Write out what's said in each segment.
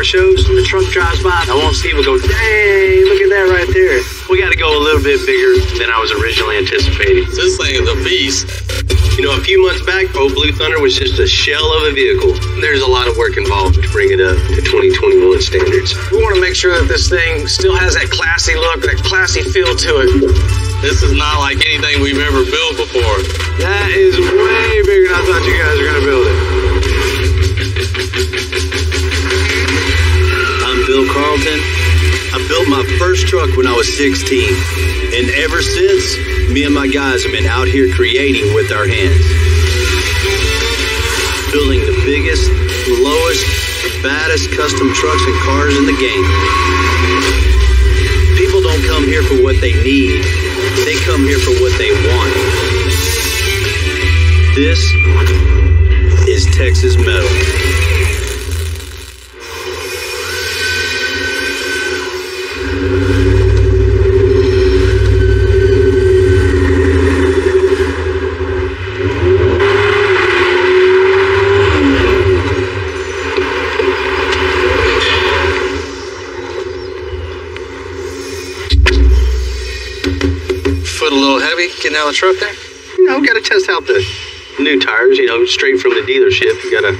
car shows and the truck drives by, I want to see people go, dang, look at that right there. We got to go a little bit bigger than I was originally anticipating. This thing is a beast. You know, a few months back, old Blue Thunder was just a shell of a vehicle. There's a lot of work involved to bring it up to 2021 standards. We want to make sure that this thing still has that classy look, that classy feel to it. This is not like anything we've ever built before. That is way bigger than I thought you guys were going to build it. I'm Bill Carlton. I built my first truck when I was 16. And ever since, me and my guys have been out here creating with our hands. Building the biggest, lowest, baddest custom trucks and cars in the game. People don't come here for what they need. They come here for what they want. This is Texas Metal. Foot a little heavy getting out of the truck there? You know, got to test out the new tires, you know, straight from the dealership. You got to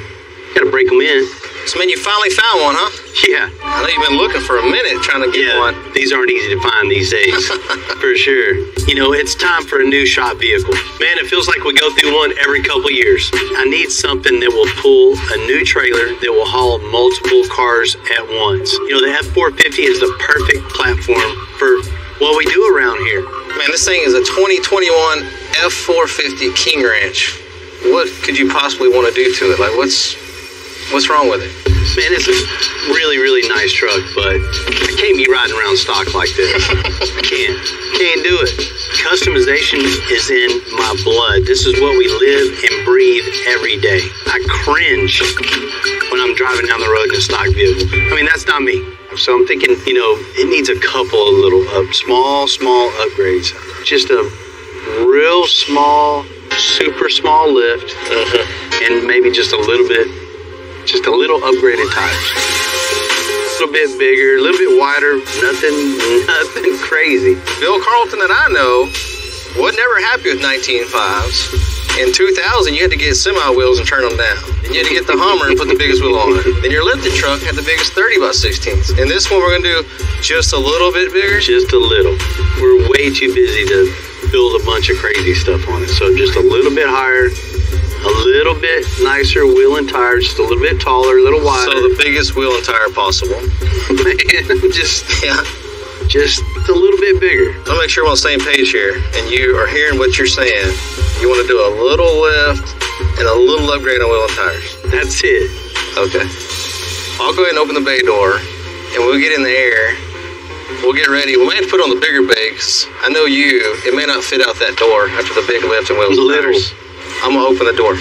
break them in. So, man, you finally found one, huh? Yeah. I know you've been looking for a minute trying to get one. These aren't easy to find these days, for sure. You know, it's time for a new shop vehicle. Man, it feels like we go through one every couple years. I need something that will pull a new trailer that will haul multiple cars at once. You know, the F450 is the perfect platform for what we do around here. Man, this thing is a 2021 F450 King Ranch. What could you possibly want to do to it? Like, what's wrong with it? Man, it's a really, really nice truck, but I can't be riding around stock like this. I can't do it. Customization is in my blood. This is what we live and breathe every day. I cringe when I'm driving down the road in a stock vehicle. I mean, that's not me. So I'm thinking, you know, it needs a couple of little small upgrades. Just a real small, super small lift, and maybe just a little upgraded tires. A little bit bigger, a little bit wider, nothing crazy. Bill Carlton that I know was never happy with 19.5s. In 2000, you had to get semi wheels and turn them down. Then you had to get the Hummer and put the biggest wheel on it. Then your lifted truck had the biggest 30x16s. And this one we're gonna do just a little bit bigger? Just a little. We're way too busy to build a bunch of crazy stuff on it. So just a little bit higher, a little bit nicer wheel and tire, just a little bit taller, a little wider. So the biggest wheel and tire possible. Man, just a little bit bigger. I'll make sure we're on the same page here, and you are hearing what you're saying. You want to do a little lift and a little upgrade on wheel and tires. That's it. Okay. I'll go ahead and open the bay door, and we'll get in the air. We'll get ready. We might have to put on the bigger bay, 'cause I know it may not fit out that door after the big lift and wheels and tires. I'm going to open the door.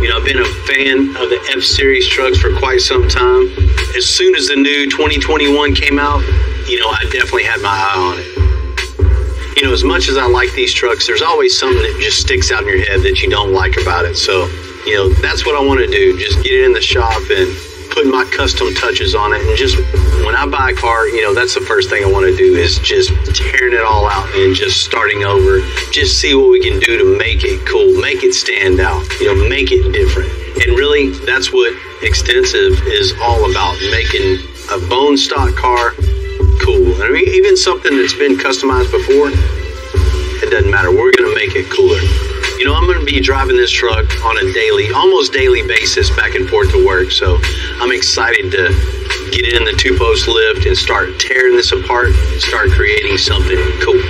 You know, I've been a fan of the F-Series trucks for quite some time. As soon as the new 2021 came out, you know, I definitely had my eye on it. You know, as much as I like these trucks, there's always something that just sticks out in your head that you don't like about it. So, you know, that's what I want to do. Just get it in the shop and put my custom touches on it. And just when I buy a car, you know, that's the first thing I want to do is just tearing it all out and just starting over. Just see what we can do to make it cool, make it stand out, you know, make it different. And really, that's what Extensive is all about, making a bone stock car cool. I mean, even something that's been customized before, it doesn't matter. We're going to make it cooler. You know, I'm going to be driving this truck on a almost daily basis back and forth to work. So I'm excited to get it in the two-post lift and start tearing this apart and start creating something cool.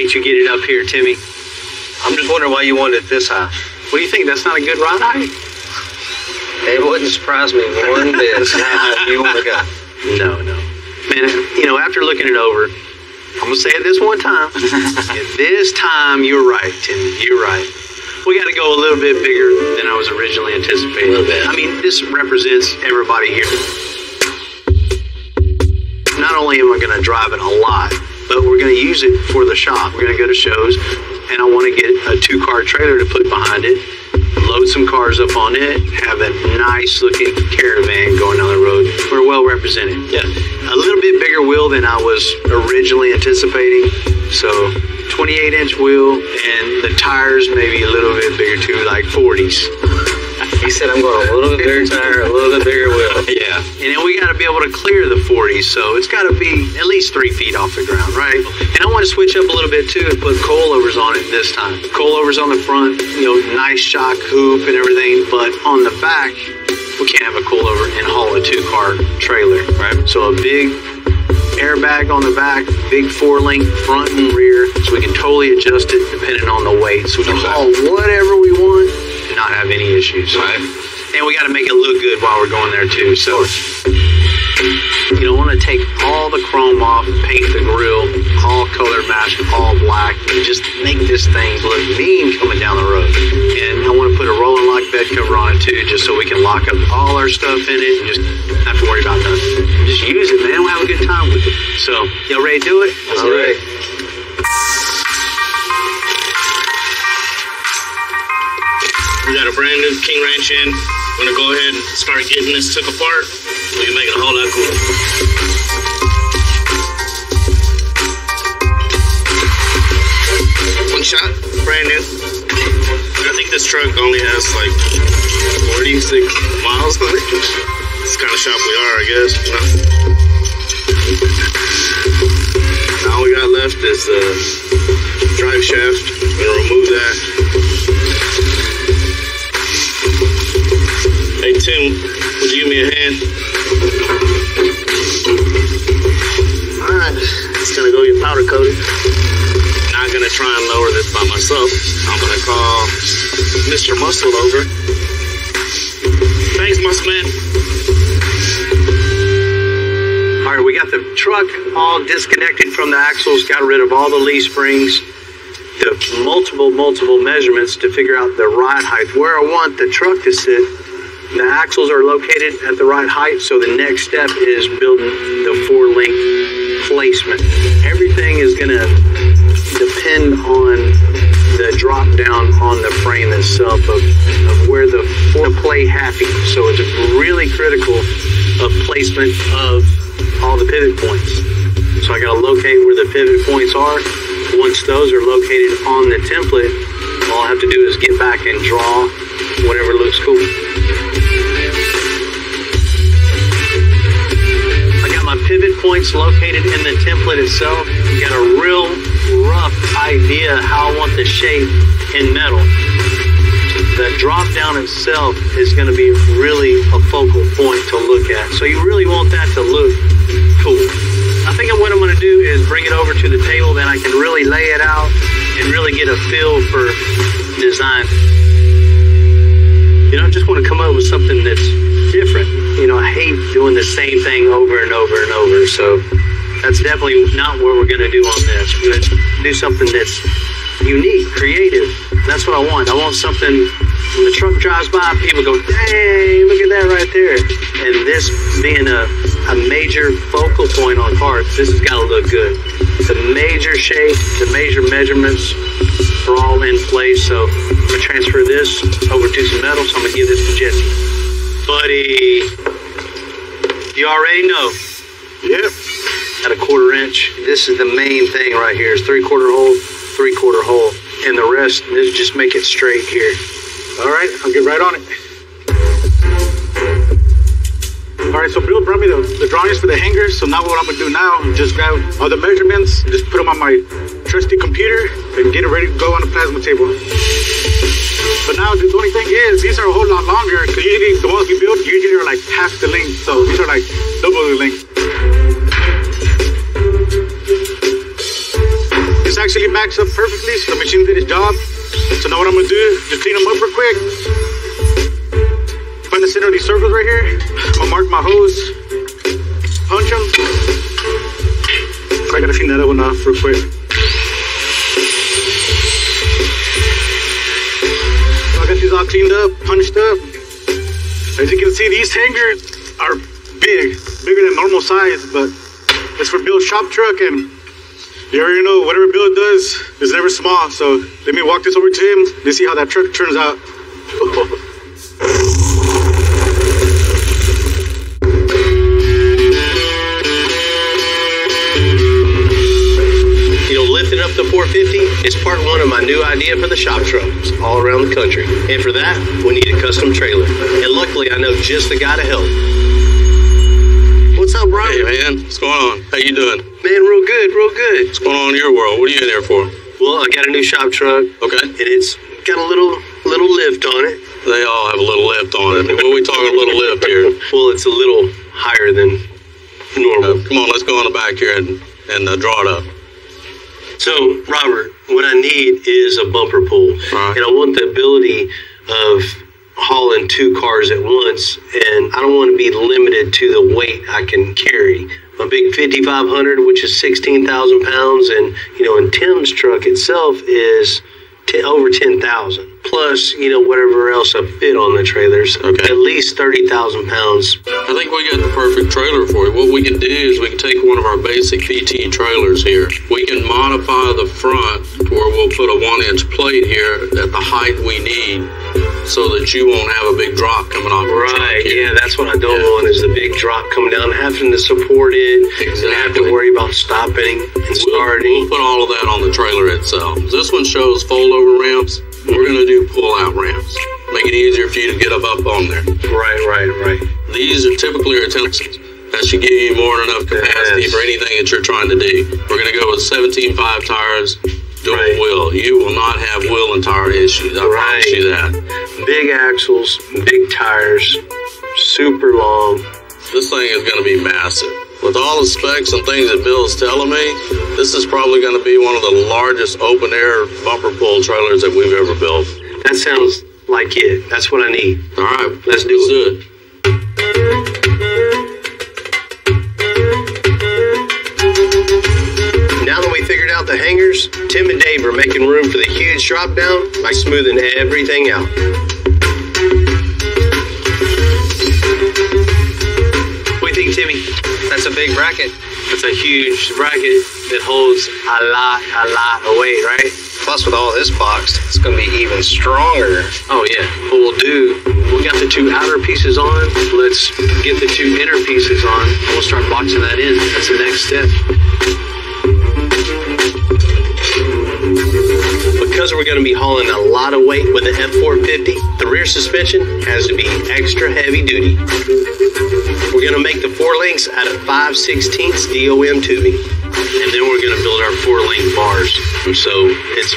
You get it up here, Timmy. I'm just wondering why you wanted it this high. What do you think? That's not a good ride height? It wouldn't surprise me more than this. How high do you want to go? No. man, after looking it over, I'm going to say it this one time. And this time, you're right, Tim. You're right. We got to go a little bit bigger than I was originally anticipating. A little bit. I mean, this represents everybody here. Not only am I going to drive it a lot, but we're going to use it for the shop. We're going to go to shows, and I want to get a 2-car trailer to put behind it, load some cars up on it, have a nice-looking caravan going down the road. We're well represented. Yeah. A little bit bigger wheel than I was originally anticipating. So 28-inch wheel, and the tires maybe a little bit bigger too, like 40s. He said I'm going a little bit bigger tire, a little bit bigger wheel. Yeah. And then we got to be able to clear the 40s, so it's got to be at least 3 feet off the ground, right? And I want to switch up a little bit too and put coilovers on it this time. Coilovers on the front, nice shock hoop and everything, but on the back, we can't have a coilover and haul a 2-car trailer, right? So a big airbag on the back, big 4-link front and rear, so we can totally adjust it depending on the weight. So we can haul whatever we want and not have any issues. Right. And we got to make it look good while we're going there too. So you don't want to take all the chrome off, paint the grill, all color match, all black, and just make this thing look mean coming down the road. And I want to put a rolling lock bed cover on it too, just so we can lock up all our stuff in it and just not have to worry about nothing. Just use it, man. We'll have a good time with it. So, y'all ready to do it? Let's do it. We got a brand new King Ranch in. We're gonna go ahead and start getting this took apart. We can make it a whole lot cooler. One shot, brand new. I think this truck only has like 46 miles on it. It's the kind of shop we are, I guess. All we got left is the drive shaft. We're gonna remove that. Hey Tim, would you give me a hand? Alright, it's gonna go get powder coated. Not gonna try and lower this by myself. I'm gonna call Mr. Muscle over. Thanks, Muscle Man. Alright, we got the truck all disconnected from the axles, got rid of all the leaf springs, the multiple measurements to figure out the ride height, where I want the truck to sit. The axles are located at the right height, so the next step is building the 4-link placement. Everything is going to depend on the drop down on the frame itself of where the play happy. So it's really critical of placement of all the pivot points. So I got to locate where the pivot points are. Once those are located on the template, all I have to do is get back and draw whatever looks cool. I got my pivot points located in the template itself. Got a real rough idea how I want the shape in metal. The drop down itself is going to be really a focal point to look at. So you really want that to look cool. I think what I'm going to do is bring it over to the table, then I can really lay it out and really get a feel for design. I just want to come up with something that's different. I hate doing the same thing over and over and over. So that's definitely not what we're going to do on this. We're going to do something that's unique, creative. That's what I want. I want something when the truck drives by, people go, "Dang, look at that right there." And this being a major focal point on parts, this has got to look good. The major shape, the major measurements are all in place. So I'm going to transfer this over to some metal. So I'm going to give this to Jesse. Buddy, you already know. Yep. At a 1/4 inch. This is the main thing right here. It's 3/4 hole, 3/4 hole. And the rest, this just make it straight here. All right, I'll get right on it. All right, so Bill brought me the drawings for the hangers. So now what I'm gonna do now is just grab all the measurements, just put them on my trusty computer and get it ready to go on the plasma table. But now the only thing is, these are a whole lot longer, because usually the ones we build usually are like half the length. So these are like double the length. This actually backs up perfectly, so the machine did its job. So now what I'm gonna do, just clean them up real quick. Find the center of these circles right here. I'm gonna mark my hose, punch them, clean that one off real quick. So I got these all cleaned up, punched up. As you can see, these hangers are big, bigger than normal size, but it's for Bill's shop truck, and you already know whatever Bill does is never small. So let me walk this over to him to see how that truck turns out. Lifting up the 450 is part one of my new idea for the shop trucks all around the country. And for that, we need a custom trailer. And luckily, I know just the guy to help. What's up, Robert? Hey, man. What's going on? How you doing? Man, real good, real good. What's going on in your world? What are you in there for? Well, I got a new shop truck. Okay. And it's got a little lift on it. They all have a little lift on it. What are we talking a little lift here? Well, it's a little higher than normal. Come on, let's go on the back here and draw it up. So, Robert, what I need is a bumper pull. Right. And I want the ability of hauling two cars at once, and I don't want to be limited to the weight I can carry. My big 5500, which is 16,000 pounds, and, and Tim's truck itself is over 10,000. Plus, whatever else I fit on the trailers. Okay. At least 30,000 pounds. I think we got the perfect trailer for you. What we can do is we can take one of our basic PT trailers here. We can modify the front to where we'll put a 1-inch plate here at the height we need so that you won't have a big drop coming off your truck Right, here. yeah, that's what I don't want is the big drop coming down, having to support it, and have to worry about stopping and starting. We'll put all of that on the trailer itself. This one shows fold-over ramps. We're going to do pull-out ramps. Make it easier for you to get up on there. Right. These are typically attempts. That should give you more than enough capacity for anything that you're trying to do. We're going to go with 17.5 tires, dual wheel. You will not have wheel and tire issues. I promise you that. Big axles, big tires, super long. This thing is going to be massive. With all the specs and things that Bill's telling me, this is probably going to be one of the largest open-air bumper pull trailers that we've ever built. That sounds like it. That's what I need. All right, let's do it. Now that we figured out the hangers, Tim and Dave are making room for the huge drop down by smoothing everything out. What do you think, Timmy? That's a big bracket. It's a huge bracket that holds a lot of weight, right? Plus, with all this boxed, it's going to be even stronger. Oh, yeah. What we'll do, we got the two outer pieces on. Let's get the two inner pieces on, and we'll start boxing that in. That's the next step. Because we're going to be hauling a lot of weight with the F450, the rear suspension has to be extra heavy duty. We're going to make the 4 links out of 5/16 DOM tubing. And then we're going to build our 4-link bars. So it's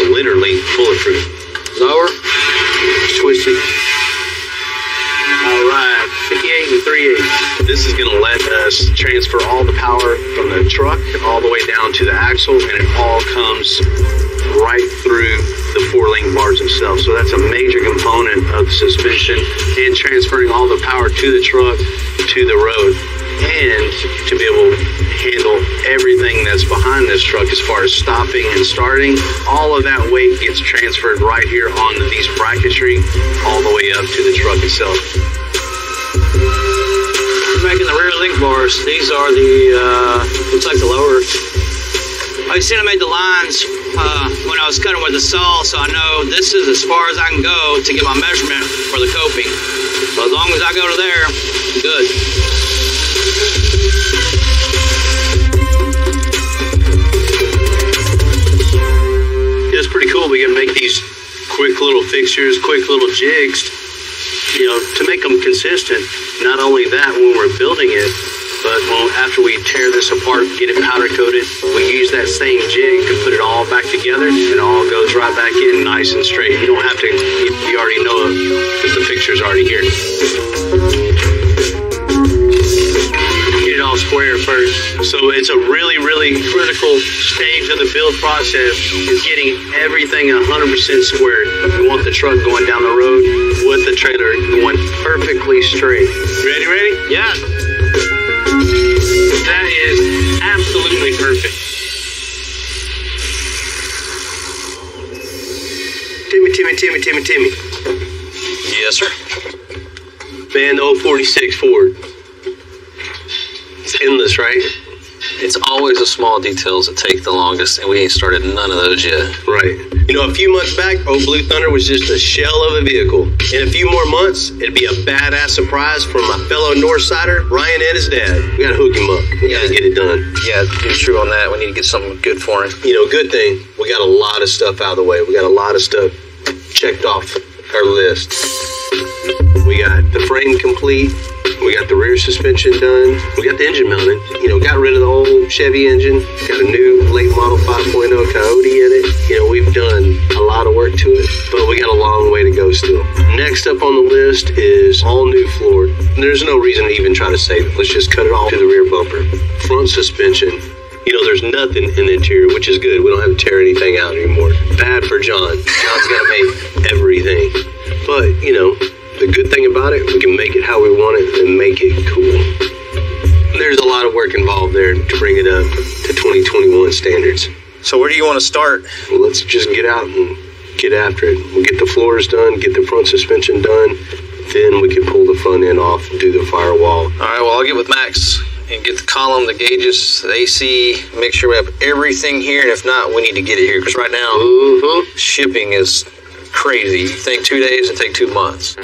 literally bulletproof. Lower. Twisted. All right, 58 and 3/8. This is going to let us transfer all the power from the truck all the way down to the axle, and it all comes right through the 4-link bars themselves. So that's a major component of the suspension and transferring all the power to the truck to the road, and to be able to handle everything that's behind this truck as far as stopping and starting. All of that weight gets transferred right here onto these bracketry all the way up to the truck itself. We're making the rear link bars. These are the, looks like the lower. Like you see, I made the lines when I was cutting with the saw, so I know this is as far as I can go to get my measurement for the coping. So as long as I go to there, I'm good. It's pretty cool. We can make these quick little fixtures, quick little jigs, to make them consistent. Not only that, when we're building it, but after we tear this apart, get it powder coated, we use that same jig to put it all back together, and it all goes right back in nice and straight. You don't have to, you already know it because the fixture's already here. Get it all square first. So it's a really critical stage of the build process is getting everything 100% squared. We want the truck going down the road with the trailer going perfectly straight. Ready? Yeah. That Timmy. Yes, sir. Man, the 046 Ford. It's endless, right? It's always the small details that take the longest, and we ain't started none of those yet. Right. You know, a few months back, old Blue Thunder was just a shell of a vehicle. In a few more months, it'd be a badass surprise from my fellow Northsider, Ryan and his dad. We gotta hook him up. We gotta get it done. Yeah, you're true on that. We need to get something good for him. You know, good thing, we got a lot of stuff out of the way. We got a lot of stuff checked off our list. We got the frame complete. We got the rear suspension done. We got the engine mounted. You know, got rid of the old Chevy engine. Got a new late model 5.0 Coyote in it. You know, we've done a lot of work to it, but we got a long way to go still. Next up on the list is all new floor. There's no reason to even try to save it. Let's just cut it all to the rear bumper. Front suspension. You know, there's nothing in the interior, which is good. We don't have to tear anything out anymore. Bad for John. John's got to make everything. But, you know, the good thing about it, we can make it how we want it and make it cool. There's a lot of work involved there to bring it up to 2021 standards. So where do you want to start? Well, let's just get out and get after it. We'll get the floors done, get the front suspension done, then we can pull the front end off and do the firewall. All right, well, I'll get with Max and get the column, the gauges, the AC, make sure we have everything here, and if not, we need to get it here, because right now, shipping is crazy. You think 2 days and take 2 months.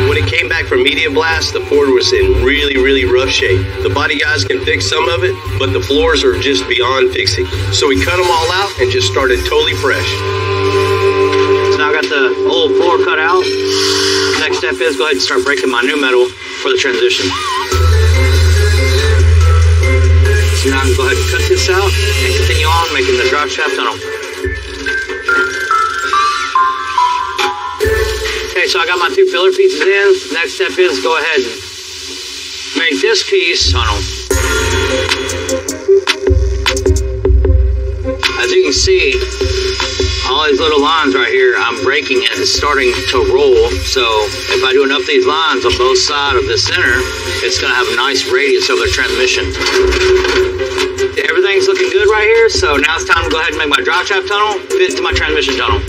When it came back from Media Blast, the Ford was in really, really rough shape. The body guys can fix some of it, but the floors are just beyond fixing. So we cut them all out and just started totally fresh. So now I got the old floor cut out. Next step is go ahead and start breaking my new metal for the transition. So now I can go ahead and cut this out and continue on making the drop shaft tunnel. Okay, so I got my 2 filler pieces in. Next step is go ahead and make this piece tunnel. As you can see, all these little lines right here, I'm breaking it. It's starting to roll. So if I do enough of these lines on both sides of the center, it's going to have a nice radius over the transmission. Everything's looking good right here. So now it's time to go ahead and make my drive shaft tunnel fit to my transmission tunnel.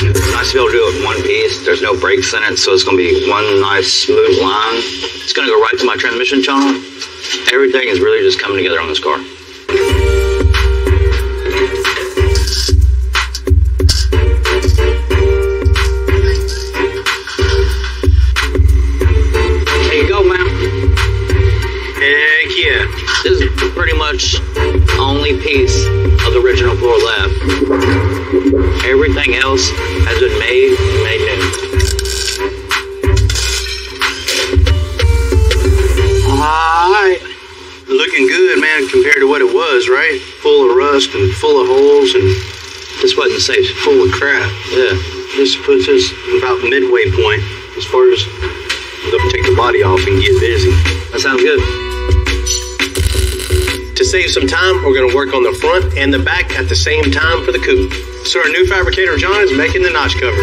It's nice to be able to do it in one piece. There's no breaks in it, so it's going to be one nice smooth line. It's going to go right to my transmission tunnel. Everything is really just coming together on this car. There you go, man. Heck yeah. This is pretty much the only piece of the original floor left. Everything else has been made new. Alright. Looking good, man, compared to what it was, right? Full of rust and full of holes, and This wasn't safe. full of crap. Yeah. This puts us about midway point as far as we'll take the body off and get busy. That sounds good. To save some time, we're going to work on the front and the back at the same time for the coupe. So our new fabricator, John, is making the notch cover.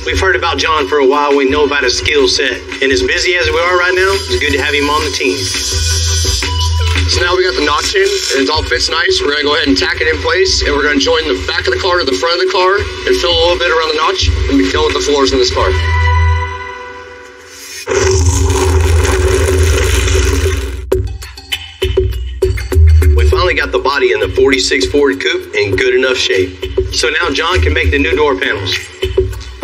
We've heard about John for a while. We know about his skill set. And as busy as we are right now, it's good to have him on the team. So now we got the notch in, and it all fits nice. We're going to go ahead and tack it in place, and we're going to join the back of the car to the front of the car and fill a little bit around the notch and be done with the floors in this car. We finally got the body in the 46 Ford Coupe in good enough shape. So now John can make the new door panels.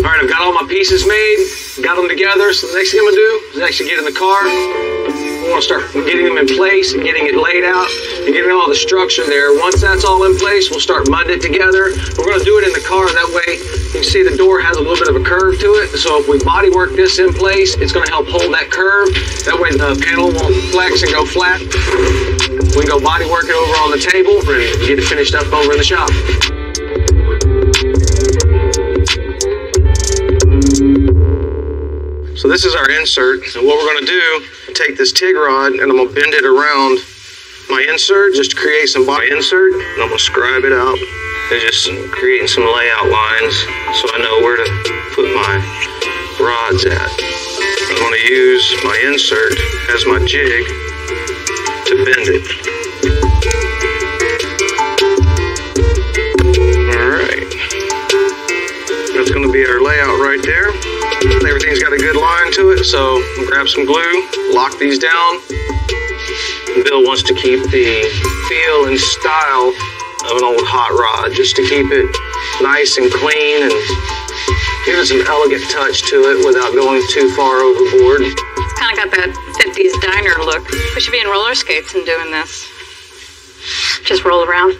All right, I've got all my pieces made, got them together. So the next thing I'm gonna do is actually get in the car. We want to start getting them in place and getting it laid out and getting all the structure there. Once that's all in place, we'll start mudding it together. We're gonna do it in the car. That way you can see the door has a little bit of a curve to it. So if we body work this in place, it's gonna help hold that curve. That way the panel won't flex and go flat. We can go body work it over on the table and get it finished up over in the shop. So this is our insert, and what we're going to do, take this TIG rod and I'm going to bend it around my insert just to create some body insert, and I'm going to scribe it out and just creating some layout lines so I know where to put my rods at. I'm going to use my insert as my jig to bend it. Alright. That's going to be our layout right there. Everything's got a good line to it, so grab some glue, lock these down. Bill wants to keep the feel and style of an old hot rod, just to keep it nice and clean and give it some elegant touch to it without going too far overboard. It's kind of got that 50s diner look. We should be in roller skates and doing this. Just roll around.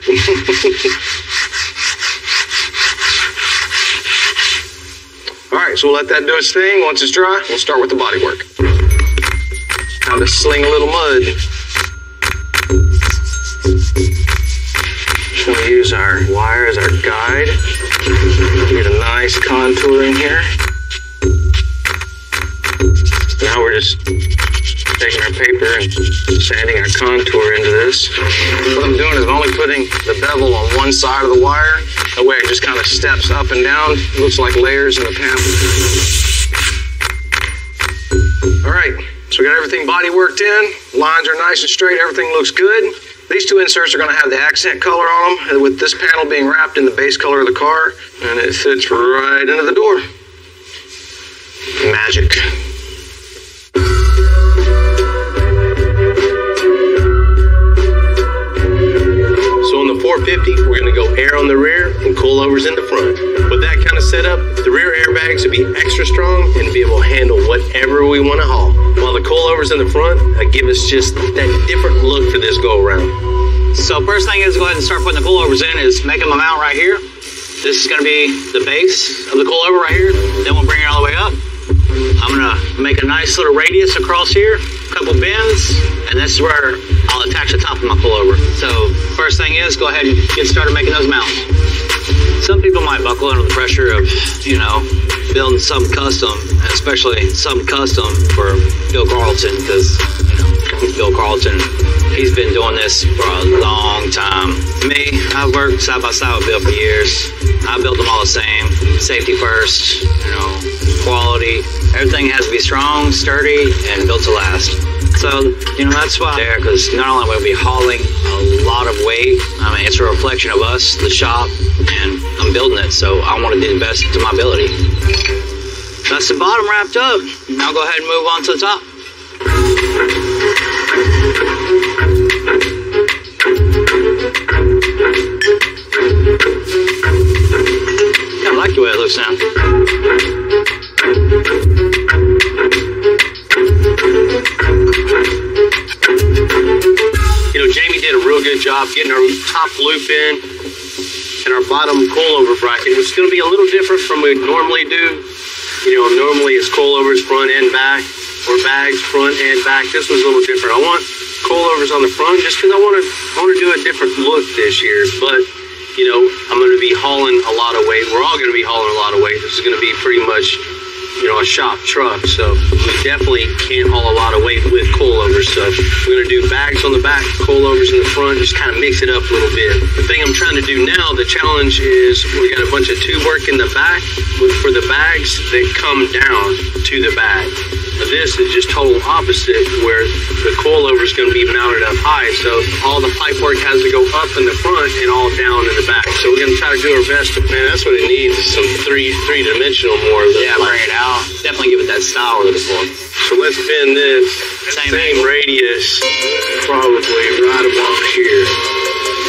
All right, so we'll let that do its thing. Once it's dry, we'll start with the body work. Time to sling a little mud. Just want to use our wire as our guide. Get a nice contour in here. Now we're just taking our paper and sanding our contour into this. What I'm doing is I'm only putting the bevel on one side of the wire. That way it just kind of steps up and down. It looks like layers in the panel. All right, so we got everything body worked in. Lines are nice and straight. Everything looks good. These two inserts are going to have the accent color on them, with this panel being wrapped in the base color of the car, and it fits right into the door. Magic. So on the 450, we're going to go air on the rear and coilovers in the front. With that kind of setup, the rear airbags will be extra strong and be able to handle whatever we want to haul. While the coilovers in the front give us just that different look for this go-around. So first thing is go ahead and start putting the coilovers in is making my mount right here. This is going to be the base of the coilover right here. Then we'll bring it all the way up. I'm going to make a nice little radius across here, a couple bends, and this is where I'll attach the top of my coilover. So first thing is go ahead and get started making those mounts. Some people might buckle under the pressure of, you know, building something custom, and especially something custom for Bill Carlton, because, you know, Bill Carlton, he's been doing this for a long time. Me, I've worked side by side with Bill for years. I built them all the same. Safety first, you know, quality. Everything has to be strong, sturdy, and built to last. So, you know, that's why I'm there, because not only will we be hauling a lot of weight, I mean, it's a reflection of us, the shop, and I'm building it, so I want to do the best to my ability. That's the bottom wrapped up. Now go ahead and move on to the top. I like the way it looks now. You know, Jamie did a real good job getting our top loop in and our bottom coilover bracket. It's going to be a little different from what we normally do. You know, normally it's coilovers front and back, or bags front and back. This was a little different. I want coilovers on the front just because I want to do a different look this year. But, you know, I'm going to be hauling a lot of weight. We're all going to be hauling a lot of weight. This is going to be pretty much, you know, a shop truck. So we definitely can't haul a lot of weight with coilovers. So we're going to do bags on the back, coilovers in the front, just kind of mix it up a little bit. The thing I'm trying to do now, the challenge is we got a bunch of tube work in the back for the bags that come down to the bag. This is just total opposite, where the coilover is going to be mounted up high, so all the pipe work has to go up in the front and all down in the back. So we're going to try to do our best. Man, that's what it needs, is some three-dimensional more. Yeah, bring it out. Definitely give it that style we're looking for. So let's bend this same radius, probably right about here.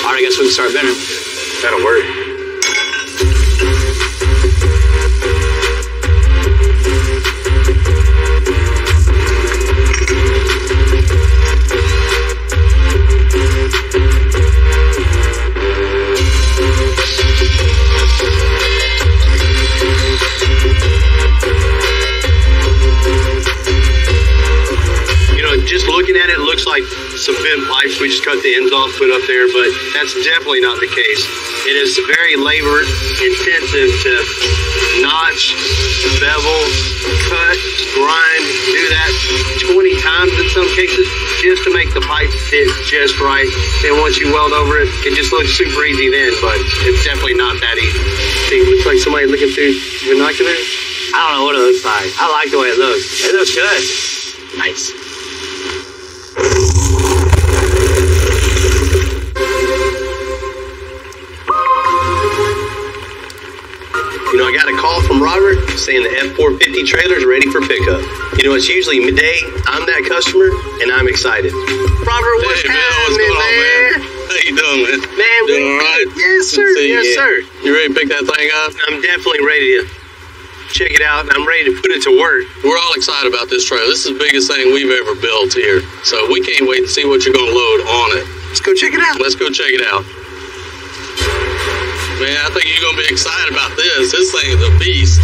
All right, I guess we can start bending. That'll work. Just looking at it, looks like some bent pipes. We just cut the ends off, put up there, but that's definitely not the case. It is very labor intensive to notch, bevel, cut, grind, do that 20 times in some cases just to make the pipe fit just right. And once you weld over it, it just looks super easy then, but it's definitely not that easy. See, it looks like somebody looking through binoculars. I don't know what it looks like. I like the way it looks. It looks good. Nice. You know, I got a call from Robert saying the F450 trailer's ready for pickup. You know, it's usually midday. I'm that customer, and I'm excited. Robert, what's happening, man? How you doing, man? Man, doing all right? Yes, sir. Yes, sir. You ready to pick that thing up? I'm definitely ready to check it out, and I'm ready to put it to work. We're all excited about this trailer. This is the biggest thing we've ever built here. So we can't wait to see what you're going to load on it. Let's go check it out. Let's go check it out. Man, I think you're going to be excited about this. This thing is a beast.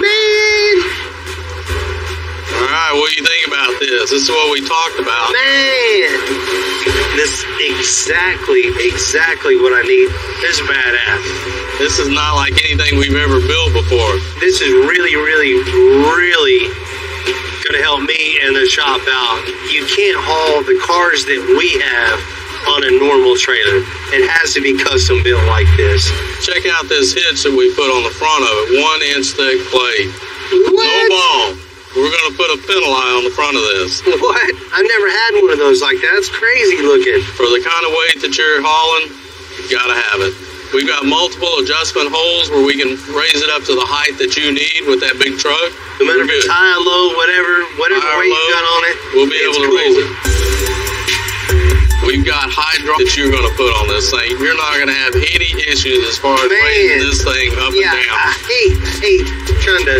Man! All right, what do you think about this? This is what we talked about. Man! This is exactly what I need. This is badass. This is not like anything we've ever built before. This is really going to help me and the shop out. You can't haul the cars that we have on a normal trailer. It has to be custom built like this. Check out this hitch that we put on the front of it. 1-inch thick plate. What? No ball. We're going to put a penalty on the front of this. What? I've never had one of those like that. That's crazy looking. For the kind of weight that you're hauling, you got to have it. We've got multiple adjustment holes where we can raise it up to the height that you need with that big truck. No matter if it's high, low, whatever weight you got on it, we'll be able to raise it. We've got hydraulic that you're going to put on this thing. You're not going to have any issues as far as raising this thing up and down. I hate trying to.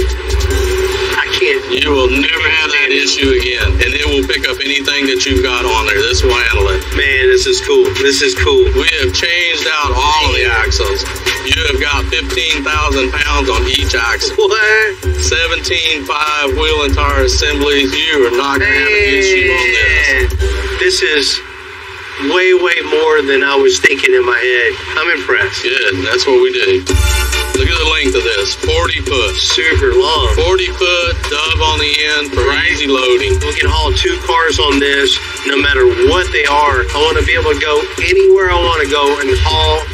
I can't. You will never have that issue again, and it will pick up anything that you've got on there. This will handle it. Man, this is cool. This is cool. We have changed out all of the axles. You have got 15,000 pounds on each axle. What? 17 5-wheel and tire assemblies. You are not going to have an issue on this. This is way more than I was thinking in my head. I'm impressed. Good. That's what we do. Look at the length of this. 40 foot. Super long. 40 foot, dub on the end for easy loading. We can haul 2 cars on this, no matter what they are. I want to be able to go anywhere I want to go and haul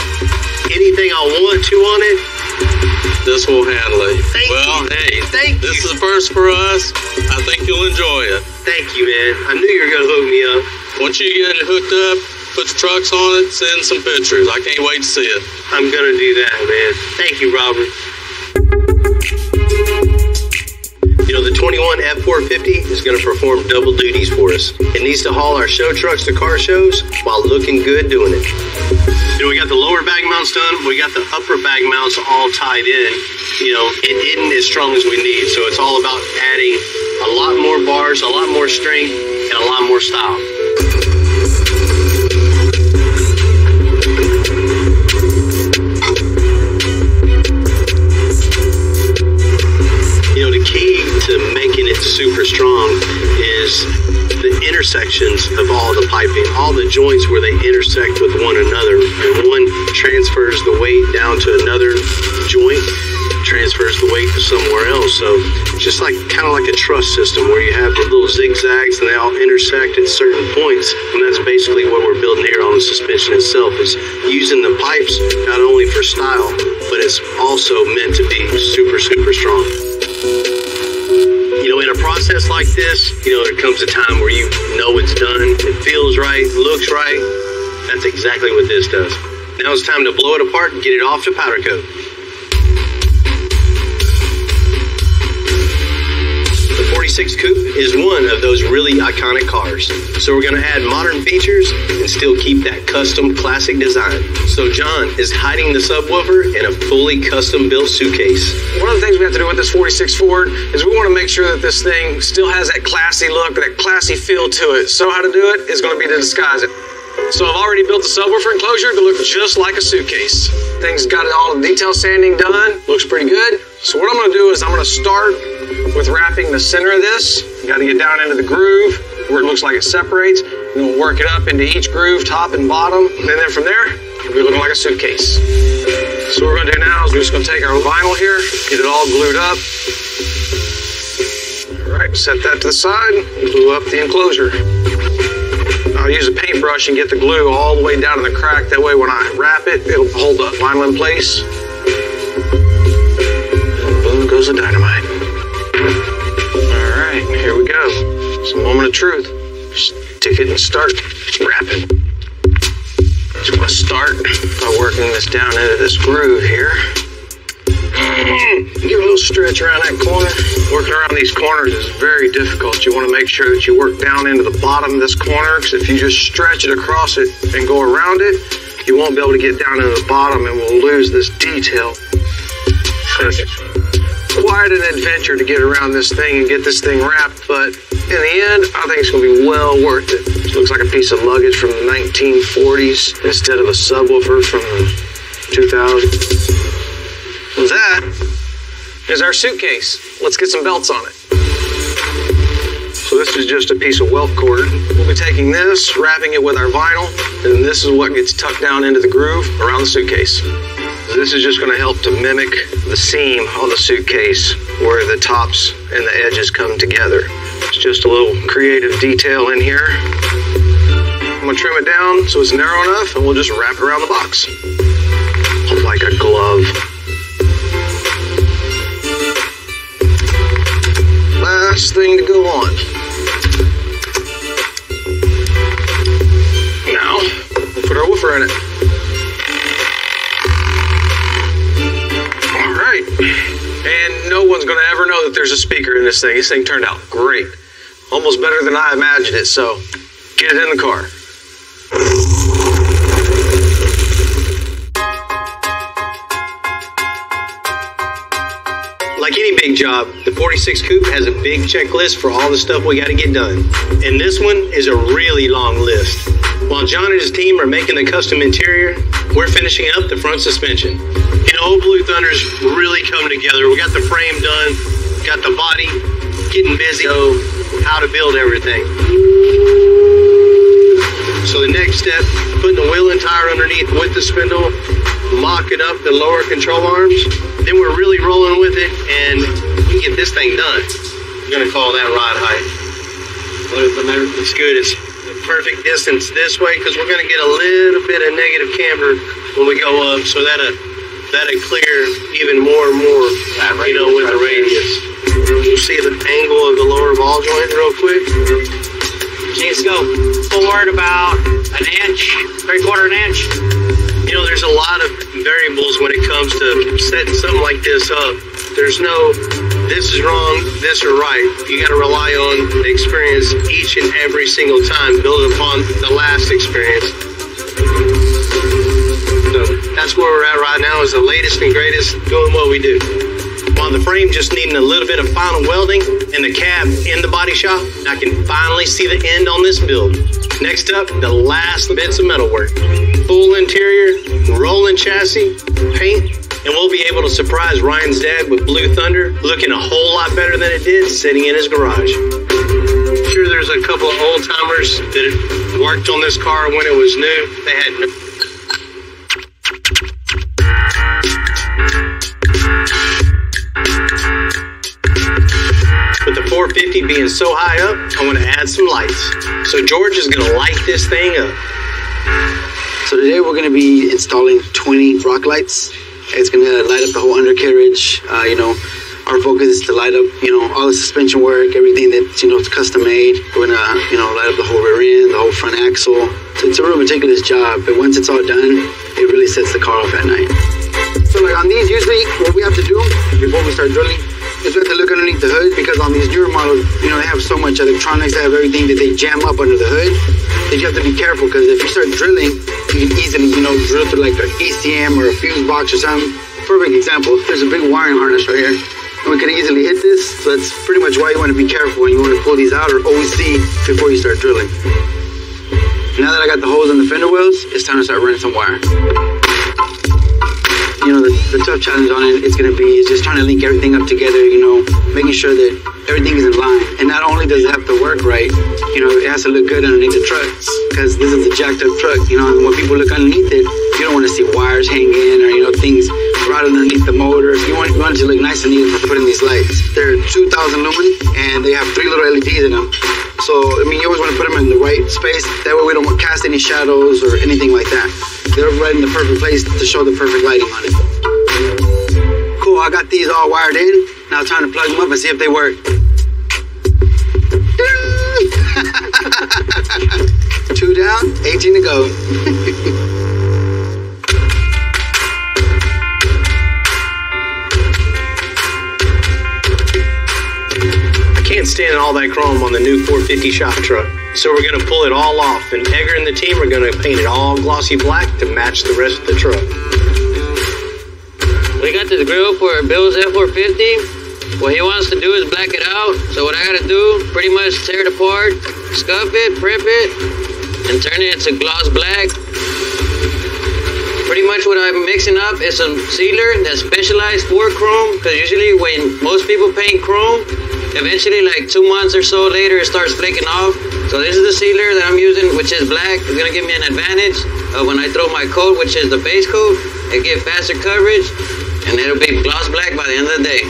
anything I want to on it. This will handle it. Thank you. Thank you. This is the first for us. I think you'll enjoy it. Thank you, man. I knew you were going to hook me up. Once you get it hooked up, put the trucks on it, send some pictures. I can't wait to see it. I'm going to do that, man. Thank you, Robert. You know, the 21 F450 is going to perform double duties for us. It needs to haul our show trucks to car shows while looking good doing it. You know, we got the lower bag mounts done. We got the upper bag mounts all tied in. You know, it isn't as strong as we need. So it's all about adding a lot more bars, a lot more strength, and a lot more style. You know, the key to making it super strong is the intersections of all the piping, all the joints where they intersect with one another, and one transfers the weight down to another joint, transfers the weight to somewhere else. So just like kind of like a truss system where you have the little zigzags and they all intersect at certain points, and that's basically what we're building here on the suspension itself, is using the pipes not only for style, but it's also meant to be super strong. You know, in a process like this, you know, there comes a time where you know it's done, it feels right, looks right. That's exactly what this does. Now it's time to blow it apart and get it off to powder coat. The 46 Coupe is one of those really iconic cars. So we're going to add modern features and still keep that custom classic design. So John is hiding the subwoofer in a fully custom built suitcase. One of the things we have to do with this 46 Ford is we want to make sure that this thing still has that classy look, that classy feel to it. So how to do it is going to be to disguise it. So I've already built the subwoofer enclosure to look just like a suitcase. Things got all the detail sanding done, looks pretty good. So what I'm going to do is I'm going to start with wrapping the center of this. You got to get down into the groove where it looks like it separates. And we'll work it up into each groove, top and bottom. And then from there, It'll be looking like a suitcase. So what we're gonna do now is we're just gonna take our vinyl here, get it all glued up. All right, set that to the side, glue up the enclosure. I'll use a paintbrush and get the glue all the way down in the crack. That way when I wrap it, it'll hold the vinyl in place. And boom goes the dynamite. All right, here we go. It's a moment of truth. Stick it and start wrapping. Just want to start by working this down into this groove here. Give a little stretch around that corner. Working around these corners is very difficult. You want to make sure that you work down into the bottom of this corner, because if you just stretch it across it and go around it, you won't be able to get down into the bottom and we'll lose this detail. So it's quite an adventure to get around this thing and get this thing wrapped, but in the end, I think it's going to be well worth it. It looks like a piece of luggage from the 1940s instead of a subwoofer from the 2000s. That is our suitcase. Let's get some belts on it. So this is just a piece of welt cord. We'll be taking this, wrapping it with our vinyl, and this is what gets tucked down into the groove around the suitcase. This is just going to help to mimic the seam on the suitcase where the tops and the edges come together. It's just a little creative detail in here. I'm going to trim it down so it's narrow enough, and we'll just wrap it around the box. Like a glove. Last thing to go on. Now, we'll put our woofer in it. All right. And no one's going to ever know that there's a speaker in this thing. This thing turned out great. Almost better than I imagined it, so get it in the car. Like any big job, the 46 Coupe has a big checklist for all the stuff we got to get done. And this one is a really long list. While John and his team are making the custom interior, we're finishing up the front suspension. You know, Old Blue Thunder's really come together. We got the frame done, got the body, getting busy, so how to build everything. So the next step, putting the wheel and tire underneath with the spindle, mocking up the lower control arms. Then we're really rolling with it, and we can get this thing done. I'm gonna call that ride height. What is the measure? It's good. It's the perfect distance this way, because we're gonna get a little bit of negative camber when we go up, so that'll clear even more and more, you know, with the radius. You see the angle of the lower ball joint real quick. Let's go forward about an inch, 3/4 inch. You know, there's a lot of variables when it comes to setting something like this up. There's no, this is wrong, this is right. You got to rely on the experience each and every single time, build upon the last experience. So that's where we're at right now, is the latest and greatest doing what we do. While the frame just needing a little bit of final welding and the cab in the body shop, I can finally see the end on this build. Next up, the last bits of metalwork. Full interior, rolling chassis, paint, and we'll be able to surprise Ryan's dad with Blue Thunder looking a whole lot better than it did sitting in his garage. I'm sure there's a couple of old timers that worked on this car when it was new. They had no... With the 450 being so high up, I want to add some lights. So George is going to light this thing up. So today we're going to be installing 20 rock lights. It's going to light up the whole undercarriage. You know, our focus is to light up, you know, all the suspension work, everything that's, you know, it's custom made. We're going to, you know, light up the whole rear end, the whole front axle. So it's a real meticulous job, but once it's all done, it really sets the car off at night. So like on these, usually what we have to do before we start drilling is we have to look underneath the hood, because on these newer models, you know, they have so much electronics, they have everything that they jam up under the hood, that you have to be careful, because if you start drilling, you can easily, you know, drill through like an ECM or a fuse box or something. Perfect example, there's a big wiring harness right here, and we could easily hit this, so that's pretty much why you want to be careful when you want to pull these out, or always see before you start drilling. Now that I got the holes in the fender wells, it's time to start running some wire. You know, the tough challenge on it is going to be just trying to link everything up together, you know, making sure that everything is in line. And not only does it have to work right, you know, it has to look good underneath the trucks. because this is a jacked up truck, you know, and when people look underneath it, you don't want to see wires hanging or, you know, things right underneath the motor. You want it to look nice and neat for putting these lights. They're 2,000 lumen, and they have 3 little LEDs in them. So, I mean, you always want to put them in the right space. That way we don't cast any shadows or anything like that. They're right in the perfect place to show the perfect lighting on it. Cool, I got these all wired in. Now time to plug them up and see if they work. 2 down, 18 to go. I can't stand all that chrome on the new 450 shop truck. So we're going to pull it all off, and Edgar and the team are going to paint it all glossy black to match the rest of the truck. We got this grill for Bill's F450. What he wants to do is black it out. So what I got to do, pretty much tear it apart, scuff it, prep it, and turn it into gloss black. Pretty much what I'm mixing up is some sealer that's specialized for chrome, because usually when most people paint chrome, eventually like 2 months or so later it starts flaking off. So this is the sealer that I'm using, which is black. It's gonna give me an advantage of when I throw my coat, which is the base coat. It get faster coverage, and it'll be gloss black by the end of the day.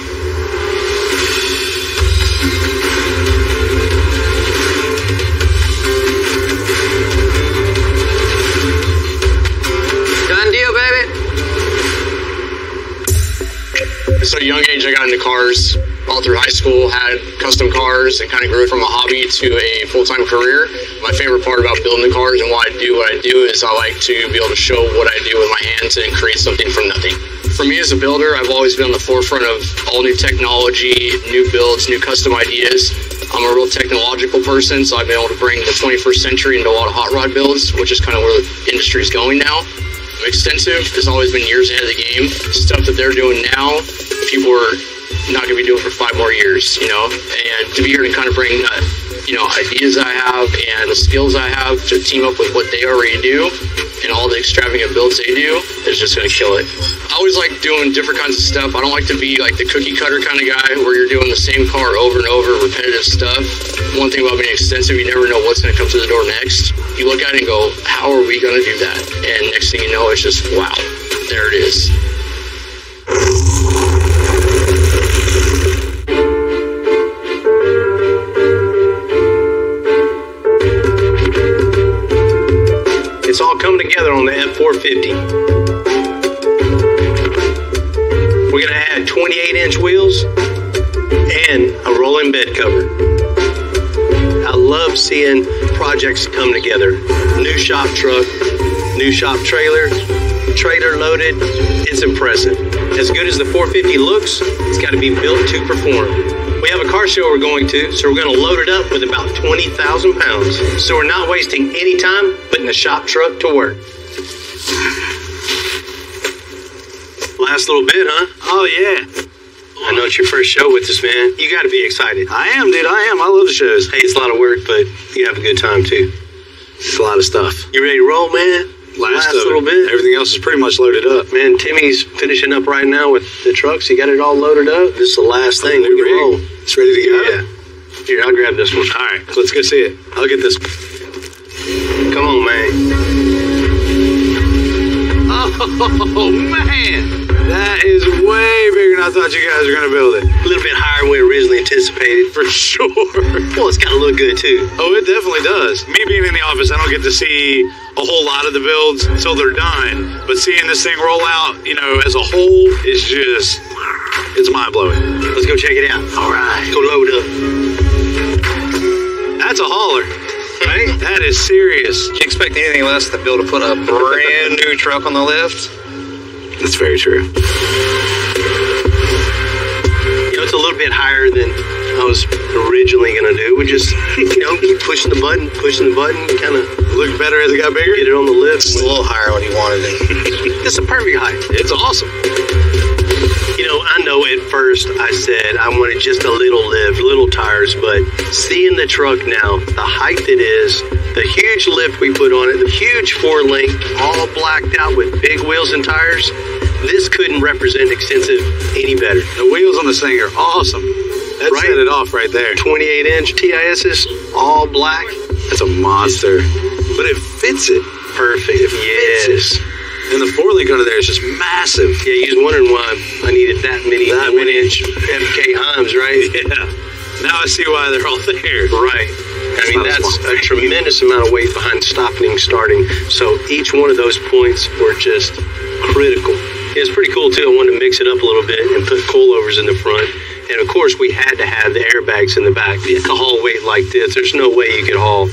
Done deal, baby. At such a young age, I got into cars. All through high school, had custom cars and kind of grew from a hobby to a full-time career. My favorite part about building the cars and why I do what I do is I like to be able to show what I do with my hands and create something from nothing. For me as a builder, I've always been on the forefront of all new technology, new builds, new custom ideas. I'm a real technological person, so I've been able to bring the 21st century into a lot of hot rod builds, which is kind of where the industry is going now. Extensive has always been years ahead of the game. Stuff that they're doing now, people are not going to be doing for 5 more years, you know, and to be here and kind of bring, you know, ideas I have and the skills I have to team up with what they already do and all the extravagant builds they do is just going to kill it. I always like doing different kinds of stuff. I don't like to be like the cookie cutter kind of guy where you're doing the same car over and over, repetitive stuff. One thing about being extensive, you never know what's going to come through the door next. You look at it and go, how are we going to do that? And next thing you know, it's just, wow, there it is. It's all coming together on the F450. We're going to add 28-inch wheels and a rolling bed cover. I love seeing projects come together. New shop truck, new shop trailer, trailer loaded. It's impressive. As good as the 450 looks, it's got to be built to perform. We have a car show we're going to, so we're going to load it up with about 20,000 pounds. So we're not wasting any time putting the shop truck to work. Last little bit, huh? Oh, yeah. I know it's your first show with us, man. You got to be excited. I am, dude. I am. I love the shows. Hey, it's a lot of work, but you have a good time, too. It's a lot of stuff. You ready to roll, man? Last little bit. Everything else is pretty much loaded up. Man, Timmy's finishing up right now with the trucks. He got it all loaded up. This is the last thing. We can roll. It's ready to go? Yeah. Here, I'll grab this one. All right, let's go see it. I'll get this. Come on, man. Oh, man. That is way bigger than I thought you guys were going to build it. A little bit higher than we originally anticipated. For sure. Well, it's got to look good, too. Oh, it definitely does. Me being in the office, I don't get to see a whole lot of the builds until they're done. But seeing this thing roll out, you know, as a whole is just, it's mind-blowing. Let's go check it out. All right. Let's go load up. That's a hauler. Right? That is serious. Did you expect anything less than Bill to put a brand new truck on the lift? That's very true. You know, it's a little bit higher than I was originally going to do. We just, you know, keep pushing the button, kind of look better as it got bigger. Get it on the lift. It's a little higher when he wanted it. It's a perfect height. It's awesome. You know, I know at first I said I wanted just a little lift, little tires, but seeing the truck now, the height it is, the huge lift we put on it, the huge 4-link, all blacked out with big wheels and tires, this couldn't represent Extensive any better. The wheels on this thing are awesome. That set it off right there. 28-inch TISs, all black. That's a monster. But it fits it. Perfect. Yes. And the 4-link under there is just massive. Yeah, you was wondering why I needed that many 1-inch FK Heims, right? Yeah. Now I see why they're all there. Right. I mean, that's a tremendous amount of weight behind stopping and starting. So each one of those points were just critical. It's pretty cool, too. I wanted to mix it up a little bit and put coilovers in the front. And, of course, we had to have the airbags in the back. To haul weight like this, there's no way you could haul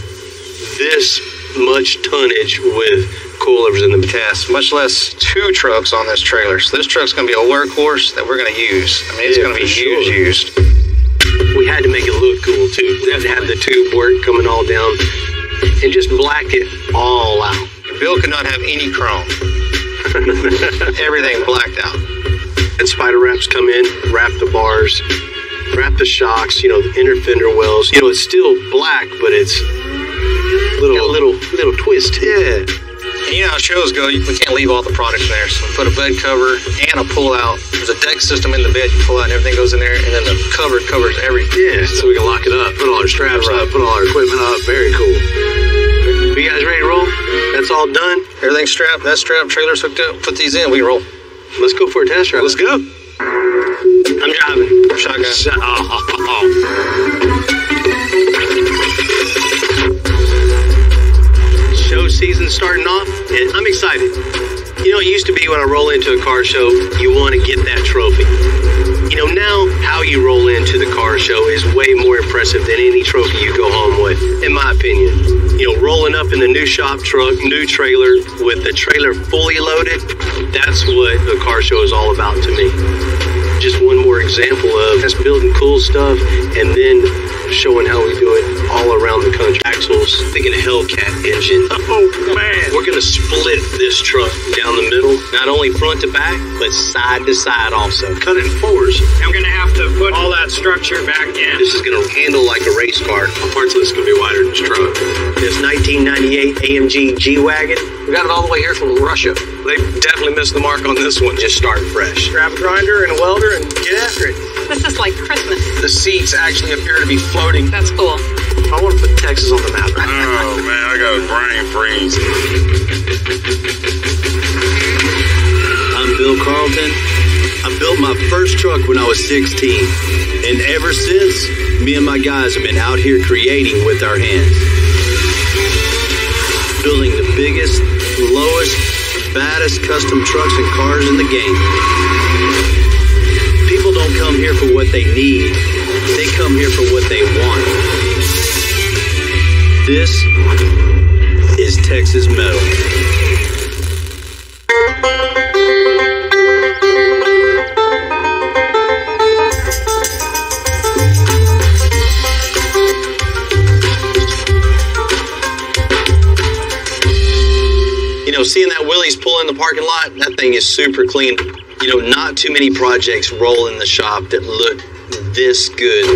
this much tonnage with coilovers in the test, much less 2 trucks on this trailer. So this truck's going to be a workhorse that we're going to use. I mean, it's going to be used. We had to make it look cool, too. We had to have the tube work coming all down and just black it all out. Bill could not have any chrome. Everything blacked out. And spider wraps come in, wrap the bars, wrap the shocks, the inner fender wells. It's still black, but it's little twist. Yeah. And you know how shows go, we can't leave all the products in there. So we put a bed cover and a pull out. There's a deck system in the bed. You pull out and everything goes in there. And then the cover covers everything. Yeah, so we can lock it up, put all our straps up, put all our equipment up. Very cool. You guys ready to roll? That's all done? Everything's strapped. That's strapped. Trailer's hooked up. Put these in. We can roll. Let's go for a test drive. Let's go. I'm driving. Shotgun. Show season starting off, and I'm excited. It used to be when I roll into a car show, you want to get that trophy. Now how you roll into the car show is way more impressive than any trophy you go home with, in my opinion. Rolling up in the new shop truck, new trailer, with the trailer fully loaded, that's what a car show is all about to me. Just one more example of us building cool stuff and then showing how we do it all around the country. Axles, thinking a Hellcat engine. Oh, man. We're going to split this truck down the middle, not only front to back, but side to side also. Cut it in 4s. I'm going to have to put all that structure back in. This is going to handle like a race car. Parts of this is going to be wider than this truck. This 1998 AMG G-Wagon. We got it all the way here from Russia. They definitely missed the mark on this one. Just start fresh. Grab a grinder and a welder and get after it. This is like Christmas. The seats actually appear to be floating. That's cool. I want to put Texas on the map. Oh, man, I got a brain freeze. I'm Bill Carlton. I built my first truck when I was 16. And ever since, me and my guys have been out here creating with our hands. Building the biggest, lowest, baddest custom trucks and cars in the game. People don't come here for what they need. They come here for what they want. This is Texas Metal. Seeing that Willys pull in the parking lot, that thing is super clean. Not too many projects roll in the shop that look this good.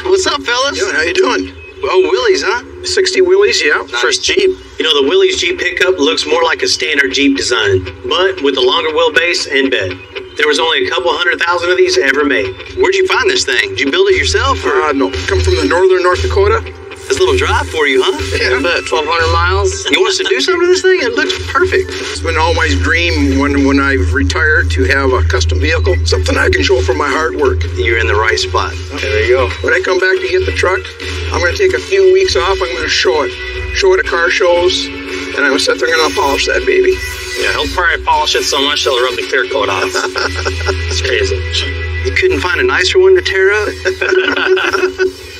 What's up, fellas? How you doing? Oh, Willys, huh? 60 Willys, yeah. Nice. First Jeep. The Willys Jeep pickup looks more like a standard Jeep design, but with a longer wheelbase and bed. There was only a couple 100,000 of these ever made. Where'd you find this thing? Did you build it yourself? Or? No. Come from the northern North Dakota. That's a little drive for you, huh? Yeah, about 1,200 miles. You want us to do something to this thing? It looks perfect. It's been always dream when I've retired to have a custom vehicle, something I can show for my hard work. You're in the right spot. There you go. When I come back to get the truck, I'm going to take a few weeks off. I'm going to show it at car shows, and I'm going to sit there and I'm going to polish that baby. Yeah, he'll probably polish it so much he'll rub the clear coat off. It's crazy. You couldn't find a nicer one to tear up?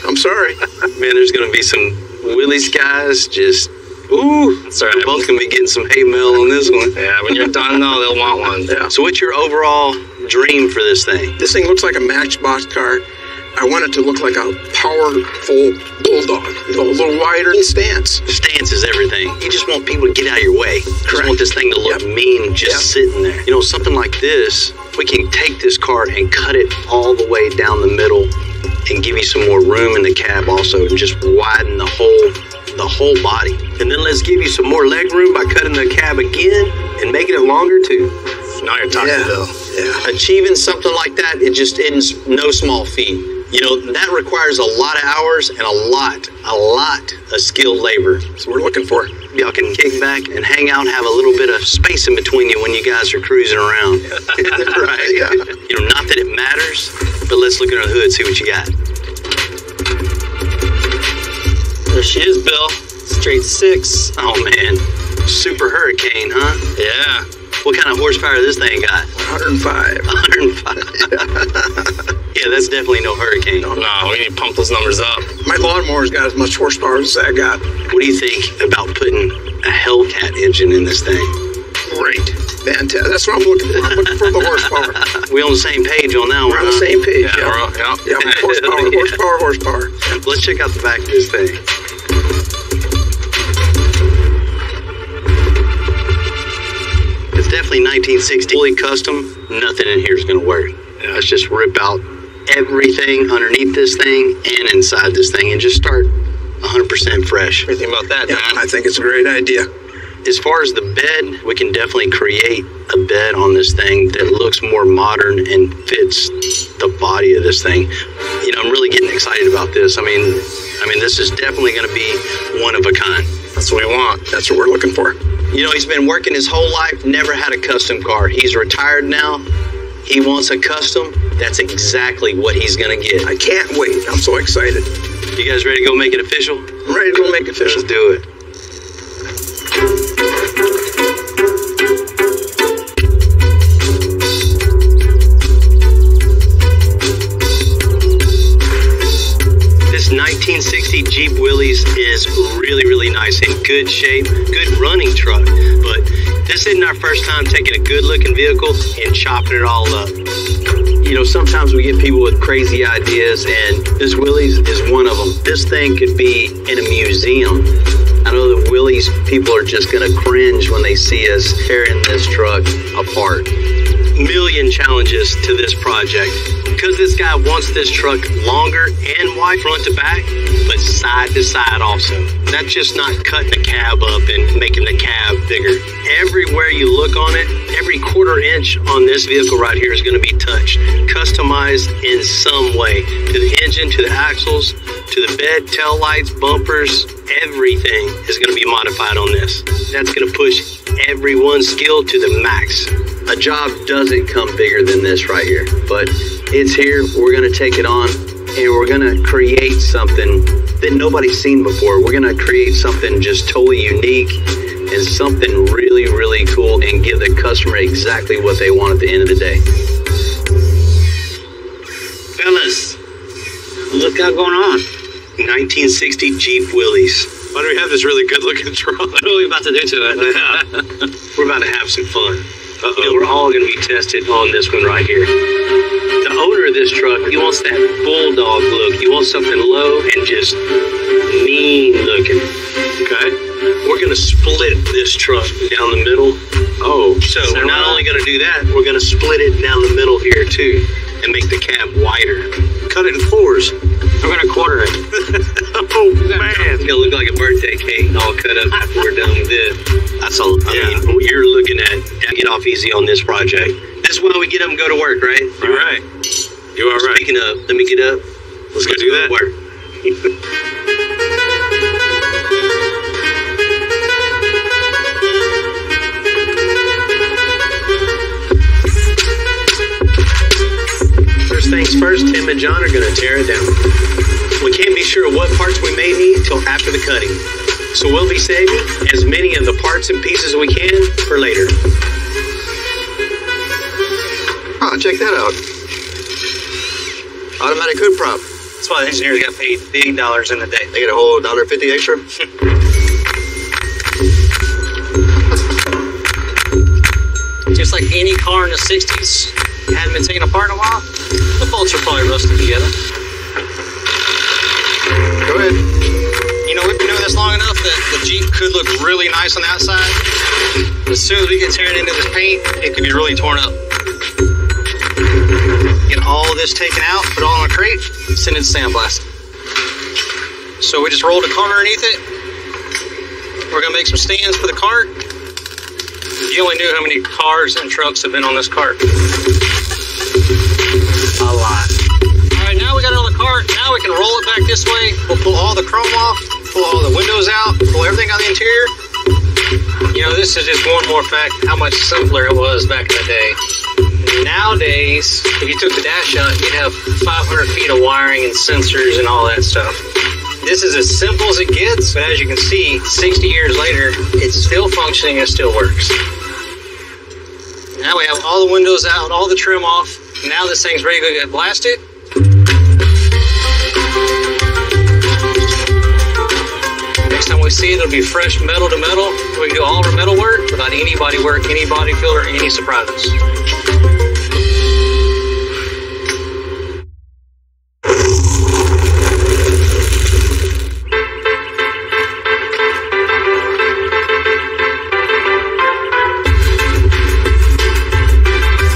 I'm sorry. Man, there's going to be some Willys guys just, ooh. That's all right. We're both going to be getting some hay mail on this one. Yeah, when you're done, though, they'll want one. Yeah. So what's your overall dream for this thing? This thing looks like a Matchbox car. I want it to look like a powerful bulldog, a little wider in stance. Stance is everything. You just want people to get out of your way. You just want this thing to look mean just sitting there. Something like this, we can take this car and cut it all the way down the middle and give you some more room in the cab also, and just widen the whole body. And then let's give you some more leg room by cutting the cab again and making it longer too. Now you're talking, Bill. Yeah. Achieving something like that, it just isn't no small feat. You know, that requires a lot of hours and a lot of skilled labor. So we're looking for. Y'all can kick back and hang out and have a little bit of space in between you when you guys are cruising around. Right? Yeah. You know, not that it matters, but let's look under the hood, see what you got. There she is, Bill. Straight 6. Oh, man. Super Hurricane, huh? Yeah. What kind of horsepower this thing got? 105. 105. Yeah, that's definitely no Hurricane. No, we need to pump those numbers up. My lawnmower's got as much horsepower as that got. What do you think about putting a Hellcat engine in this thing? Great. Fantastic. That's what I'm looking for. I'm looking for the horsepower. We on the same page on that one. We're on the same page. Yeah, Yeah, horsepower. Let's check out the back of this thing. It's definitely 1960, fully custom. Nothing in here is going to work. Let's just rip out everything underneath this thing and inside this thing and just start 100% fresh. What do you think about that, Yeah, man? I think it's a great idea. As far as the bed, we can definitely create a bed on this thing that looks more modern and fits the body of this thing. You know, I'm really getting excited about this. I mean, this is definitely going to be one of a kind. That's what we want. That's what we're looking for. You know, he's been working his whole life, never had a custom car. He's retired now. He wants a custom. That's exactly what he's going to get. I can't wait. I'm so excited. You guys ready to go make it official? I'm ready to go make it official. Let's do it. This 1960 Jeep Willys is really, really nice, in good shape, good running truck. But this isn't our first time taking a good-looking vehicle and chopping it all up. You know, sometimes we get people with crazy ideas, and this Willys is one of them. This thing could be in a museum. I know the Willys people are just going to cringe when they see us tearing this truck apart. Million challenges to this project. Because this guy wants this truck longer and wide front to back, but side to side also. That's just not cutting the cab up and making the cab bigger. Everywhere you look on it, every quarter inch on this vehicle right here is going to be touched, customized in some way. To the engine, to the axles, to the bed, tail lights, bumpers, everything is going to be modified on this. That's going to push everyone's skill to the max. A job doesn't come bigger than this right here, but it's here. We're going to take it on, and we're going to create something that nobody's seen before. We're going to create something just totally unique and something really, really cool, and give the customer exactly what they want at the end of the day. Fellas, look out going on. 1960 Jeep Willys. Why do we have this really good-looking truck? What are we about to do to it? We're about to have some fun. You know, we're all going to be tested on this one right here. The owner of this truck, he wants that bulldog look. He wants something low and just mean looking. Okay? We're going to split this truck down the middle. Oh, so we're not only going to do that, we're going to split it down the middle here too and make the cab wider. Cut it in fours. We're going to quarter it. Oh, man. It's going to look like a birthday cake all cut up after we're done with this. That's all. I mean, you're looking at, get off easy on this project. This is why we get up and go to work, right? You're right. You are right. Speaking of, let me get up. Let's go do that. Work. First things first, Tim and John are going to tear it down. We can't be sure what parts we may need till after the cutting. So we'll be saving as many of the parts and pieces we can for later. Oh, check that out. Automatic hood prop. That's why the engineers got paid big dollars in a day. They get a whole $1.50 extra. Just like any car in the 60s. Hadn't been taken apart in a while. The bolts are probably rusted together. Go ahead. You know, we've been doing this long enough that the Jeep could look really nice on the outside. But as soon as we get tearing into this paint, it could be really torn up. Get all of this taken out, put it all in a crate, send it to sandblast. So we just rolled a cart underneath it. We're gonna make some stands for the cart. You only knew how many cars and trucks have been on this cart. A lot. All right, now we got it on the car. Now we can roll it back this way. We'll pull all the chrome off, pull all the windows out, pull everything out of the interior. You know, this is just one more fact how much simpler it was back in the day. Nowadays, if you took the dash out, you'd have 500 feet of wiring and sensors and all that stuff. This is as simple as it gets, but as you can see, 60 years later, it's still functioning and still works. Now we have all the windows out, all the trim off. Now this thing's ready to get blasted. Next time we see it, it'll be fresh metal to metal. We can do all of our metal work without any body work, any body filter, any surprises.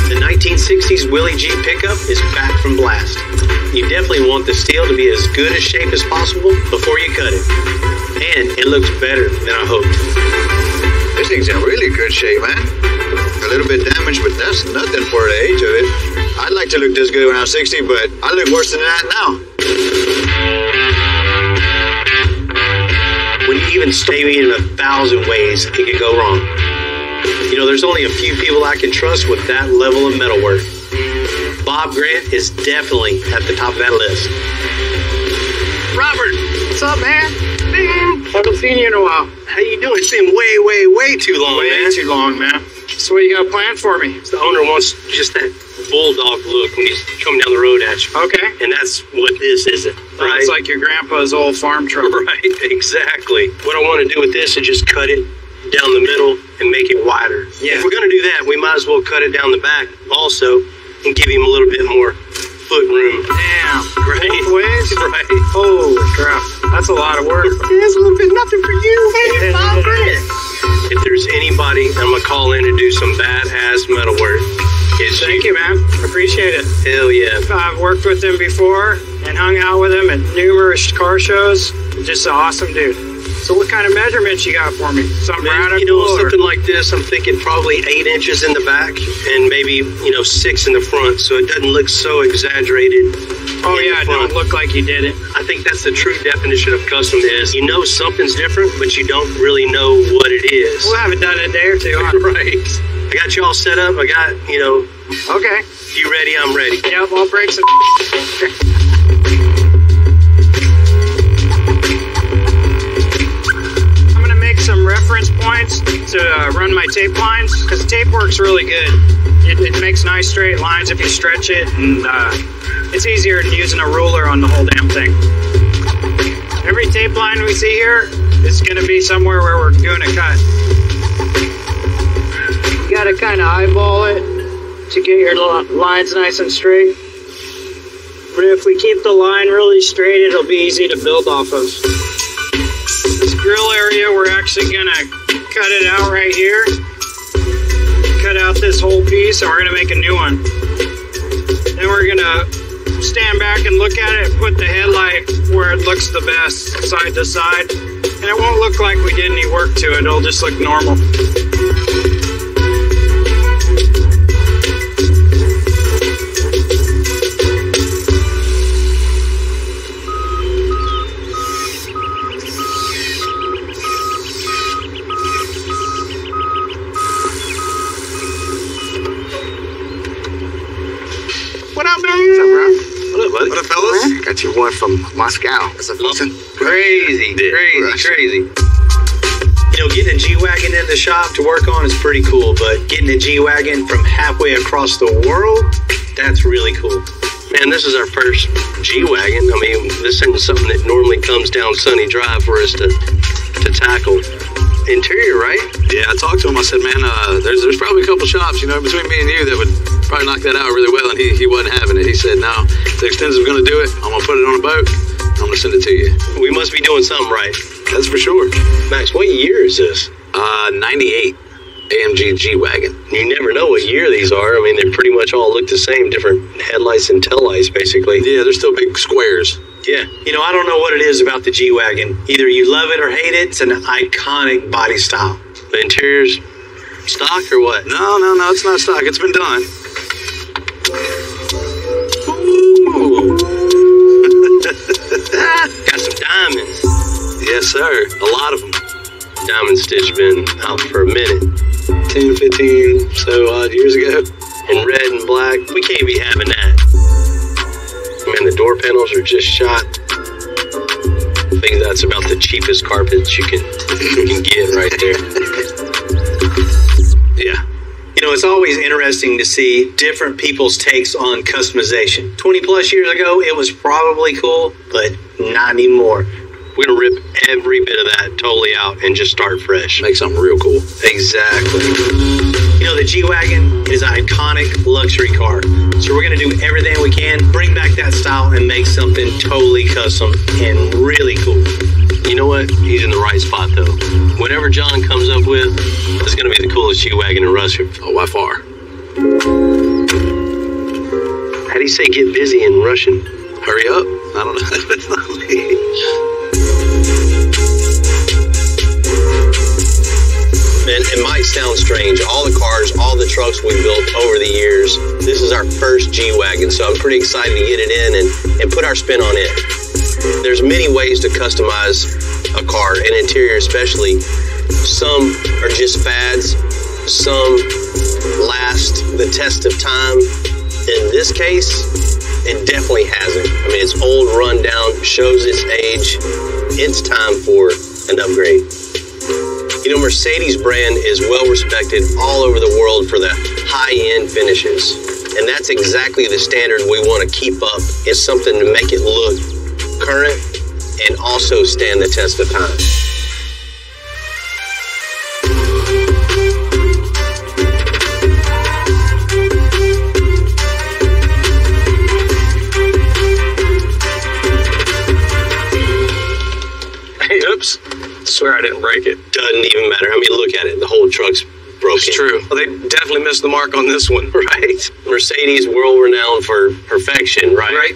The 1960s Willie G pickup is back from blast. You definitely want the steel to be as good a shape as possible before you cut it. And it looks better than I hoped. This thing's in really good shape, man. A little bit damaged, but that's nothing for the age of it. I'd like to look this good when I'm 60, but I look worse than that now. When you even maybe in 1,000 ways it could go wrong. You know, there's only a few people I can trust with that level of metalwork. Bob Grant is definitely at the top of that list. Robert, what's up, man? Haven't seen you in a while. How you doing? It's been way too long, man. Way too long, man. So what you got planned for me? The owner wants just that bulldog look when he's coming down the road at you. Okay. And that's what this isn't, right? It's like your grandpa's old farm truck. Right, exactly. What I want to do with this is just cut it down the middle and make it wider. Yeah. If we're going to do that, we might as well cut it down the back also and give him a little bit more foot room. Damn. Right. Both ways? Right. Holy crap. That's a lot of work. It's a little bit nothing for you, man. $5 grand. If there's anybody I'm going to call in to do some badass metal work, it's Thank you, man. Appreciate it. Hell yeah. I've worked with him before and hung out with him at numerous car shows. Just an awesome dude. So what kind of measurements you got for me? Something radical? You know, something like this, I'm thinking probably 8 inches in the back and maybe, 6 in the front, so it doesn't look so exaggerated. Oh yeah, it don't look like you did it. I think that's the true definition of custom is you know something's different, but you don't really know what it is. We'll have it done in a day or two, huh? Right. I got you all set up. I got, Okay. You ready? I'm ready. Yep, I'll break some. I'm gonna make some reference points to run my tape lines because tape works really good. It makes nice straight lines if you stretch it, and it's easier than using a ruler on the whole damn thing. Every tape line we see here is gonna be somewhere where we're doing a cut. You gotta kind of eyeball it to get your lines nice and straight. But if we keep the line really straight, it'll be easy to build off of. This grill area, we're actually gonna cut it out right here. Cut out this whole piece, and we're gonna make a new one. Then we're gonna stand back and look at it and put the headlight where it looks the best, side to side. And it won't look like we did any work to it, it'll just look normal. What up, man? What's up, bro? What up, buddy? What up, fellas? Got you one from Moscow. That's a Crazy. Getting a G-Wagon in the shop to work on is pretty cool, but getting a G-Wagon from halfway across the world, that's really cool. Man, this is our first G-Wagon. I mean, this isn't something that normally comes down Sunny Drive for us to tackle. Interior, right? Yeah, I talked to him. I said, man, there's probably a couple shops, between me and you that would probably knock that out really well, and he wasn't having it. He said, no, if the Extensive's going to do it, I'm going to put it on a boat, I'm going to send it to you. We must be doing something right. That's for sure. Max, what year is this? 98 AMG G-Wagon. You never know what year these are. I mean, they pretty much all look the same, different headlights and tail lights, basically. Yeah, they're still big squares. Yeah. I don't know what it is about the G-Wagon. Either you love it or hate it. It's an iconic body style. The interior's stock or what? No, it's not stock. It's been done. Ooh. Got some diamonds. Yes, sir. A lot of them. Diamond Stitch been out for a minute. 10, 15, so odd years ago. In red and black, we can't be having that. Man, the door panels are just shot. I think that's about the cheapest carpets you can get right there. Yeah. You know, it's always interesting to see different people's takes on customization. 20 plus years ago, it was probably cool, but not anymore. We're going to rip every bit of that totally out and just start fresh. Make something real cool. Exactly. You know, the G-Wagon is an iconic luxury car. So we're going to do everything we can, bring back that style and make something totally custom and really cool. You know what? He's in the right spot, though. Whatever John comes up with, it's going to be the coolest G-Wagon in Russia. Oh, by far. How do you say get busy in Russian? Hurry up. I don't know. That's not me. Man, it might sound strange. All the cars, all the trucks we built over the years, this is our first G-Wagon, so I'm pretty excited to get it in and put our spin on it. There's many ways to customize a car, and interior especially. Some are just fads. Some last the test of time. In this case, it definitely hasn't. I mean, it's old, run down, shows its age. It's time for an upgrade. You know, Mercedes brand is well respected all over the world for the high-end finishes. And that's exactly the standard we want to keep up. It's something to make it look current and also stand the test of time. Oops. Swear I didn't break it. Doesn't even matter. I mean, look at it. The whole truck's broken. It's true. Well, they definitely missed the mark on this one. Right. Mercedes, world renowned for perfection, right? Right.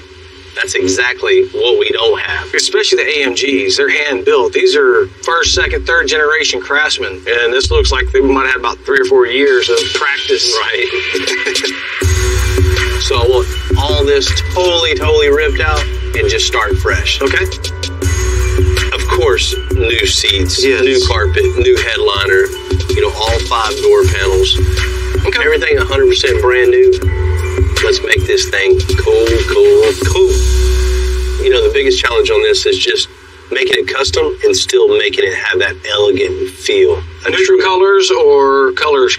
That's exactly what we don't have. Especially the AMGs. They're hand-built. These are first, second, third generation craftsmen. And this looks like they might have about 3 or 4 years of practice. Right. So I want all this totally ripped out and just start fresh. Okay. Of course, new seats, yes. New carpet, new headliner, you know, all 5 door panels. Okay. Everything 100% brand new. Let's make this thing cool. You know, the biggest challenge on this is just making it custom and still making it have that elegant feel. Neutral colors or colors?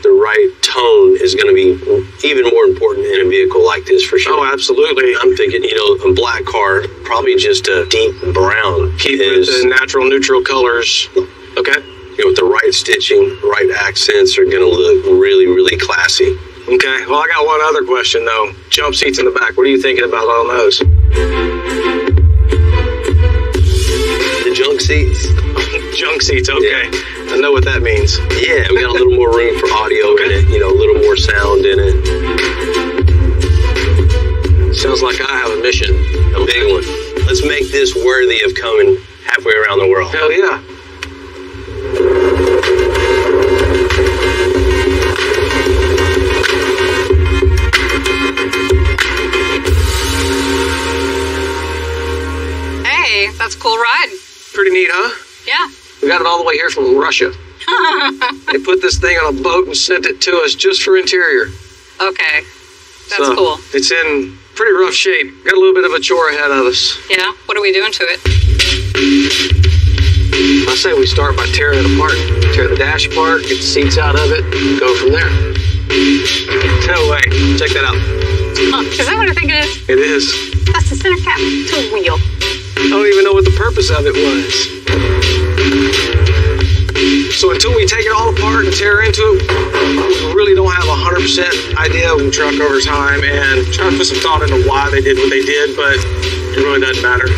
The right tone is going to be even more important in a vehicle like this for sure. Oh, absolutely. I'm thinking, you know, a black car, probably just a deep brown. Keep it the natural neutral colors. Okay. You know, with the right stitching, right accents are going to look really classy. Okay. Well, I got one other question, though. Jump seats in the back. What are you thinking about on those? The junk seats. Junk seats, okay. Yeah. I know what that means. Yeah, we got a little more room for audio in it, you know, a little more sound in it. Sounds like I have a mission. A big one. Let's make this worthy of coming halfway around the world. Hell yeah. Hey, that's a cool ride. Pretty neat, huh? Yeah. We got it all the way here from Russia. They put this thing on a boat and sent it to us just for interior. Okay. That's cool. It's in pretty rough shape. Got a little bit of a chore ahead of us. Yeah? What are we doing to it? I say we start by tearing it apart. Tear the dash apart, get the seats out of it, and go from there. No way. Check that out. Huh, is that what I think it is? It is. That's the center cap. It's a wheel. I don't even know what the purpose of it was. So until we take it all apart and tear into it, we really don't have 100% idea of the truck over time, and try to put some thought into why they did what they did, but it really doesn't matter.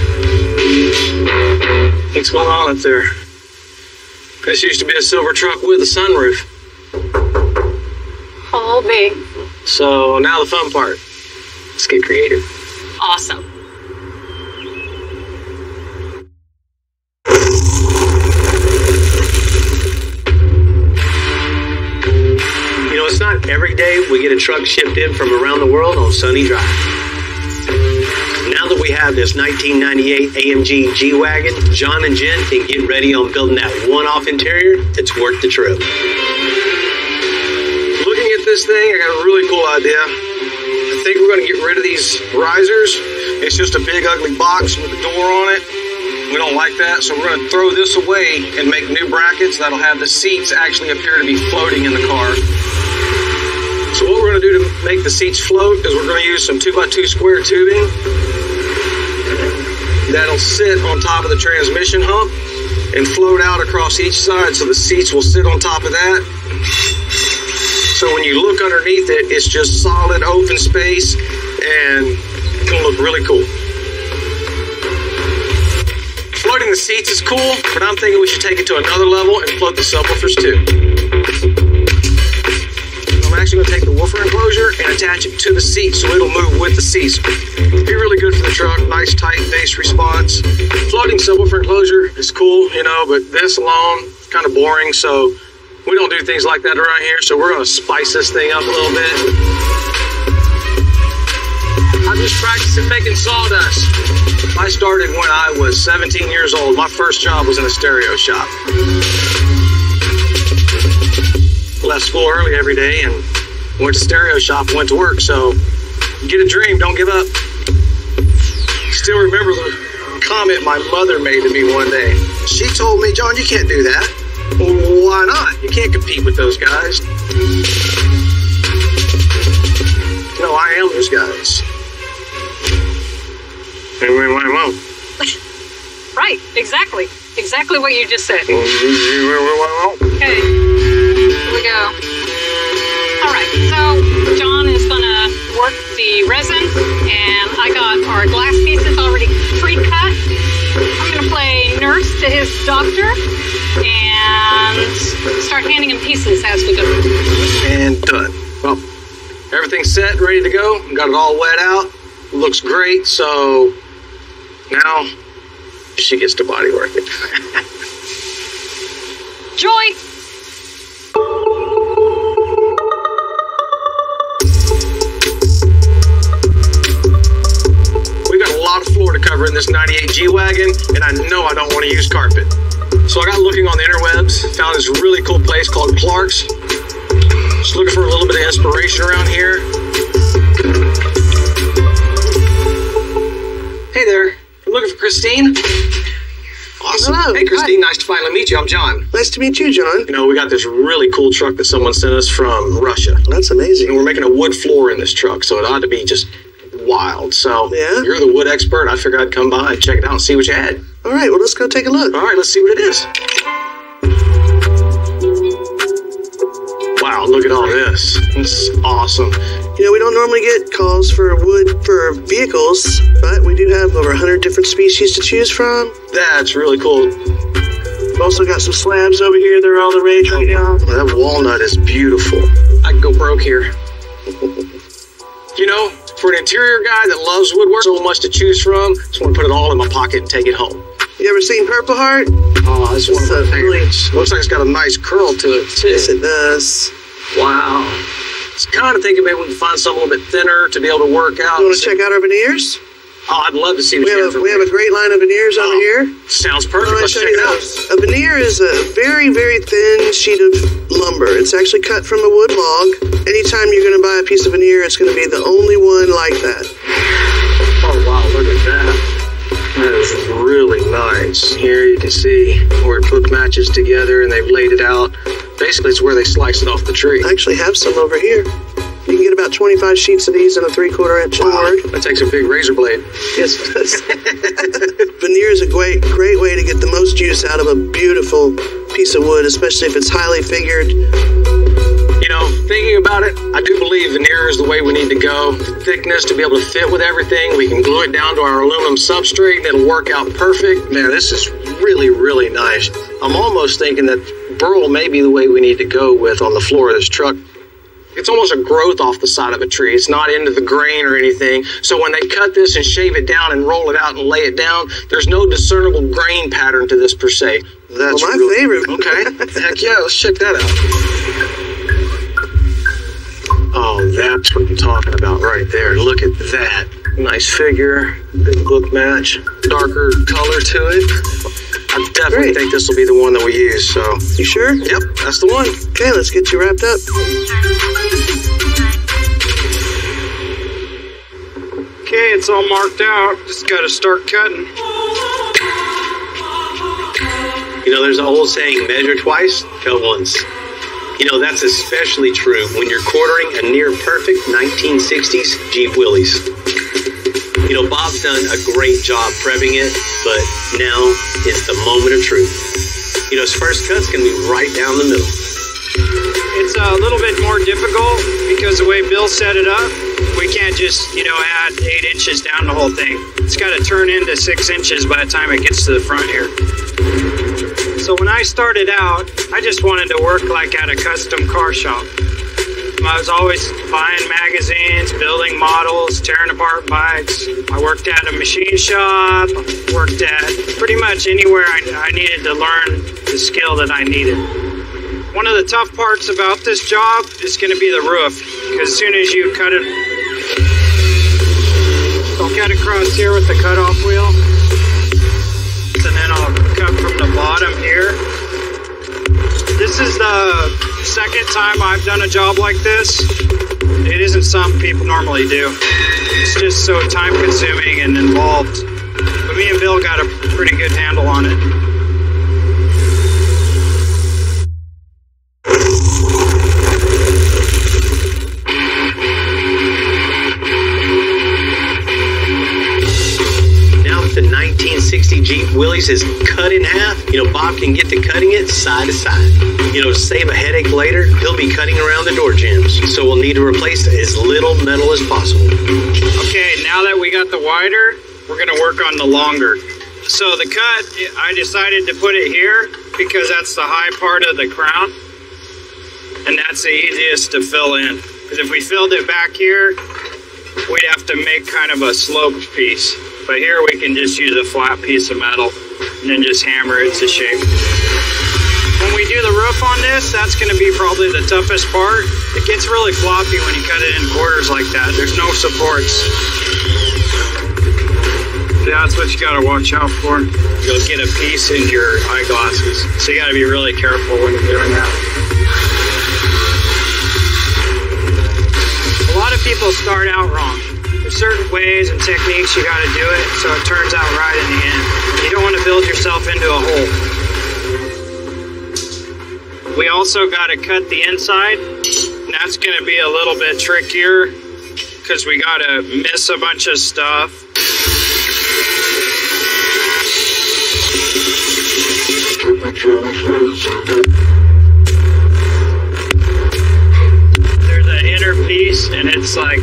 What's going on up there? This used to be a silver truck with a sunroof. Oh, big. So now the fun part. Let's get creative. Awesome. You know, it's not every day we get a truck shipped in from around the world on Sunny Drive. Now that we we have this 1998 AMG G-Wagon, John and Jen can get ready on building that one-off interior that's worth the trip. Looking at this thing, I got a really cool idea. I think we're going to get rid of these risers. It's just a big ugly box with a door on it. We don't like that, so we're going to throw this away and make new brackets that'll have the seats actually appear to be floating in the car. So what we're going to do to make the seats float is we're going to use some 2x2 square tubing that'll sit on top of the transmission hump and float out across each side, so the seats will sit on top of that. So when you look underneath it, it's just solid open space and it's going to look really cool. Floating the seats is cool, but I'm thinking we should take it to another level and float the subwoofers too. I'm actually going to take the woofer enclosure and attach it to the seat so it'll move with the seats. Be really good for the truck. Nice tight bass response. Floating subwoofer enclosure is cool, you know, but this alone kind of boring, so we don't do things like that around here, so we're going to spice this thing up a little bit. I'm just practicing making sawdust. I started when I was 17 years old. My first job was in a stereo shop. Left school early every day and went to stereo shop and went to work. So get a dream, don't give up. Still remember the comment my mother made to me one day. She told me, John, you can't do that. Well, why not? You can't compete with those guys. No, I am those guys. Right, exactly. Exactly what you just said. Okay. Okay, here we go. All right, so John is gonna work the resin, and I got our glass pieces already pre-cut. I'm gonna play nurse to his doctor and start handing him pieces as we go. And done. Well, everything's set, ready to go. Got it all wet out. Looks great, so now she gets to body work it. Joy! We got a lot of floor to cover in this 98 G-Wagon, and I know I don't want to use carpet. So I got looking on the interwebs, found this really cool place called Clark's. Just looking for a little bit of inspiration around here. Hey there, I'm looking for Christine. Awesome. Hello. Hey, Christine, nice to finally meet you. I'm John. Nice to meet you, John. You know, we got this really cool truck that someone sent us from Russia. That's amazing. And we're making a wood floor in this truck, so it ought to be just wild. So, yeah? You're the wood expert. I figured I'd come by and check it out and see what you had. All right, well, let's go take a look. All right, let's see what it is. Wow, look at all this. This is awesome. You know, we don't normally get calls for wood for vehicles, but we do have over 100 different species to choose from. That's really cool. We've also got some slabs over here. They're all the rage right now. That walnut is beautiful. I can go broke here. You know, for an interior guy that loves woodwork, so much to choose from, just want to put it all in my pocket and take it home. You ever seen Purple Heart? Oh, this is one of my favorites. Looks like it's got a nice curl to it, too. Yes, it does. Wow. I was kind of thinking maybe we can find something a little bit thinner to be able to work out. You want to check out our veneers? Oh, I'd love to see what you have. We have a great line of veneers over here. Sounds perfect. Let's check it out. A veneer is a very, very thin sheet of lumber. It's actually cut from a wood log. Anytime you're going to buy a piece of veneer, it's going to be the only one like that. Oh, wow, look at that. That is really nice. Here you can see where it book matches together and they've laid it out. Basically, it's where they slice it off the tree. I actually have some over here. You can get about 25 sheets of these in a 3/4 inch board. That takes a big razor blade. Yes, it does. Veneer is a great way to get the most use out of a beautiful piece of wood, especially if it's highly figured. You know, thinking about it, I do believe veneer is the way we need to go. The thickness to be able to fit with everything. We can glue it down to our aluminum substrate and it'll work out perfect. Man, this is really, really nice. I'm almost thinking that burl may be the way we need to go with on the floor of this truck. It's almost a growth off the side of a tree. It's not into the grain or anything. So when they cut this and shave it down and roll it out and lay it down, there's no discernible grain pattern to this per se. That's my favorite. Okay. Heck yeah, let's check that out. Oh, that's what I'm talking about right there. Look at that. Nice figure, good look match, darker color to it. I definitely think this will be the one that we use, so. You sure? Yep, that's the one. Okay, let's get you wrapped up. Okay, it's all marked out. Just gotta start cutting. You know, there's an old saying, measure twice, cut once. You know, that's especially true when you're quartering a near-perfect 1960s Jeep Willys. You know, Bob's done a great job prepping it, but now is the moment of truth. You know, his first cut's going to be right down the middle. It's a little bit more difficult because the way Bill set it up, we can't just, add 8 inches down the whole thing. It's got to turn into 6 inches by the time it gets to the front here. So when I started out, I just wanted to work like at a custom car shop. I was always buying magazines, building models, tearing apart bikes. I worked at a machine shop, worked at pretty much anywhere I needed to learn the skill that I needed. One of the tough parts about this job is going to be the roof, because as soon as you cut it, I'll cut across here with the cutoff wheel, and then I'll cut from the bottom here. This is the second time I've done a job like this. It isn't something people normally do. It's just so time consuming and involved. But me and Bill got a pretty good handle on it. Now that the 1960 Jeep Willys is cut in half, Bob can get to cutting it side to side. Save a headache later, he'll be cutting around the door jambs, so we'll need to replace as little metal as possible. Okay, now that we got the wider, we're going to work on the longer. So the cut, I decided to put it here because that's the high part of the crown, and that's the easiest to fill in. Because if we filled it back here, we'd have to make kind of a sloped piece. But here we can just use a flat piece of metal and then just hammer it to shape. When we do the roof on this, that's going to be probably the toughest part. It gets really floppy when you cut it in quarters like that. There's no supports. Yeah, that's what you got to watch out for. You'll get a piece in your eyeglasses. So you got to be really careful when you're doing that. A lot of people start out wrong. There's certain ways and techniques you got to do it so it turns out right in the end. You don't want to build yourself into a hole. We also got to cut the inside, and that's going to be a little bit trickier because we got to miss a bunch of stuff. There's an inner piece, and it's like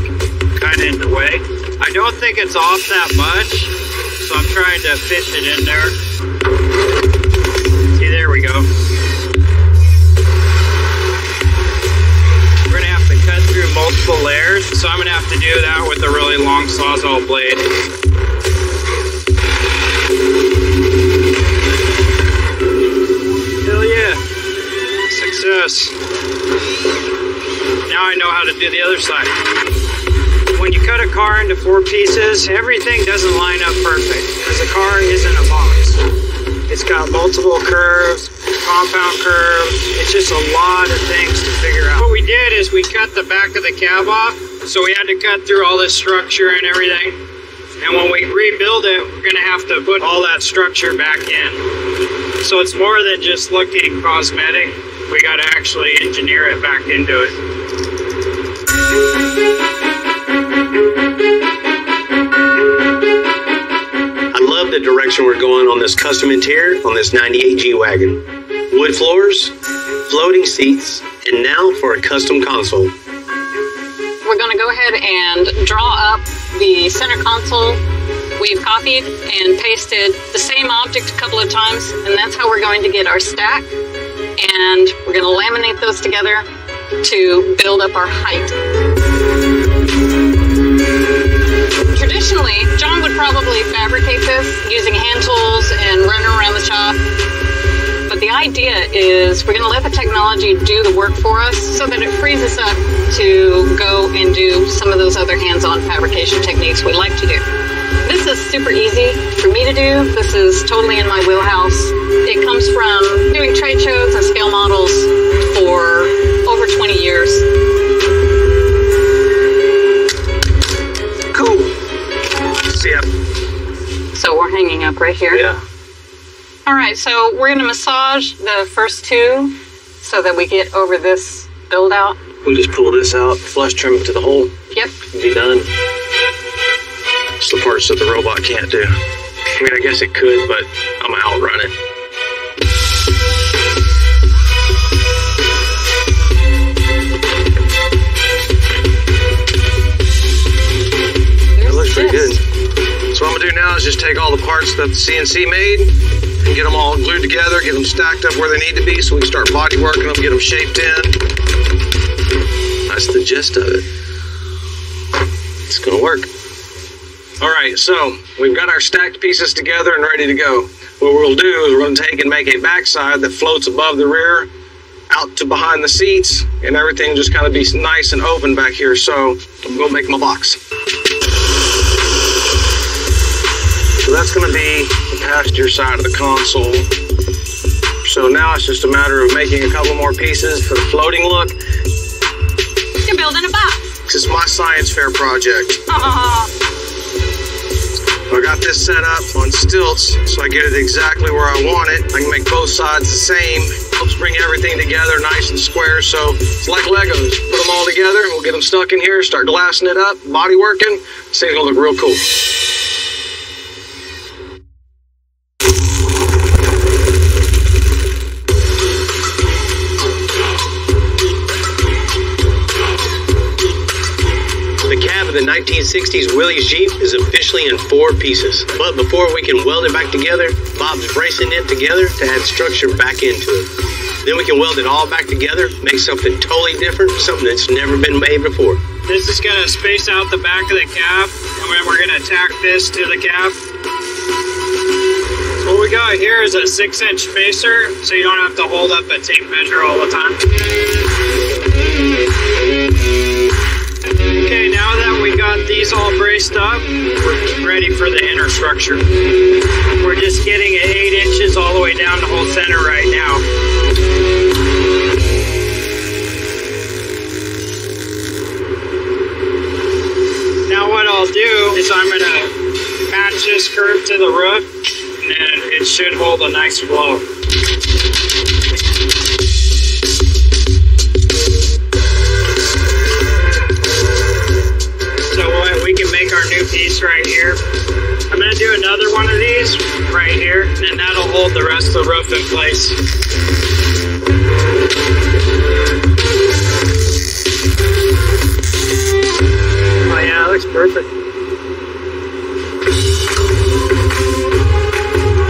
kind of in the way. I don't think it's off that much, so I'm trying to fit it in there. See, there we go. Cut through multiple layers, so I'm going to have to do that with a really long Sawzall blade. Hell yeah! Success! Now I know how to do the other side. When you cut a car into 4 pieces, everything doesn't line up perfect, because the car isn't a box. It's got multiple curves, compound curves. It's just a lot of things to figure out. What we did is we cut the back of the cab off, so we had to cut through all this structure and everything. And when we rebuild it, we're going to have to put all that structure back in. So it's more than just looking cosmetic. We got to actually engineer it back into it. The direction we're going on this custom interior on this 98 G-Wagon. Wood floors, floating seats, and now for a custom console. We're going to go ahead and draw up the center console. We've copied and pasted the same object a couple of times, and that's how we're going to get our stack. And we're going to laminate those together to build up our height. Traditionally, John would probably fabricate this using hand tools and running around the shop. But the idea is we're going to let the technology do the work for us so that it frees us up to go and do some of those other hands-on fabrication techniques we like to do. This is super easy for me to do. This is totally in my wheelhouse. It comes from doing trade shows and scale models for over 20 years. Cool. See ya. So we're hanging up right here. Yeah. All right, so we're going to massage the first two so that we get over this build out. We'll just pull this out, flush trim it to the hole. Yep. And be done. It's the parts that the robot can't do. I mean, I guess it could, but I'm going to outrun it. That looks pretty good. So what I'm going to do now is just take all the parts that the CNC made and get them all glued together, get them stacked up where they need to be so we can start body working them, get them shaped in. That's the gist of it. It's going to work. All right, so we've got our stacked pieces together and ready to go. What we'll do is we're going to take and make a backside that floats above the rear, out to behind the seats, and everything just kind of be nice and open back here. So I'm going to make my box. So that's going to be the passenger side of the console. So now it's just a matter of making a couple more pieces for the floating look. You're building a box. This is my science fair project. I got this set up on stilts so I get it exactly where I want it. I can make both sides the same. Helps bring everything together nice and square. So it's like Legos. Put them all together. We'll get them stuck in here, start glassing it up, body working. This thing's gonna look real cool. The 1960s Willys Jeep is officially in 4 pieces. But before we can weld it back together, Bob's bracing it together to add structure back into it. Then we can weld it all back together, make something totally different, something that's never been made before. This is going to space out the back of the cab, and then we're going to tack this to the cab. So what we got here is a 6-inch spacer, so you don't have to hold up a tape measure all the time. Okay, now that we got these all braced up, we're ready for the inner structure. We're just getting it 8 inches all the way down the whole center right now. Now what I'll do is I'm going to match this curve to the roof, and it should hold a nice flow. We can make our new piece right here. I'm going to do another one of these right here, and then that'll hold the rest of the roof in place. Oh yeah, that looks perfect.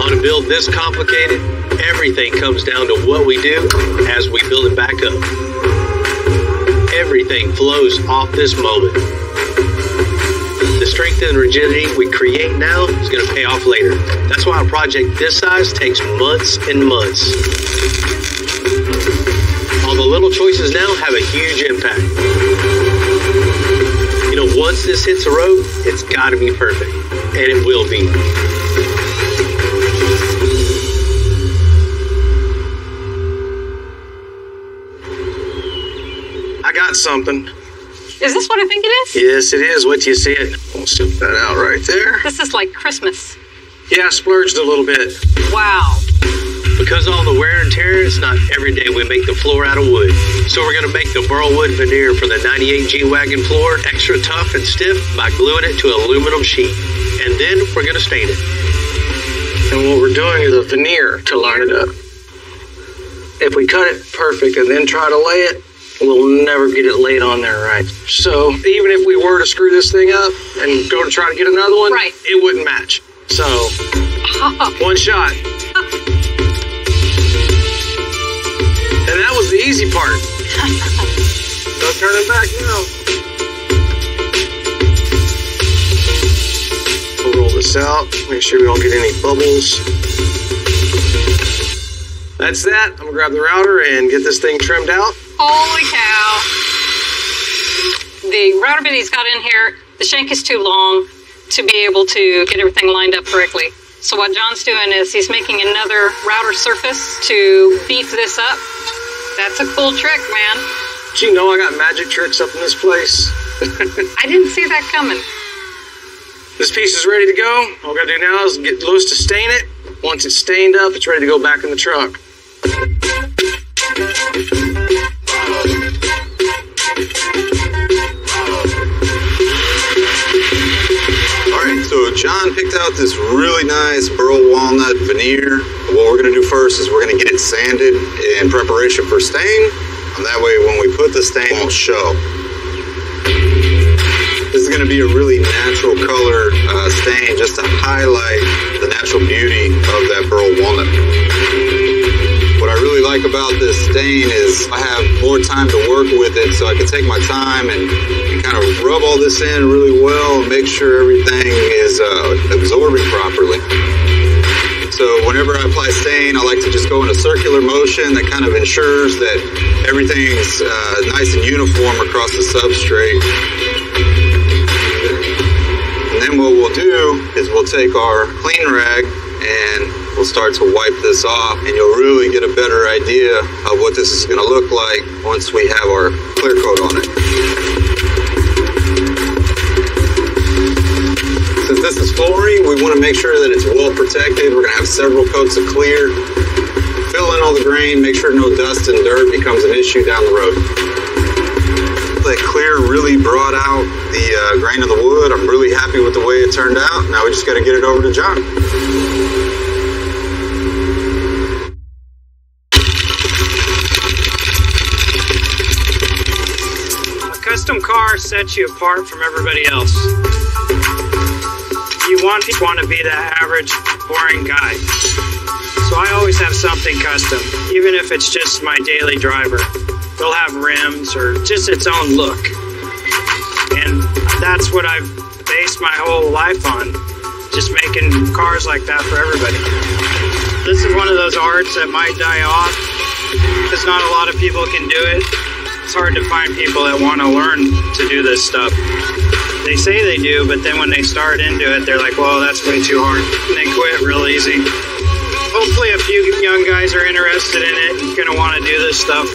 On a build this complicated, everything comes down to what we do as we build it back up. Everything flows off this moment. The strength and rigidity we create now is going to pay off later. That's why a project this size takes months and months. All the little choices now have a huge impact. You know, once this hits the road, it's got to be perfect. And it will be. I got something. Is this what I think it is? Yes, it is. Wait till you see it. We'll stick that out right there. This is like Christmas. Yeah, I splurged a little bit. Wow. Because all the wear and tear, it's not every day we make the floor out of wood. So we're going to make the Burlwood veneer for the 98 G-Wagon floor extra tough and stiff by gluing it to an aluminum sheet. And then we're going to stain it. And what we're doing is a veneer to line it up. If we cut it perfect and then try to lay it, we'll never get it laid on there right. So even if we were to screw this thing up and go to try to get another one, right, it wouldn't match. So one shot. And that was the easy part. No turning back now. We'll roll this out, make sure we don't get any bubbles. That's that. I'm gonna grab the router and get this thing trimmed out. Holy cow. The router bit he's got in here, the shank is too long to be able to get everything lined up correctly. So what John's doing is he's making another router surface to beef this up. That's a cool trick, man. Did you know I got magic tricks up in this place? I didn't see that coming. This piece is ready to go. All we gotta do now is get Lewis to stain it. Once it's stained up, it's ready to go back in the truck. Alright, so John picked out this really nice burl walnut veneer. What we're going to do first is we're going to get it sanded in preparation for stain. And that way when we put the stain, it won't show. This is going to be a really natural color stain just to highlight the natural beauty of that burl walnut. What I really like about this stain is I have more time to work with it, so I can take my time and kind of rub all this in really well and make sure everything is absorbing properly. So whenever I apply stain, I like to just go in a circular motion that kind of ensures that everything's nice and uniform across the substrate. And then what we'll do is we'll take our clean rag and we'll start to wipe this off, and you'll really get a better idea of what this is going to look like once we have our clear coat on it. Since this is flooring, we want to make sure that it's well protected. We're going to have several coats of clear. Fill in all the grain, make sure no dust and dirt becomes an issue down the road. That clear really brought out the grain of the wood. I'm really happy with the way it turned out. Now we just got to get it over to John. A custom car sets you apart from everybody else. You want to be that average, boring guy. So I always have something custom, even if it's just my daily driver. They'll have rims or just its own look. And that's what I've based my whole life on, just making cars like that for everybody. This is one of those arts that might die off because not a lot of people can do it. It's hard to find people that want to learn to do this stuff. They say they do, but then when they start into it, they're like, well, that's way too hard. And they quit real easy. Hopefully a few young guys are interested in it and going to want to do this stuff.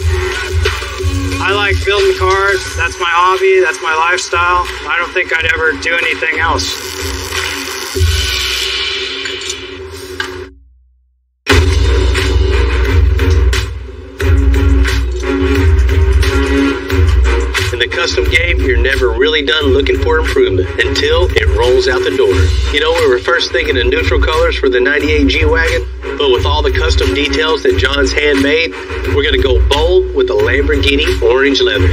I like building cars. That's my hobby. That's my lifestyle. I don't think I'd ever do anything else. In the custom game, you're never really done looking for improvement until it rolls out the door. You know, we were first thinking of neutral colors for the 98 G-Wagon, but with all the custom details that John's handmade, we're going to go bold with the Lamborghini orange leather.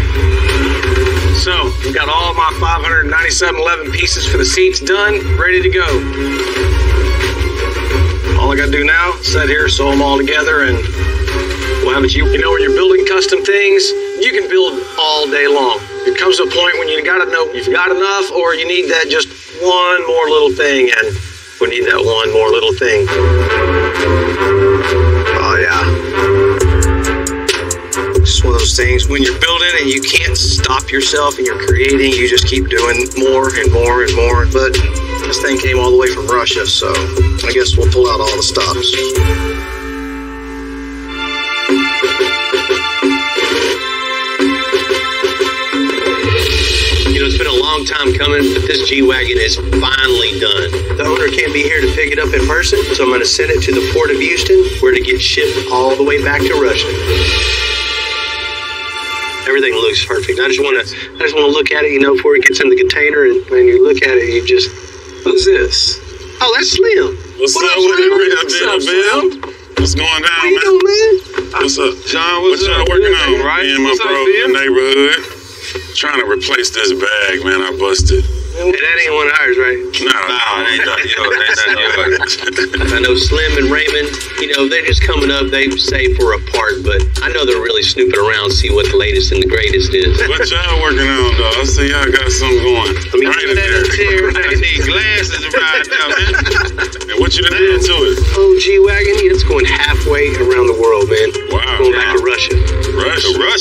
So, we've got all my 597.11 pieces for the seats done, ready to go. All I got to do now is sit here, sew them all together, and well, haven't you? You know, when you're building custom things, you can build all day long. It comes to a point when you got to know you've got enough, or you need that just one more little thing, and we need that one more little thing. Oh, yeah. Just one of those things, when you're building and you can't stop yourself and you're creating, you just keep doing more and more and more. But this thing came all the way from Russia, so I guess we'll pull out all the stops. You know, it's been a long time coming, but this G-Wagon is finally done. The owner can't be here to pick it up in person, so I'm going to send it to the Port of Houston, where to get shipped all the way back to Russia. Everything looks perfect. I just want to look at it, you know, before it gets in the container, and when you look at it, you just, what's this? Oh, that's Slim. What's up with it, Bill? What's going down, How you doing, man? What's up, John? What y'all working on? Right? Me and my bro in the neighborhood. Trying to replace this bag, man. I busted. Hey, that ain't one of ours, right? No, it ain't yours. I know Slim and Raymond, you know, they're just coming up. They say for a part, but I know they're really snooping around, see what the latest and the greatest is. What y'all working on, though? I see y'all got something going. Let me get that chair. I need glasses right now, man. And what you done did to it? Oh, G-Wagon, it's going halfway around the world.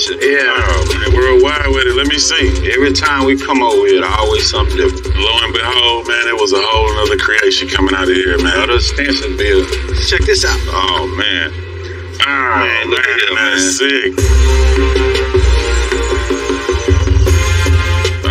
suspension. Yeah. Oh, man, worldwide with it. Let me see. Every time we come over here, always something different. Lo and behold, man, it was a whole other creation coming out of here, man. Another Stinson build. Check this out. Oh, man. Oh, man, look at him, man. That's sick. Oh,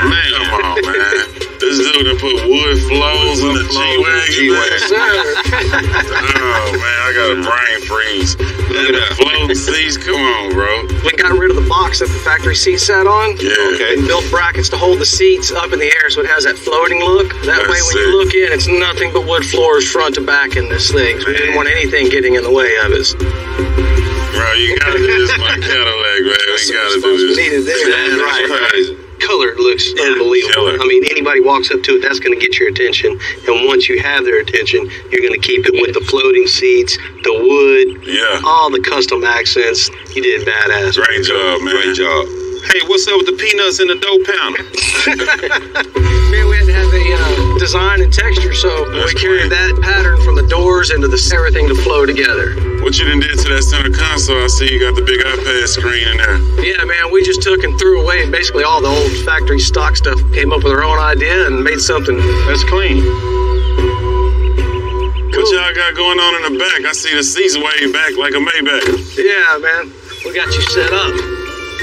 man. Come on, man. This dude done put wood flows in the G-Wagon. Oh, man, I got a brain freeze. Look at that floating seats. Come on, bro. We got rid of the box that the factory seat sat on. Yeah. Okay. And built brackets to hold the seats up in the air so it has that floating look. That way when you look in, it's nothing but wood floors front to back in this thing. So we didn't want anything getting in the way of us. Bro, you gotta do this my Cadillac, man. We gotta do this. That's right. Color looks unbelievable. I mean, anybody walks up to it, that's going to get your attention. And once you have their attention, you're going to keep it with the floating seats, the wood, all the custom accents. You did badass. Great job, man. Great job. Hey, what's up with the peanuts in the dough pounder? Man, we had to have a design and texture, so we carried that pattern from the doors into everything to flow together. What you done did to that center console? I see you got the big iPad screen in there. Yeah, man, we just took and threw away basically all the old factory stock stuff, came up with our own idea and made something that's clean. What y'all got going on in the back? I see the seats way back like a Maybach. Yeah, man, we got you set up.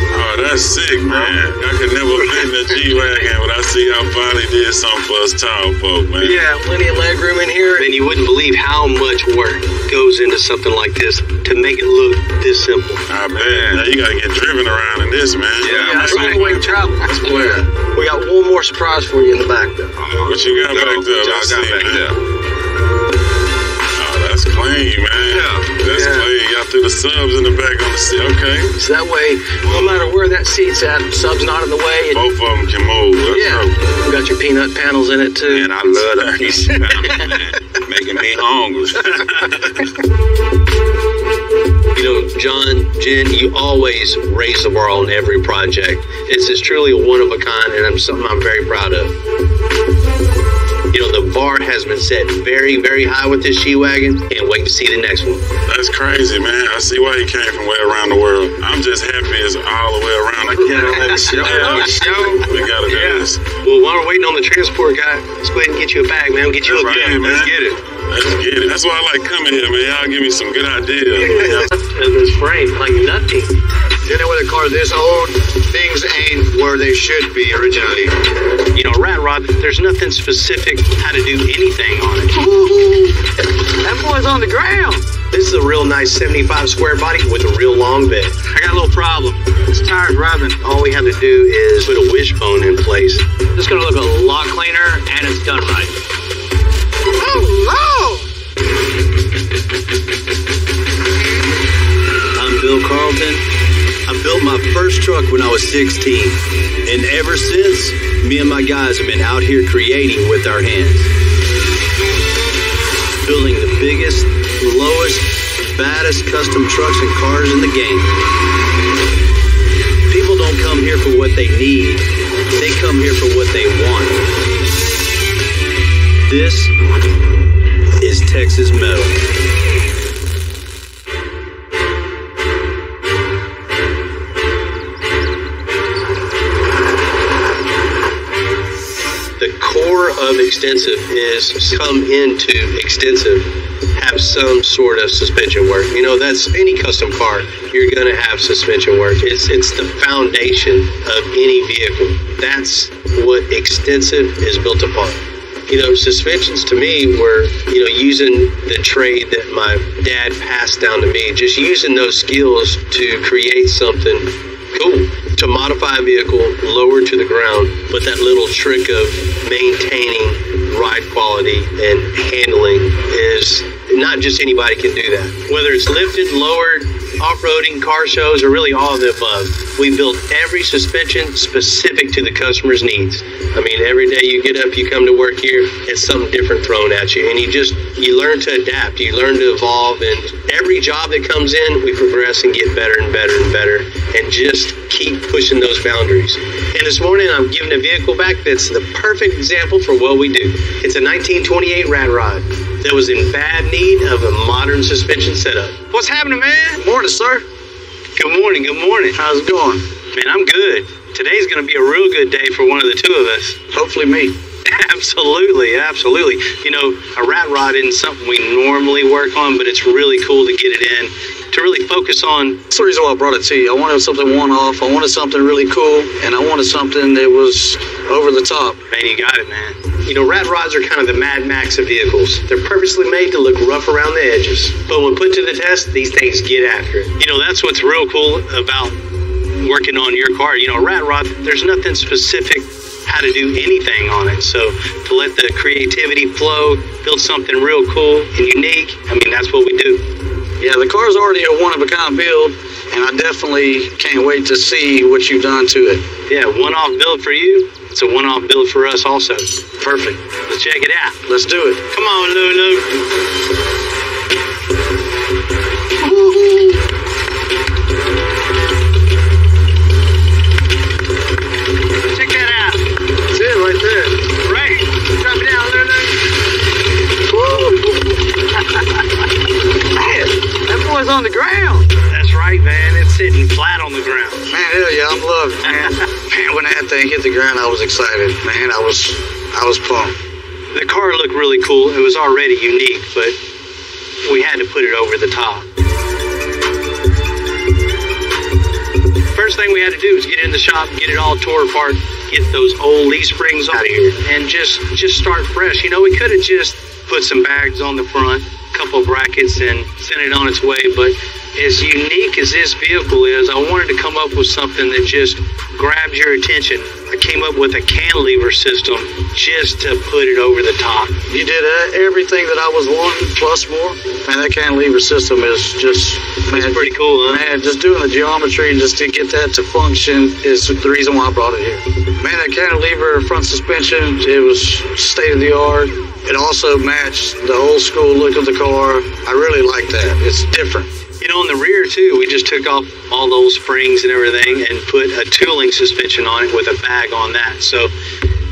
Oh, that's sick, man. I could never fit in a G-Wagon, but I see y'all finally did something for us tall folk, man. Yeah, plenty of leg room in here. And you wouldn't believe how much work goes into something like this to make it look this simple. Ah, man, now you gotta get driven around in this, man. Yeah, that's the only way to travel. We got one more surprise for you in the back, though. What you got back there? Let's see, man. That's clean, man. Yeah. That's clean. Y'all threw the subs in the back on the seat. Okay. So that way, no matter where that seat's at, sub's not in the way. Both of them can move. You got your peanut panels in it, too. And I love that piece of panels, man. Making me hungry. You know, John, Jen, you always raise the bar on every project. It's truly a one of a kind, and something I'm very proud of. You know, the bar has been set very, very high with this G-Wagon. Can't wait to see the next one. That's crazy, man. I see why he came from way around the world. I'm just happy it's all the way around the show. We gotta do this. Well, while we're waiting on the transport guy, let's go ahead and get you a bag, man. We'll get you a bag. Let's get it. Let's get it. That's why I like coming here, man. Y'all give me some good ideas. This frame, like nothing. You know, with a car this old, things ain't where they should be originally. You know, Rat Rod, there's nothing specific how to do anything on it. That boy's on the ground. This is a real nice 75 square body with a real long bed. I got a little problem. It's tired driving. All we have to do is put a wishbone in place. It's going to look a lot cleaner, and it's done right. Oh, no! I'm Bill Carlton. I built my first truck when I was 16. And ever since, me and my guys have been out here creating with our hands. Building the biggest, lowest, baddest custom trucks and cars in the game. People don't come here for what they need. They come here for what they want. This is Texas Metal. The core of Extensive is come into Extensive, have some sort of suspension work. You know, that's any custom car, you're going to have suspension work. It's the foundation of any vehicle. That's what Extensive is built upon. You know, suspensions to me were, you know, using the trade that my dad passed down to me, just using those skills to create something cool, to modify a vehicle, lower to the ground, but that little trick of maintaining ride quality and handling is not just anybody can do that. Whether it's lifted, lowered, off-roading, car shows, or really all of the above, we build every suspension specific to the customer's needs. I mean, every day you get up, you come to work here, it's something different thrown at you. And you learn to adapt, you learn to evolve, and every job that comes in, we progress and get better and better and better, and just keep pushing those boundaries. And this morning, I'm giving a vehicle back that's the perfect example for what we do. It's a 1928 Rat Rod that was in bad need of a modern suspension setup. What's happening, man? Morning, sir. Good morning, good morning. How's it going? Man, I'm good. Today's going to be a real good day for one of the two of us. Hopefully me. Absolutely, absolutely. You know, a rat rod isn't something we normally work on, but it's really cool to get it in, to really focus on. That's the reason why I brought it to you. I wanted something one-off. I wanted something really cool, and I wanted something that was over the top. Man, you got it, man. You know, rat rods are kind of the Mad Max of vehicles. They're purposely made to look rough around the edges. But when put to the test, these things get after it. You know, that's what's real cool about working on your car. You know, a rat rod, there's nothing specific how to do anything on it. So to let the creativity flow, build something real cool and unique, I mean, that's what we do. Yeah, the car's already a one-of-a-kind build, and I definitely can't wait to see what you've done to it. Yeah, one-off build for you. It's a one-off build for us also. Perfect. Let's check it out. Let's do it. Come on, Lulu. Check that out. That's it right there. Right. Drop it down, Lulu. Man, that boy's on the ground. That's right, man. It's sitting flat on the ground. Man, hell yeah, I'm loving it, man. Man, when that thing hit the ground, I was excited. Man, I was pumped. The car looked really cool. It was already unique, but we had to put it over the top. First thing we had to do was get in the shop, get it all tore apart, get those old leaf springs out of here, and just start fresh. You know, we could have just put some bags on the front, a couple of brackets, and sent it on its way, but as unique as this vehicle is, I wanted to come up with something that just grabbed your attention. I came up with a cantilever system just to put it over the top. You did everything that I was wanting, plus more. Man, that cantilever system is just... Man, it's pretty cool, huh? Man, just doing the geometry just to get that to function is the reason why I brought it here. Man, that cantilever front suspension, it was state-of-the-art. It also matched the old school look of the car. I really like that. It's different. You know, in the rear, too, we just took off all those springs and everything and put a tooling suspension on it with a bag on that. So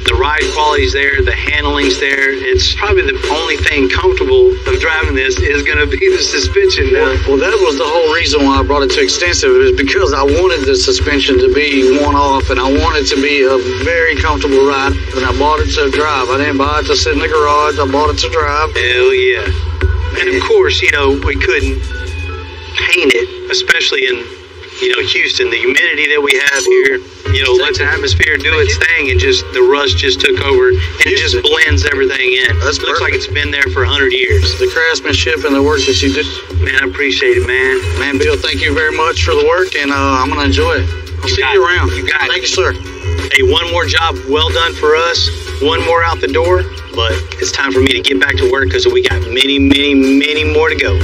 the ride quality's there, the handling's there. It's probably the only thing comfortable of driving this is going to be the suspension now. Well, that was the whole reason why I brought it to Extensive, is because I wanted the suspension to be one-off, and I wanted it to be a very comfortable ride. And I bought it to drive. I didn't buy it to sit in the garage. I bought it to drive. Hell yeah. And, of course, you know, we couldn't paint it, especially in, you know, Houston, the humidity that we have here, you know, let the atmosphere do its thing, and just the rust just took over, and it just blends everything in. It looks like it's been there for 100 years. The craftsmanship and the work that you did. Man, I appreciate it, man. Man, Bill, thank you very much for the work, and I'm going to enjoy it. I'll see you around. You got it. Thank you, sir. Hey, one more job well done for us, one more out the door, but it's time for me to get back to work because we got many, many, many more to go.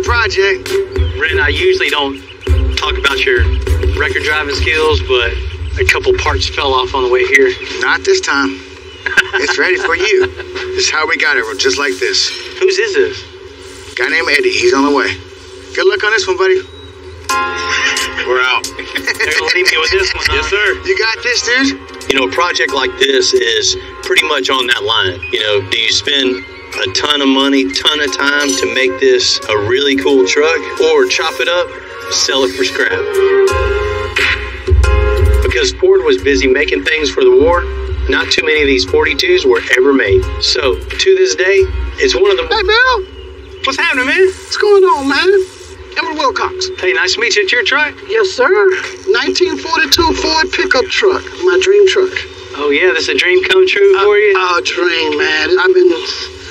Project. Ren, I usually don't talk about your record driving skills, but a couple parts fell off on the way here. Not this time. It's ready for you. This is how we got it, just like this. Whose is this? Guy named Eddie. He's on the way. Good luck on this one, buddy. We're out. They're gonna leave me with this one, huh? Yes, sir. You got this, dude? You know, a project like this is pretty much on that line. You know, do you spend a ton of money, ton of time to make this a really cool truck, or chop it up, sell it for scrap? Because Ford was busy making things for the war, not too many of these 42s were ever made. So, to this day, it's one of the... Hey, Bill! What's happening, man? What's going on, man? Edward Wilcox. Hey, nice to meet you. It's your truck? Yes, sir. 1942 Ford pickup truck. My dream truck. Oh, yeah? This is a dream come true for you? Dream, man. I've been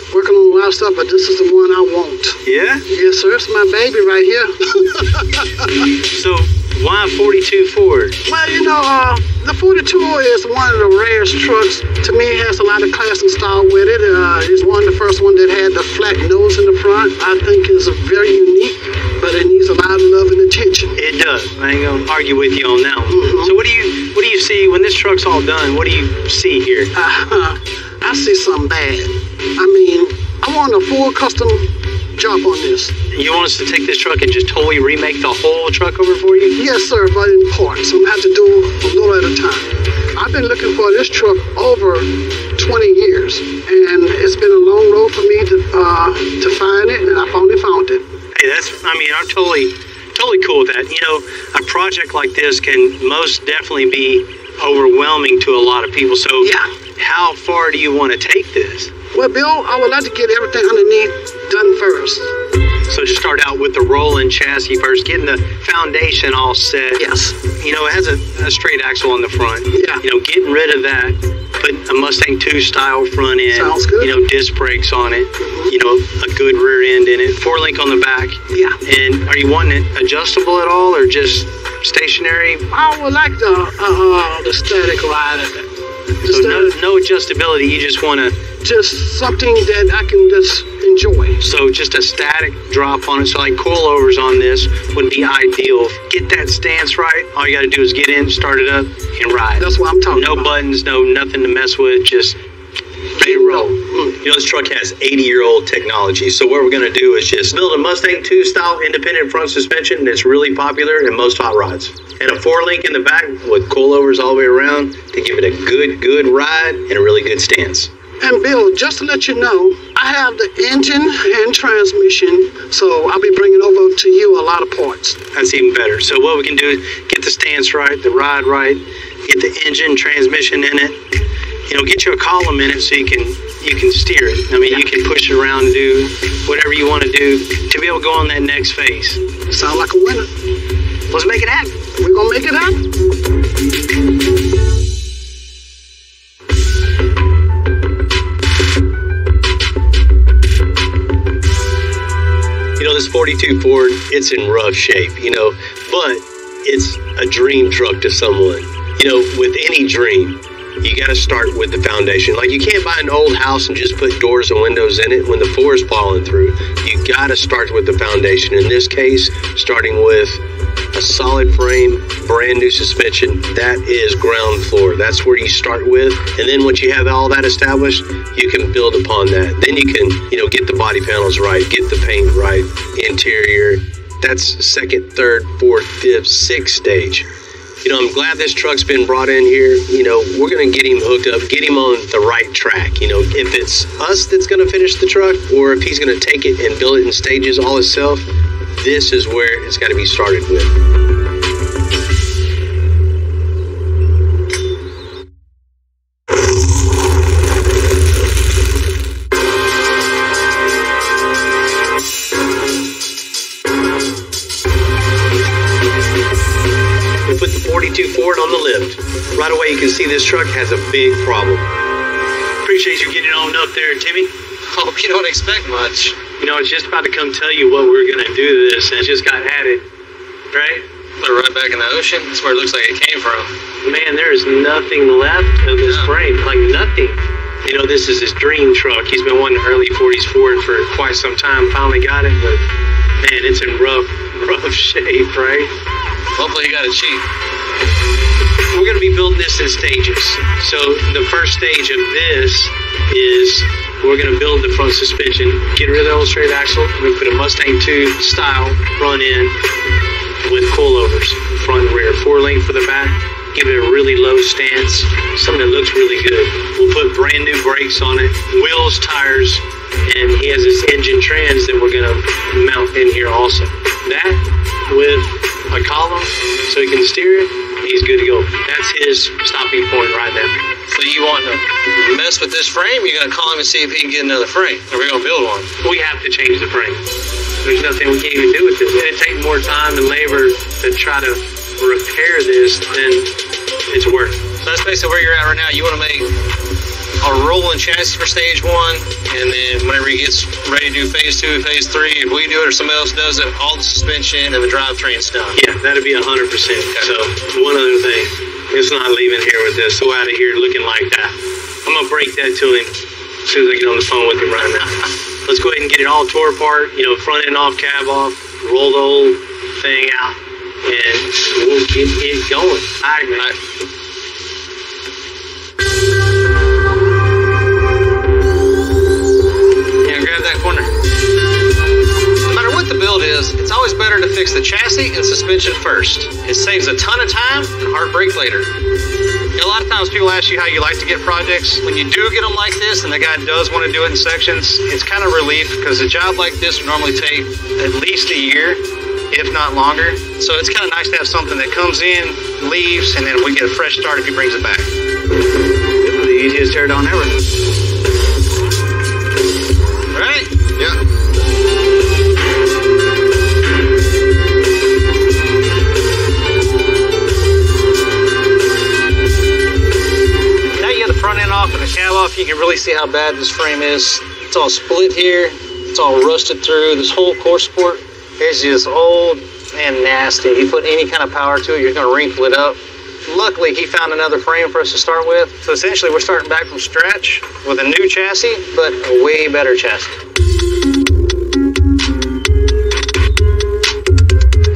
working on a lot of stuff, but this is the one I want. Yeah? Yes, sir. It's my baby right here. So, why 42 Ford? Well, you know, the 42 is one of the rarest trucks. To me, it has a lot of class and style with it. It's the first one that had the flat nose in the front. I think is very unique, but it needs a lot of love and attention. It does. I ain't gonna argue with you on that one. So what do you see when this truck's all done? What do you see here? I see something bad. I mean, I want a full custom job on this. You want us to take this truck and just totally remake the whole truck over for you? Yes, sir, but in parts. I'm going to have to do a little at a time. I've been looking for this truck over 20 years, and it's been a long road for me to find it, and I finally found it. Hey, I'm totally cool with that. You know, a project like this can most definitely be overwhelming to a lot of people. So yeah. How far do you want to take this? Well, Bill, I would like to get everything underneath done first. So just start out with the rolling chassis first, getting the foundation all set. Yes. You know, it has a straight axle on the front. Yeah. You know, getting rid of that, put a Mustang 2 style front end. Sounds good. You know, disc brakes on it. You know, a good rear end in it. 4-link on the back. Yeah. And are you wanting it adjustable at all or just stationary? I would like the static ride. So no adjustability, you just want to... Just something that I can just enjoy. So just a static drop on it, so like coilovers on this would be ideal. Get that stance right, all you got to do is get in, start it up, and ride. That's what I'm talking about. No buttons, nothing to mess with, just ready to roll. You know, this truck has 80-year-old technology, so what we're going to do is just build a Mustang 2 style independent front suspension that's really popular in most hot rods. And a 4-link in the back with coilovers all the way around to give it a good ride and a really good stance. And Bill, just to let you know, I have the engine and transmission, so I'll be bringing over to you a lot of parts. That's even better. So what we can do is get the stance right, the ride right, get the engine, transmission in it. You know, get you a column in it so you can steer it. I mean, you can push it around and do whatever you want to do to be able to go on that next phase. Sound like a winner. Let's make it happen. We're going to make it happen. You know, this 42 Ford, it's in rough shape, you know, but it's a dream truck to someone. You know, with any dream, you got to start with the foundation. Like, you can't buy an old house and just put doors and windows in it when the floor is falling through. You got to start with the foundation. In this case, starting with a solid frame, brand new suspension, that is ground floor. That's where you start with. And then once you have all that established, you can build upon that. Then you can, you know, get the body panels right, get the paint right, interior. That's second, third, fourth, fifth, sixth stage. You know, I'm glad this truck's been brought in here. You know, we're going to get him hooked up, get him on the right track. You know, if it's us that's going to finish the truck or if he's going to take it and build it in stages all himself, this is where it's got to be started with. Put the 42 Ford on the lift. Right away you can see this truck has a big problem. Appreciate you getting on up there, Timmy. Hope you don't expect much. You know, it's just about to come tell you what we're going to do to this, and it just got added, right? Put it right back in the ocean. That's where it looks like it came from. Man, there is nothing left of this frame, like nothing. You know, this is his dream truck. He's been wanting an early 40s Ford for quite some time. Finally got it, but man, it's in rough shape, right? Hopefully you got it cheap. We're going to be building this in stages. So the first stage of this is we're going to build the front suspension, get rid of the illustrated axle. We're going to put a Mustang 2 style front end with coilovers, front and rear, 4-link for the back. Give it a really low stance, something that looks really good. We'll put brand new brakes on it, wheels, tires, and he has his engine trans that we're going to mount in here also. That with a column so he can steer it, he's good to go. That's his stopping point right there. So you want to mess with this frame? You're going to call him and see if he can get another frame? Or are we going to build one? We have to change the frame. There's nothing we can even do with this. It'd take more time and labor to try to repair this than it's worth. So that's basically where you're at right now. You want to make a rolling chassis for stage 1, and then whenever he gets ready to do phase 2, phase 3, if we do it or somebody else does it, all the suspension and the drivetrain's done. Yeah, that'd be 100%. Okay. So one other thing, it's not leaving here with this. So out of here looking like that. I'm gonna break that to him as soon as I get on the phone with him right now. Let's go ahead and get it all tore apart. You know, front end off, cab off, roll the whole thing out, and we'll get it going. All right, man. is, it's always better to fix the chassis and suspension first. It saves a ton of time and heartbreak later. A lot of times people ask you how you like to get projects. When you do get them like this and the guy does want to do it in sections, it's kind of relief because a job like this would normally take at least a year, if not longer. So it's kind of nice to have something that comes in, leaves, and then we get a fresh start if he brings it back. This is the easiest teardown ever. Right? Yeah. Now you have the front end off and the cab off, you can really see how bad this frame is. It's all split here. It's all rusted through. This whole core support is just old and nasty. If you put any kind of power to it, you're going to wrinkle it up. Luckily, he found another frame for us to start with. So essentially, we're starting back from scratch with a new chassis, but a way better chassis.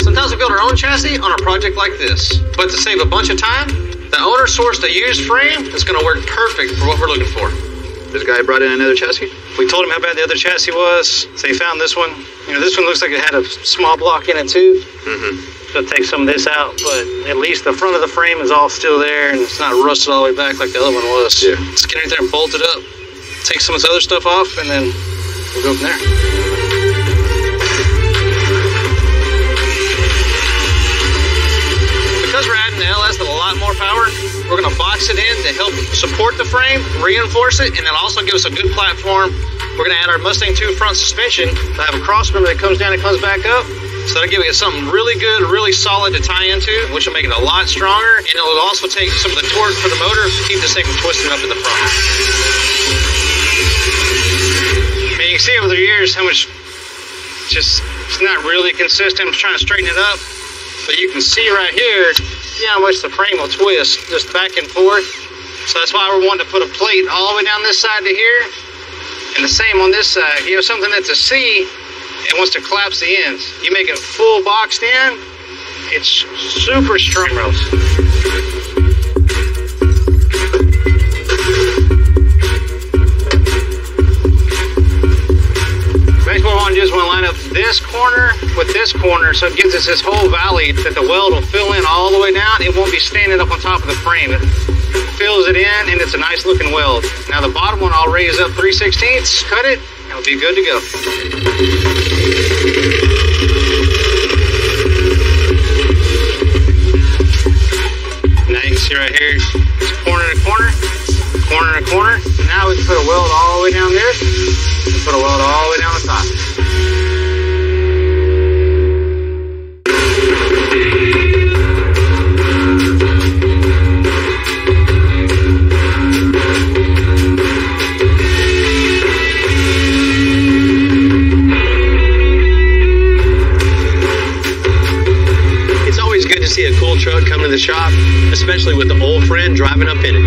Sometimes we build our own chassis on a project like this. But to save a bunch of time, the owner sourced a used frame that's going to work perfect for what we're looking for. This guy brought in another chassis? We told him how bad the other chassis was, so he found this one. You know, this one looks like it had a small block in it too. So take some of this out, but at least the front of the frame is all still there and it's not rusted all the way back like the other one was. Yeah. Just get in there and bolt it up. Take some of this other stuff off and then we'll go from there. Because we're adding the LS with a lot more power, we're going to box it in to help support the frame, reinforce it, and then also give us a good platform. We're going to add our Mustang 2 front suspension to have a crossmember that comes down and comes back up. So that'll give it something really good, really solid to tie into, which will make it a lot stronger. And it will also take some of the torque for the motor to keep this thing from twisting up in the front. I mean, you can see over the years how much it's not really consistent. I'm trying to straighten it up. But you can see right here, how much the frame will twist, just back and forth. So that's why we're wanting to put a plate all the way down this side to here, and the same on this side. You have something that's a C and wants to collapse the ends. You make it full boxed in, it's super strong. Basically what I want to do is want to line up this corner with this corner so it gives us this whole valley that the weld will fill in all the way down. It won't be standing up on top of the frame. It fills it in and it's a nice looking weld. Now the bottom one I'll raise up 3/16, cut it, and it'll be good to go. Now you can see right here, it's corner to corner, corner to corner. Now we can put a weld all the way down there. Put a weld all the way down the top. It's always good to see a cool truck come to the shop, especially with the old friend driving up in it.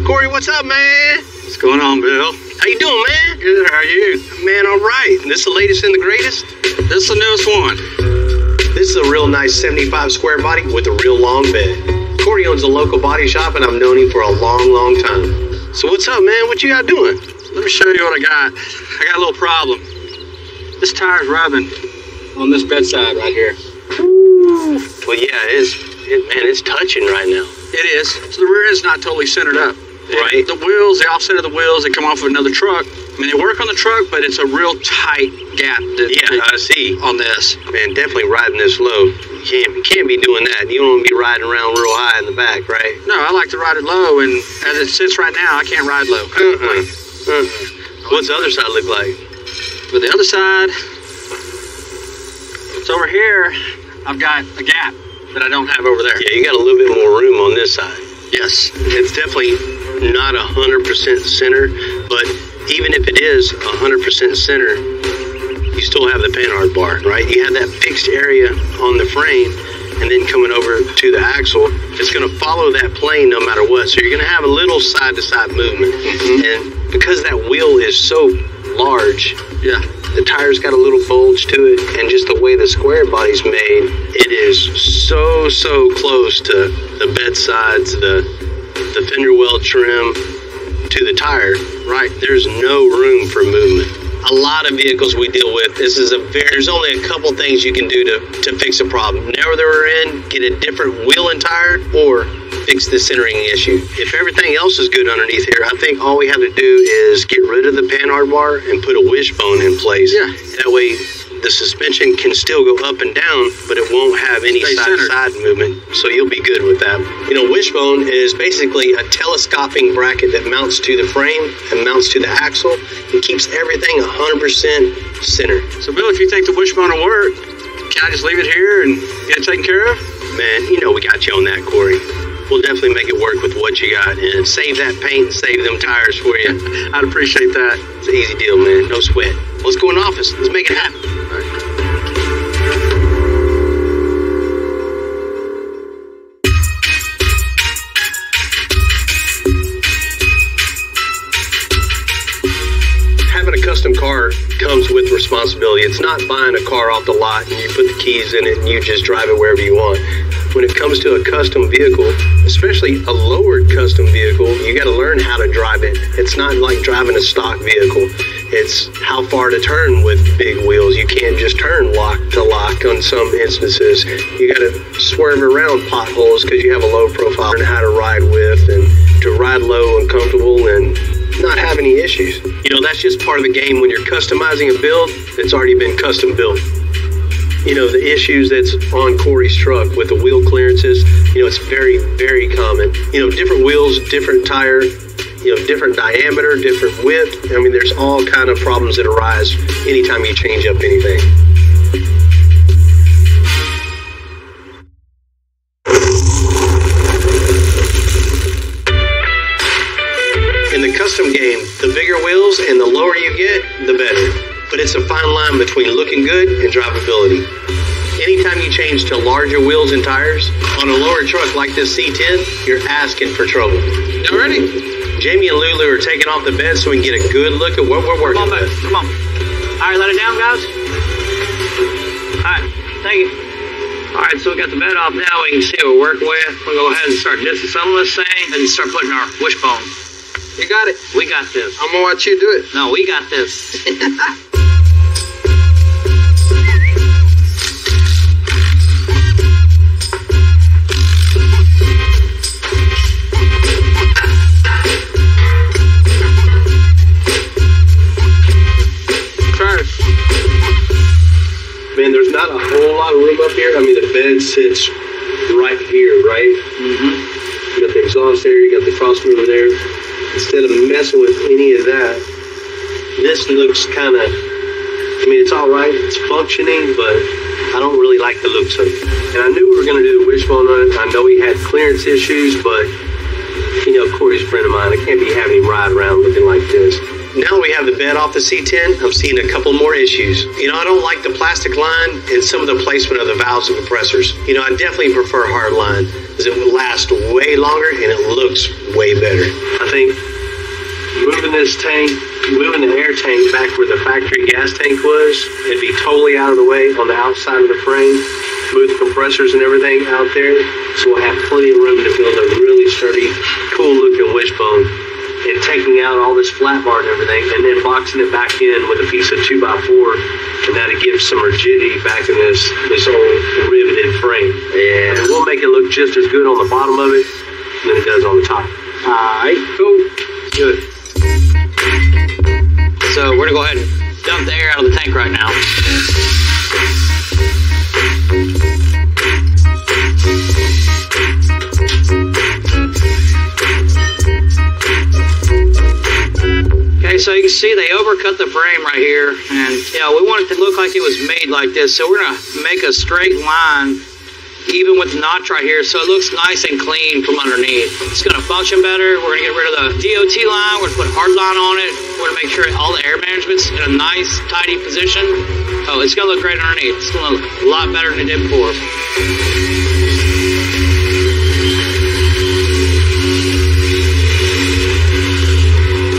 Corey, what's up, man? What's going on, Bill? How you doing, man? Good, how are you? Man, all right. This the latest and the greatest? This is the newest one. This is a real nice 75 square body with a real long bed. Corey owns a local body shop and I've known him for a long, long time. So what's up, man? What you got doing? Let me show you what I got. I got a little problem. This tire's rubbing on this bedside right here. Ooh. Well, yeah, it is. Man, it's touching right now. It is. So the rear end's not totally centered up. Right. The wheels, the offset of the wheels, they come off of another truck. I mean, they work on the truck, but it's a real tight gap. I see. On this. Man, definitely riding this low. You can't be doing that. You don't want to be riding around real high in the back, right? No, I like to ride it low, and as it sits right now, I can't ride low. What's the other side look like? But the other side, it's over here. I've got a gap that I don't have over there. Yeah, you got a little bit more room on this side. Yes. It's definitely not 100% center, but even if it is 100% center, you still have the Panhard bar, right? You have that fixed area on the frame, and then coming over to the axle, it's going to follow that plane no matter what. So you're going to have a little side-to-side movement. And because that wheel is so large, yeah, the tire's got a little bulge to it, and just the way the square body's made, it is so close to the bed sides, the fender well trim, to the tire, right? There's no room for movement. a lot of vehicles we deal with, there's only a couple things you can do to fix a problem. Narrow the rear end, get a different wheel and tire, or fix the centering issue. If everything else is good underneath here, I think all we have to do is get rid of the panhard bar and put a wishbone in place. Yeah. That way the suspension can still go up and down, but it won't have any side-to-side movement, so you'll be good with that. You know, wishbone is basically a telescoping bracket that mounts to the frame and mounts to the axle and keeps everything 100% centered. So, Bill, if you think the wishbone will work, can I just leave it here and get it taken care of? Man, you know we got you on that, Corey. We'll definitely make it work with what you got and save that paint and save them tires for you. I'd appreciate that. It's an easy deal, man. No sweat. Let's go in the office. Let's make it happen. All right. Having a custom car comes with responsibility. It's not buying a car off the lot and you put the keys in it and you just drive it wherever you want. When it comes to a custom vehicle, especially a lowered custom vehicle, you got to learn how to drive it. It's not like driving a stock vehicle. It's how far to turn with big wheels. You can't just turn lock to lock on some instances. You got to swerve around potholes because you have a low profile and how to ride with and to ride low and comfortable and not have any issues. You know, that's just part of the game when you're customizing a build that's already been custom built. You know, the issues that's on Corey's truck with the wheel clearances, you know, it's very, very common. You know, different wheels, different tire, you know, different diameter, different width. I mean, there's all kind of problems that arise anytime you change up anything. In the custom game, the bigger wheels and the lower you get, the better. But it's a fine line between looking good and drivability. Anytime you change to larger wheels and tires, on a lower truck like this C10, you're asking for trouble. You ready? Jamie and Lulu are taking off the bed so we can get a good look at what we're working with. Come on. All right, let it down, guys. All right, thank you. All right, so we got the bed off now. We can see what we're working with. We'll go ahead and start disassembling this thing and start putting our wishbone. You got it. We got this. I'm gonna watch you do it. No, we got this. Man, there's not a whole lot of room up here. I mean, the bed sits right here, right? Mm-hmm. You got the exhaust there, you got the cross room there. Instead of messing with any of that, this looks kind of, I mean, it's all right, it's functioning, but I don't really like the looks of it. And I knew we were going to do the wishbone on it. I know he had clearance issues, but, you know, Corey's a friend of mine. I can't be having him ride around looking like this. Now we have the bed off the C10, I'm seeing a couple more issues. You know, I don't like the plastic line and some of the placement of the valves and compressors. You know, I definitely prefer hard line because it will last way longer and it looks way better. I think moving this tank, moving the air tank back where the factory gas tank was, it'd be totally out of the way on the outside of the frame. Move the compressors and everything out there, so we'll have plenty of room to build a really sturdy, cool looking wishbone. And taking out all this flat bar and everything, and then boxing it back in with a piece of 2x4, and that'll give some rigidity back in this old riveted frame. And we'll make it look just as good on the bottom of it than it does on the top. Alright, cool. Good. So we're gonna go ahead and dump the air out of the tank right now. Okay, so you can see they overcut the frame right here, and we want it to look like it was made like this. So we're gonna make a straight line, even with the notch right here, so it looks nice and clean from underneath. It's gonna function better. We're gonna get rid of the DOT line. We're gonna put hard line on it. We're gonna make sure all the air management's in a nice, tidy position. Oh, it's gonna look great underneath. It's gonna look a lot better than it did before.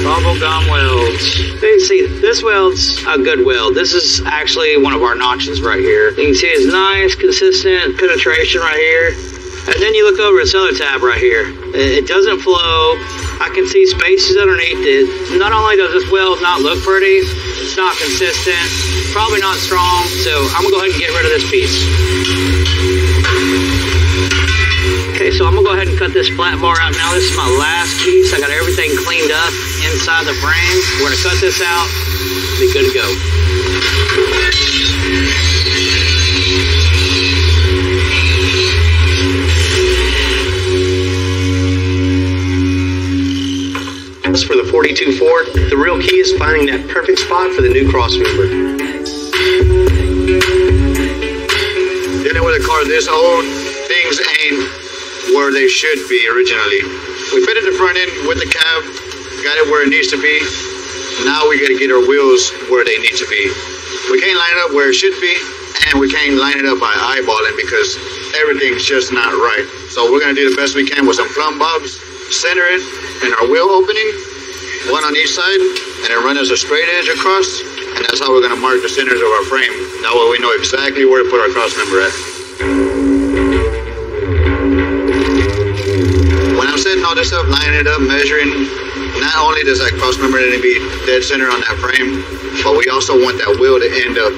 Bubble gum welds. You can see this weld's a good weld. This is actually one of our notches right here. You can see it's nice, consistent penetration right here. And then you look over this other tab right here. It doesn't flow. I can see spaces underneath it. Not only does this weld not look pretty, it's not consistent, probably not strong, so I'm gonna go ahead and get rid of this piece. Okay, so I'm gonna go ahead and cut this flat bar out now. This is my last piece. I got everything cleaned up inside the frame. We're gonna cut this out, be good to go. As for the 42 Ford, the real key is finding that perfect spot for the new crossmember. Dealing with a car this old, things ain't where they should be originally. We fitted the front end with the cab, got it where it needs to be. Now we gotta get our wheels where they need to be. We can't line it up where it should be, and we can't line it up by eyeballing because everything's just not right. So we're gonna do the best we can with some plumb bobs, center it in our wheel opening, one on each side, and then run us a straight edge across, and that's how we're gonna mark the centers of our frame. That way we know exactly where to put our cross member at. When I'm setting all this up, lining it up, measuring, not only does that cross member need to be dead center on that frame, but we also want that wheel to end up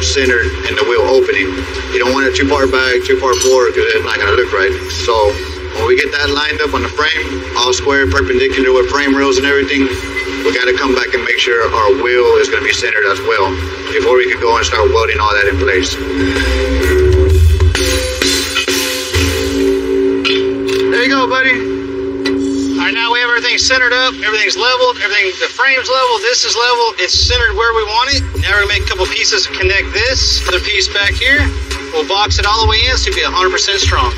centered in the wheel opening. You don't want it too far back, too far forward, because it's not gonna look right. So when we get that lined up on the frame, all square, perpendicular with frame rails and everything, we got to come back and make sure our wheel is going to be centered as well before we can go and start welding all that in place. There you go, buddy. All right, now we have everything centered up, everything's leveled, the frame's level, this is level, it's centered where we want it. Now we're going to make a couple pieces to connect this other piece back here. We'll box it all the way in so it'll be 100% strong.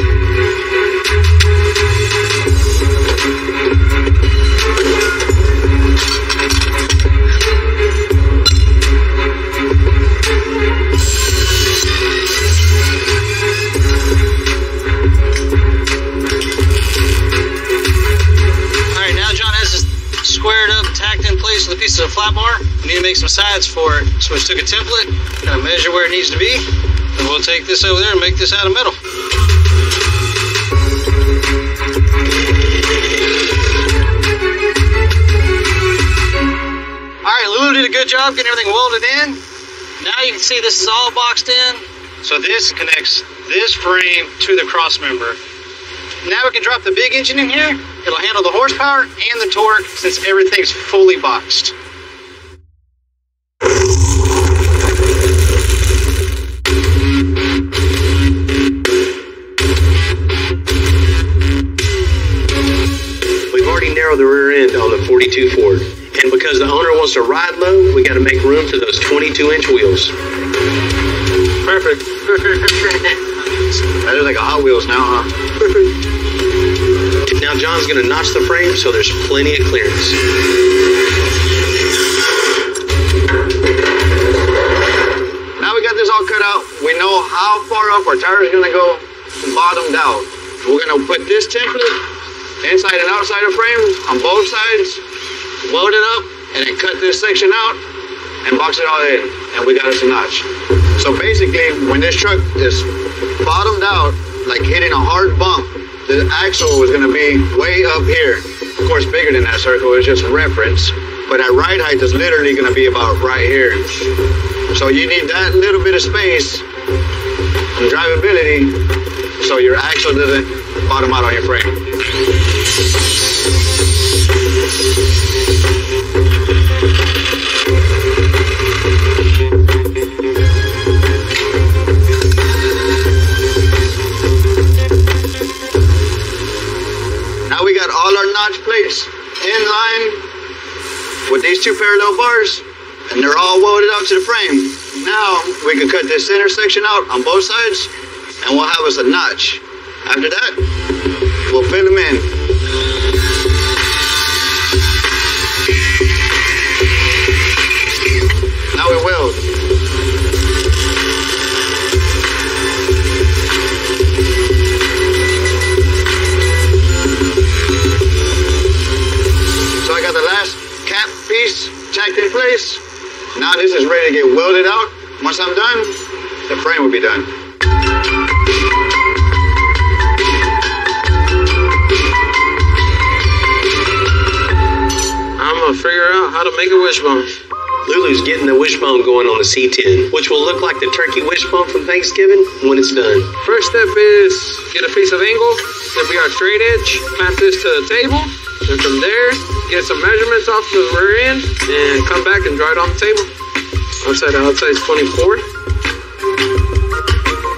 Squared up, tacked in place with a piece of flat bar. We need to make some sides for it. So we took a template, kind of measure where it needs to be, and we'll take this over there and make this out of metal. All right, Lulu did a good job getting everything welded in. Now you can see this is all boxed in. So this connects this frame to the cross member. Now we can drop the big engine in here. It'll handle the horsepower and the torque since everything's fully boxed. We've already narrowed the rear end on the 42 Ford. And because the owner wants to ride low, we got to make room for those 22-inch wheels. Perfect. That is like a Hot Wheels now, huh? Now John's going to notch the frame so there's plenty of clearance. Now we got this all cut out. We know how far up our tire is going to go bottomed out. We're going to put this template inside and outside the frame on both sides, weld it up, and then cut this section out and box it all in. And we got us a notch. So basically, when this truck is bottomed out, like hitting a hard bump, the axle is going to be way up here. Of course, bigger than that circle is just reference. But at ride height is literally going to be about right here. So you need that little bit of space and drivability so your axle doesn't bottom out on your frame. Now we got all our notch plates in line with these two parallel bars, and they're all welded out to the frame. Now we can cut this center section out on both sides, and we'll have us a notch. After that, we'll fill them in. Now we weld. So I got the last cap piece tacked in place. Now this is ready to get welded out. Once I'm done, the frame will be done. gonna figure out how to make a wishbone. Lulu's getting the wishbone going on the C10, which will look like the turkey wishbone from Thanksgiving when it's done. First step is get a piece of angle, then be our straight edge, map this to the table, then from there, get some measurements off the rear end, and come back and draw it on the table. Outside to outside is 24.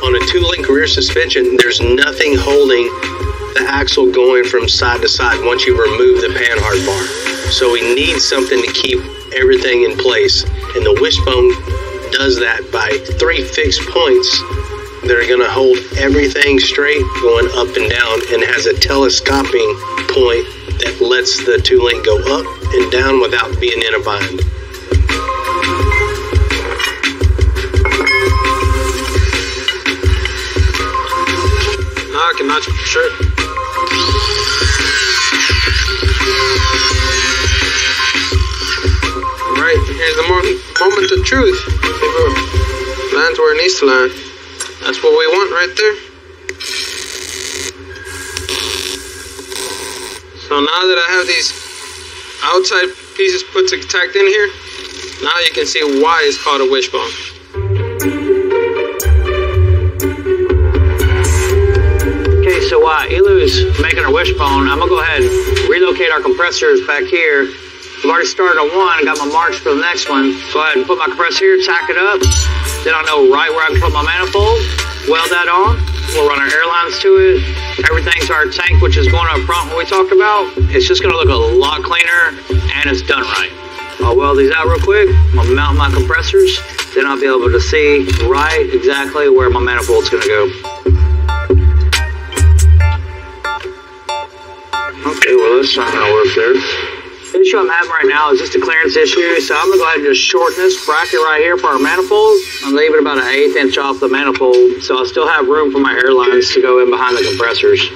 On a two-link rear suspension, there's nothing holding the axle going from side to side once you remove the panhard bar. So we need something to keep everything in place, and the wishbone does that by 3 fixed points that are going to hold everything straight going up and down, and has a telescoping point that lets the two-link go up and down without being in a bind. Now I can notch your shirt. Right, here's the moment of truth. Lands where it needs to land. That's what we want right there. So now that I have these outside pieces tacked in here, now you can see why it's called a wishbone. Okay, so while Elu's making our wishbone, I'm gonna go ahead and relocate our compressors back here. I've already started on one, got my marks for the next one. Go ahead and put my compressor here, tack it up. Then I'll know right where I can put my manifold, weld that on. We'll run our air lines to it. Everything's our tank, which is going up front, what we talked about. It's just gonna look a lot cleaner, and it's done right. I'll weld these out real quick. I'll mount my compressors. Then I'll be able to see right exactly where my manifold's gonna go. Okay, well, that's not gonna work there. The issue I'm having right now is just a clearance issue, so I'm going to go ahead and just shorten this bracket right here for our manifold. I'm leaving about an 1/8 inch off the manifold, so I'll still have room for my air lines to go in behind the compressors.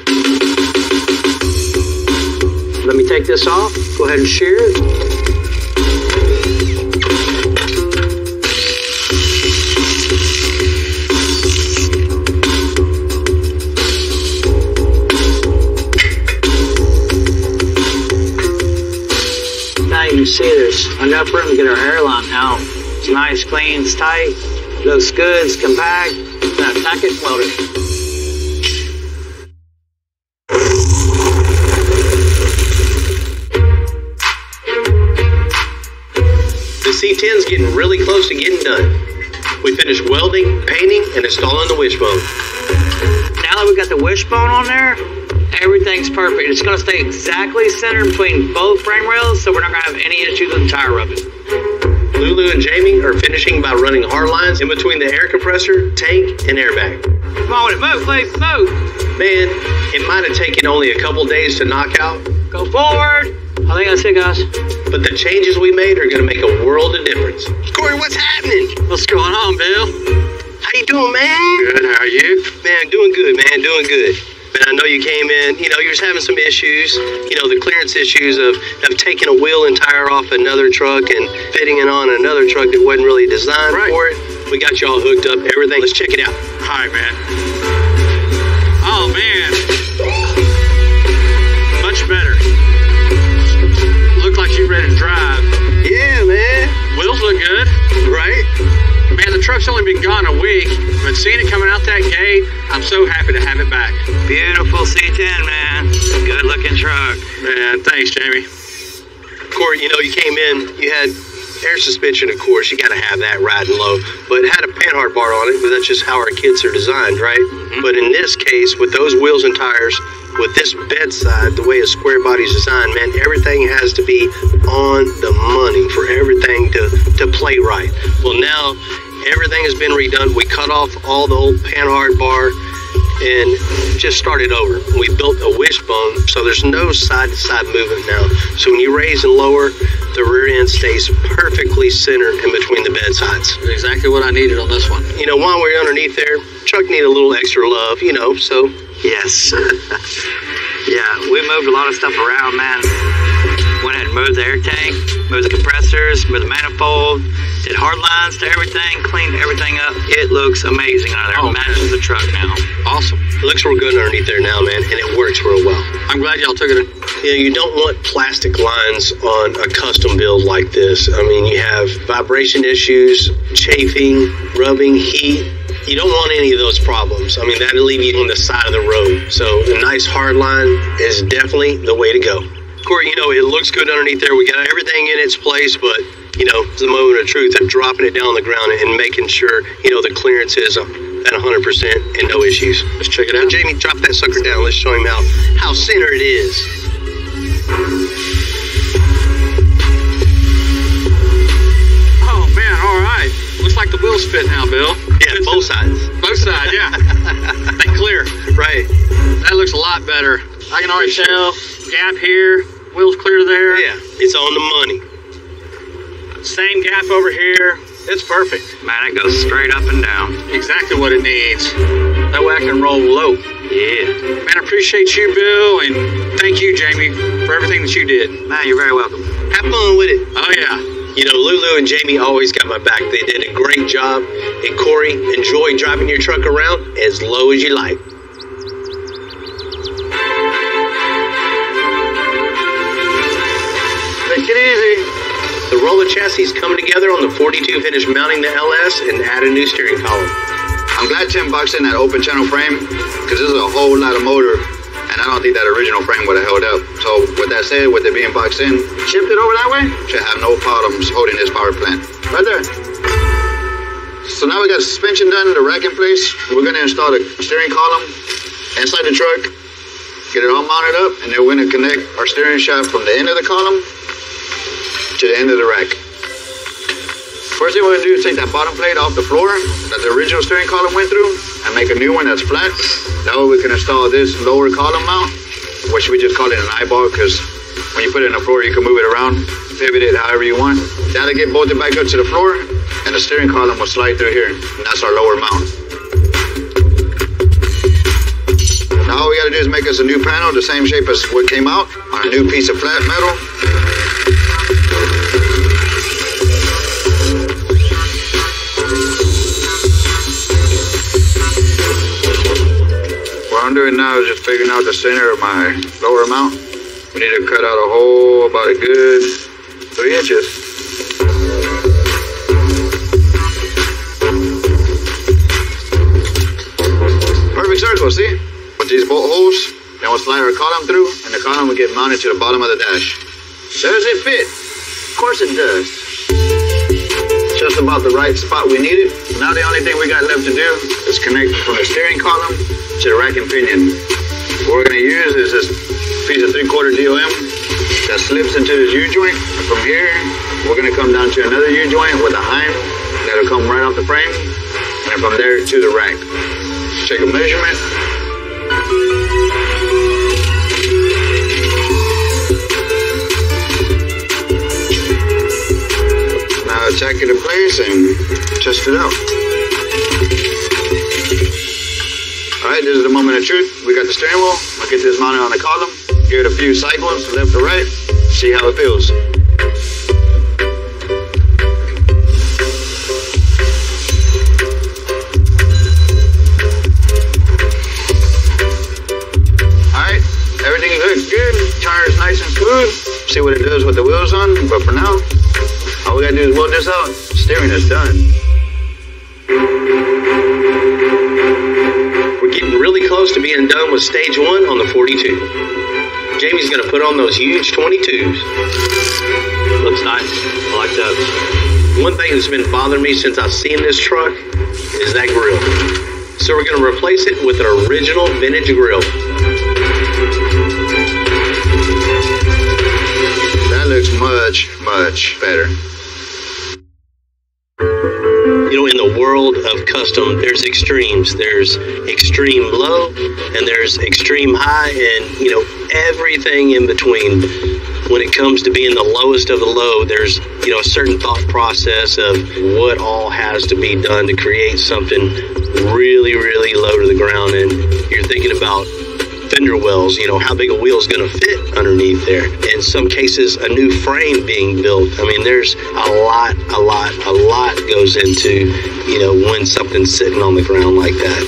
Let me take this off, go ahead and shear it. You see there's enough room to get our airline out. It's nice, clean, it's tight, looks good, it's compact. Now tack it and weld it. The C10's getting really close to getting done. We finished welding, painting, and installing the wishbone. Now that we've got the wishbone on there, everything's perfect. It's going to stay exactly centered between both frame rails, so we're not going to have any issues with the tire rubbing. Lulu and Jamie are finishing by running hard lines in between the air compressor, tank, and airbag. Come on with it, move, please, move. Man, it might have taken only a couple days to knock out. Go forward. I think that's it, guys. But the changes we made are going to make a world of difference. Corey, what's happening? What's going on, Bill? How you doing, man? Good, how are you? Man, doing good, man, doing good. Man, I know you came in, you were just having some issues, the clearance issues of taking a wheel and tire off another truck and fitting it on another truck that wasn't really designed for it. We got you all hooked up, everything. Let's check it out. Hi, man. Oh, man. Much better. Look like you're ready to drive. Yeah, man. Wheels look good. Right? Man, the truck's only been gone a week, but seeing it coming out that gate, I'm so happy to have it back. Beautiful C10, man. Good looking truck. Man, thanks, Jamie. Corey, you came in, you had air suspension, of course, you gotta have that riding low, but it had a panhard bar on it, but that's just how our kits are designed, right? Mm-hmm. But in this case, with those wheels and tires, with this bedside, the way a square body's designed, man, everything has to be on the money for everything to play right. Well, now everything has been redone. We cut off all the old panhard bar and just started over. We built a wishbone, so there's no side-to-side movement now. So when you raise and lower, the rear end stays perfectly centered in between the bedsides. Exactly what I needed on this one. While we're underneath there, truck need a little extra love, so. Yes. Yeah, we moved a lot of stuff around, man. Went ahead and moved the air tank, moved the compressors, moved the manifold, did hard lines to everything, cleaned everything up. It looks amazing under there. It matches the truck now. Awesome. It looks real good underneath there now, man, and it works real well. I'm glad y'all took it. You don't want plastic lines on a custom build like this. I mean, you have vibration issues, chafing, rubbing, heat. You don't want any of those problems. I mean, that'll leave you on the side of the road. So a nice hard line is definitely the way to go. Corey, it looks good underneath there. We got everything in its place, but, it's the moment of truth of dropping it down on the ground and making sure, the clearance is at 100% and no issues. Let's check it out. Jamie, drop that sucker down. Let's show him how center it is. Oh, man, all right. Looks like the wheels fit now, Bill. Yeah, both sides. Both sides, yeah. They clear. Right. That looks a lot better. I can already tell. Gap here, wheels clear there. Yeah, it's on the money. Same gap over here. It's perfect. Man, it goes straight up and down. Exactly what it needs. That way I can roll low. Yeah. Man, I appreciate you, Bill, and thank you, Jamie, for everything that you did. Man, you're very welcome. Have fun with it. Oh, yeah. Lulu and Jamie always got my back. They did a great job. And Corey, enjoy driving your truck around as low as you like. Take it easy. The roller chassis is coming together on the 42, finish mounting the LS and add a new steering column. I'm glad Tim boxed in that open channel frame because this is a whole lot of motor, and I don't think that original frame would have held up. So with that said, with it being boxed in, shift it over that way, should have no problems holding this power plant. Right there. So now we got suspension done, the rack in place. We're going to install the steering column inside the truck, get it all mounted up, and then we're going to connect our steering shaft from the end of the column to the end of the rack. First thing we're gonna do is take that bottom plate off the floor that the original steering column went through and make a new one that's flat. That way we can install this lower column mount, which we just call it an eyeball because when you put it in the floor, you can move it around, pivot it however you want. That'll get bolted back up to the floor and the steering column will slide through here. And that's our lower mount. Now all we gotta do is make us a new panel, the same shape as what came out on a new piece of flat metal. What I'm doing now is just figuring out the center of my lower mount. We need to cut out a hole about a good 3 inches. Perfect circle, see? With these bolt holes, then we'll slide our column through, and the column will get mounted to the bottom of the dash. Does it fit? Of course it does. Just about the right spot we need it. Now the only thing we got left to do is connect from the steering column to the rack and pinion. What we're going to use is this piece of 3/4 DOM that slips into this U-joint. And from here, we're going to come down to another U-joint with a hind that'll come right off the frame. And from there to the rack. Take a measurement. Now tack it in place and test it out. Alright, this is the moment of truth. We got the steering wheel. I'll get this mounted on the column. Give it a few cycles, left to right. See how it feels. Alright, everything looks good. Tire's nice and smooth. See what it does with the wheels on. But for now, all we gotta do is weld this out. Steering is done. Getting really close to being done with stage 1 on the 42. Jamie's gonna put on those huge 22s. Looks nice. I like that. One thing that's been bothering me since I've seen this truck is that grill. So we're gonna replace it with an original vintage grill. That looks much, much better. In the world of custom, there's extremes. There's extreme low and there's extreme high and, everything in between. When it comes to being the lowest of the low, there's, a certain thought process of what all has to be done to create something really, really low to the ground. And you're thinking about fender wells, how big a wheel's going to fit underneath there. And some cases, a new frame being built. I mean, there's a lot goes into, when something's sitting on the ground like that.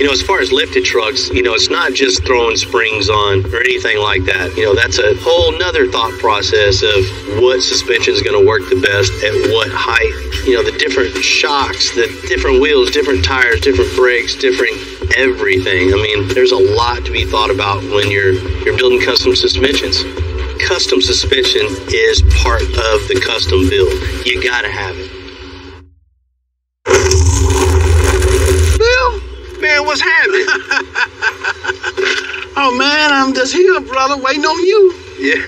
As far as lifted trucks, it's not just throwing springs on or anything like that. That's a whole nother thought process of what suspension is going to work the best at what height. The different shocks, the different wheels, different tires, different brakes, different everything. I mean, there's a lot to be thought about when you're building custom suspensions. Custom suspension is part of the custom build. You gotta have it. Bill? Man, what's happening? Oh man, I'm just here, brother, waiting on you. Yeah,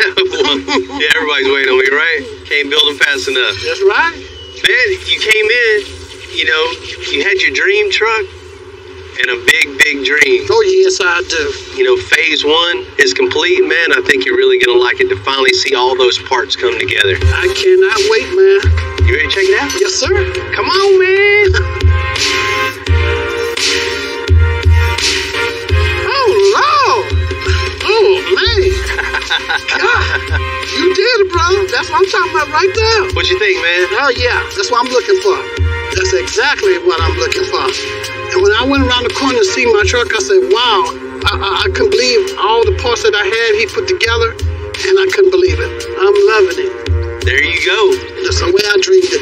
everybody's waiting on me, right? Can't build them fast enough. That's right. Man, you came in, you had your dream truck and a big dream. Oh, yes, I do. Phase 1 is complete, man. I think you're really going to like it to finally see all those parts come together. I cannot wait, man. You ready to check it out? Yes, sir. Come on, man. Oh, Lord. Oh, man. God, you did it, brother. That's what I'm talking about right there. What you think, man? Oh, yeah. That's what I'm looking for. That's exactly what I'm looking for. And when I went around the corner to see my truck, I said, wow, I couldn't believe all the parts that I had he put together, and I couldn't believe it. I'm loving it. There you go. That's the way I dreamed it.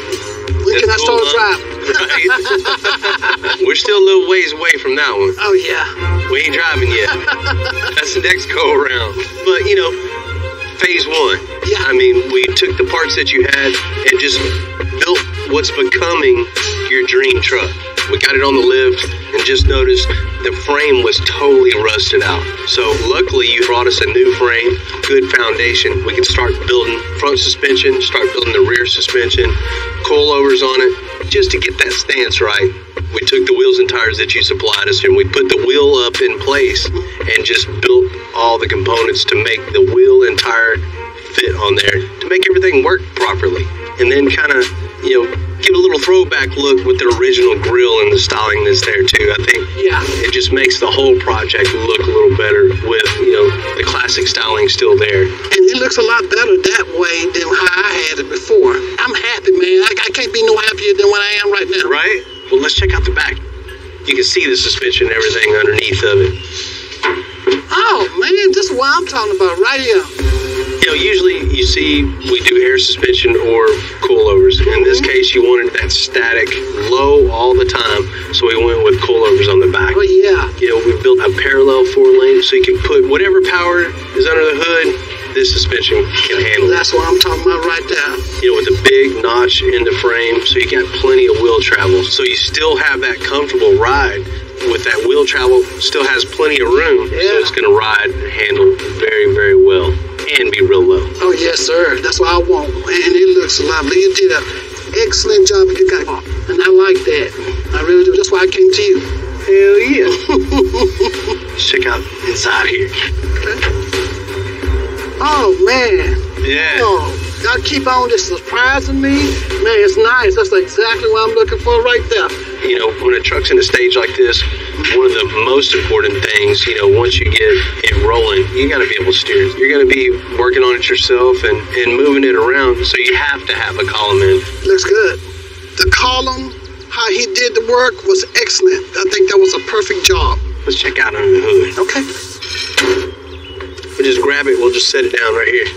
When can I start driving? Right. We're still a little ways away from that one. Oh, yeah. We ain't driving yet. That's the next go around. But, phase 1. Yeah. I mean, we took the parts that you had and just built what's becoming your dream truck. We got it on the lift and just noticed the frame was totally rusted out. So luckily you brought us a new frame, good foundation. We can start building front suspension, start building the rear suspension, coilovers on it, just to get that stance right. We took the wheels and tires that you supplied us and we put the wheel up in place and just built all the components to make the wheel and tire fit on there to make everything work properly. And then kind of, give a little throwback look with the original grill and the styling that's there too. I think it just makes the whole project look a little better with, the classic styling still there. And it looks a lot better that way than how I had it before. I'm happy, man. I can't be no happier than what I am right now. Right? Well, let's check out the back. You can see the suspension and everything underneath of it. Oh, man, this is what I'm talking about right here. Usually you see we do air suspension or coilovers. In this case, you wanted that static low all the time, so we went with coilovers on the back. Oh, yeah. We built a parallel 4-lane so you can put whatever power is under the hood, this suspension can handle. That's what I'm talking about right there. With a big notch in the frame, so you got plenty of wheel travel. So you still have that comfortable ride. With that wheel travel, still has plenty of room, so it's going to ride and handle very, very well and be real low. Oh, yes, sir. That's what I want. And it looks lovely. You did an excellent job. You got, and I like that. I really do. That's why I came to you. Hell yeah. Let's check out inside here. Okay. Oh, man. Yeah. Oh, y'all keep on just surprising me. Man, it's nice. That's exactly what I'm looking for right there. When a truck's in a stage like this, one of the most important things, once you get it rolling, you got to be able to steer it. You're going to be working on it yourself and moving it around, so you have to have a column in. Looks good. The column, how he did the work was excellent. I think that was a perfect job. Let's check out under the hood. Okay. We'll just grab it. We'll just set it down right here.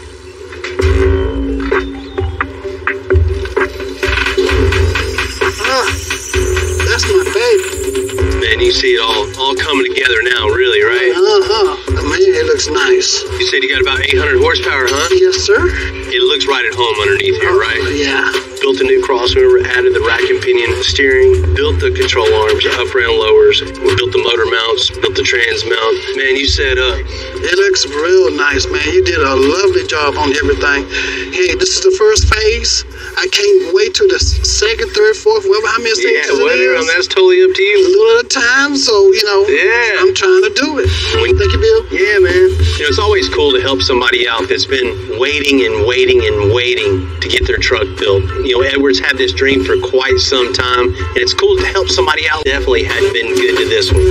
That's my baby. Man, you see it all coming together now, really, right? Man, it looks nice. You said you got about 800 horsepower, huh? Yes, sir. It looks right at home underneath here, right? Yeah. Built a new crossover, added the rack and pinion steering, built the control arms, up, round, lowers. We built the motor mounts, built the trans mount. Man, you set up. It looks real nice, man. You did a lovely job on everything. Hey, this is the first phase. I can't wait till the second, third, fourth, whatever, how many stages it is. That's totally up to you. A little at a time, so, I'm trying to do it. Thank you, Bill. Yeah, man. It's always cool to help somebody out that's been waiting to get their truck built. Edwards had this dream for quite some time, and it's cool to help somebody out. Definitely hadn't been good to this one.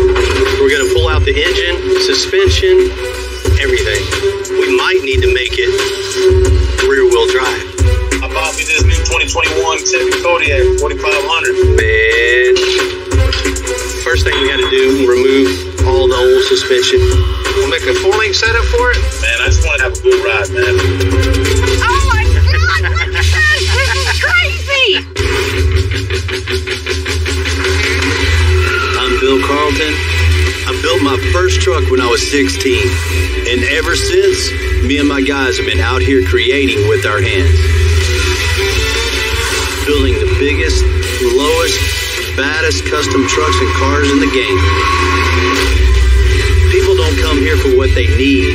We're going to pull out the engine, suspension, everything. We might need to make it Cody at 4,500. Man. First thing we got to do, remove all the old suspension. We'll make a 4-link setup for it. Man, I just want to have a good ride, man. Oh my God! Look at this! This is crazy! I'm Bill Carlton. I built my first truck when I was 16. And ever since, me and my guys have been out here creating with our hands. Building the biggest, lowest, baddest custom trucks and cars in the game. People don't come here for what they need.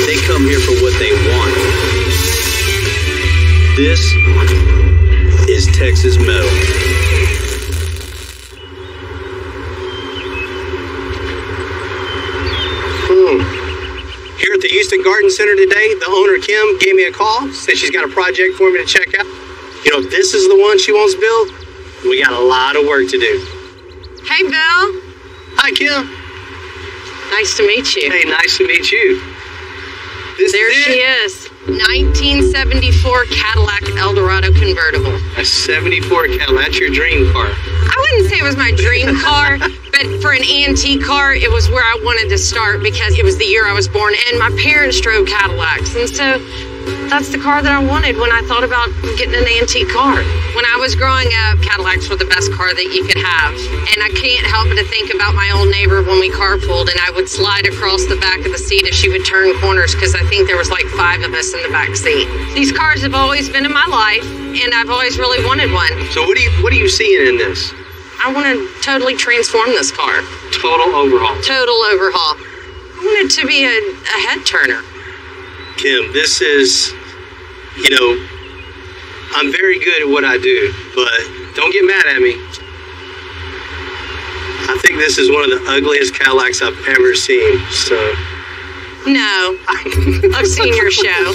They come here for what they want. This is Texas Metal. Here at the Houston Garden Center today, the owner, Kim, gave me a call, said she's got a project for me to check out. You know, if this is the one she wants built, we got a lot of work to do. Hey, Bill. Hi, Kim. Nice to meet you. Hey, nice to meet you. There she is. 1974 Cadillac Eldorado convertible. A 74 Cadillac, that's your dream car. I wouldn't say it was my dream car, but for an antique car, it was where I wanted to start because it was the year I was born, and my parents drove Cadillacs, and so that's the car that I wanted when I thought about getting an antique car. When I was growing up, Cadillacs were the best car that you could have, and I can't help but to think about my old neighbor when we carpooled, and I would slide across the back of the seat if she would turn corners because I think there was like 5 of us in the back seat. These cars have always been in my life, and I've always really wanted one. So what are you seeing in this? I want to totally transform this car. Total overhaul. Total overhaul. I want it to be a head turner. Kim, this is, you know, I'm very good at what I do, but don't get mad at me. I think this is one of the ugliest Cadillacs I've ever seen, so. No, I've seen your show.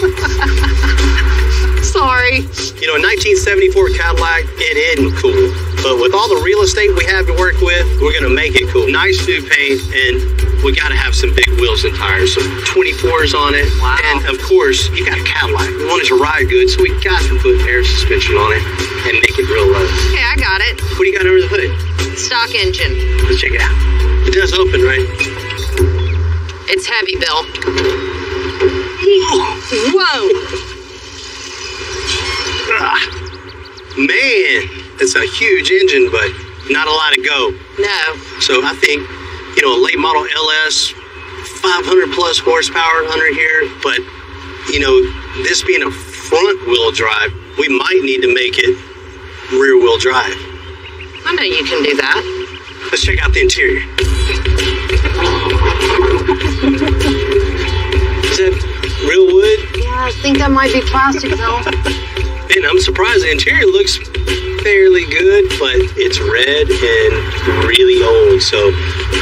Sorry. You know, a 1974 Cadillac, it isn't cool. But with all the real estate we have to work with, we're going to make it cool. Nice new paint, and we got to have some big wheels and tires. Some 24s on it. Wow. And, of course, you got a Cadillac. We want it to ride good, so we got to put air suspension on it and make it real low. Okay, I got it. What do you got under the hood? Stock engine. Let's check it out. It does open, right? It's heavy, Bill. Whoa! Man, it's a huge engine, but not a lot of go. No. So I think, you know, a late model LS, 500 plus horsepower under here, but, you know, this being a front wheel drive, we might need to make it rear wheel drive. I know you can do that. Let's check out the interior. Is that real wood? Yeah, I think that might be plastic, though. And I'm surprised the interior looks fairly good, but it's red and really old. So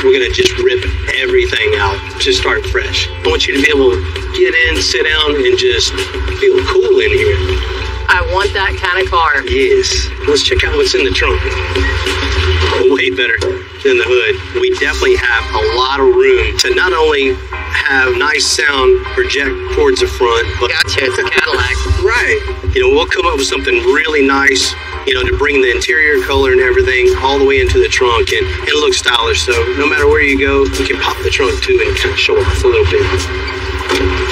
we're going to just rip everything out, just start fresh. I want you to be able to get in, sit down, and just feel cool in here. I want that kind of car. Yes. Let's check out what's in the trunk. Way better than the hood. We definitely have a lot of room to not only have nice sound project towards the front, but gotcha, it's a Cadillac. Right. You know, we'll come up with something really nice, you know, to bring the interior color and everything all the way into the trunk and look stylish. So no matter where you go, you can pop the trunk too and kind of show off a little bit.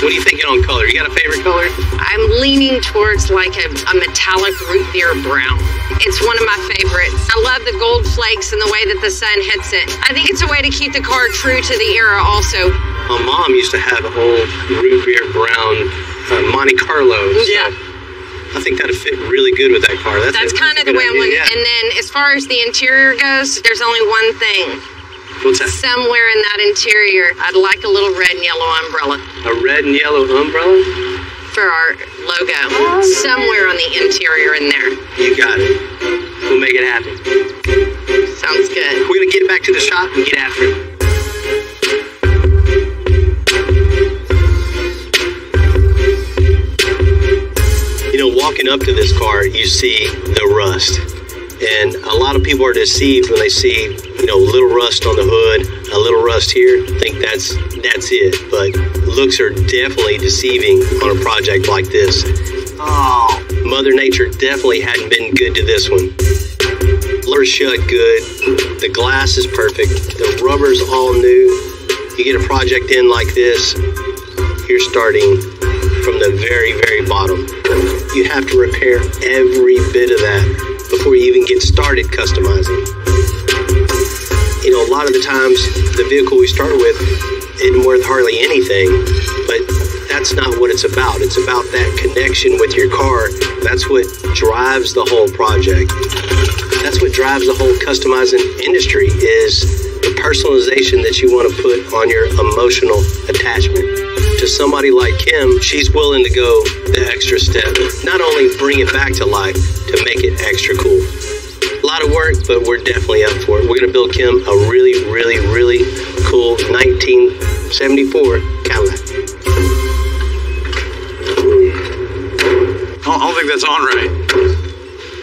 What are you thinking on color? You got a favorite color? I'm leaning towards like a metallic root beer brown. It's one of my favorites. I love the gold flakes and the way that the sun hits it. I think it's a way to keep the car true to the era also. My mom used to have an old root beer brown Monte Carlo. Yeah. I think that'd fit really good with that car. That's kind of the way I'm looking. Yeah. And then as far as the interior goes, there's only one thing. What's that? Somewhere in that interior, I'd like a little red and yellow umbrella. A red and yellow umbrella? For our logo. Somewhere on the interior in there. You got it. We'll make it happen. Sounds good. We're going to get back to the shop and get after it. You know, walking up to this car, you see the rust. And a lot of people are deceived when they see, you know, a little rust on the hood, a little rust here, think that's it. But looks are definitely deceiving on a project like this. Oh, Mother Nature definitely hadn't been good to this one. Lure shut good. The glass is perfect. The rubber's all new. You get a project in like this, you're starting from the very, very bottom. You have to repair every bit of that before you even get started customizing. You know, a lot of the times, the vehicle we start with isn't worth hardly anything, but that's not what it's about. It's about that connection with your car. That's what drives the whole project. That's what drives the whole customizing industry, is the personalization that you want to put on your emotional attachment. To somebody like Kim, she's willing to go the extra step. Not only bring it back to life, to make it extra cool. A lot of work, but we're definitely up for it. We're going to build Kim a really, really, really cool 1974 Cadillac. I don't think that's on right.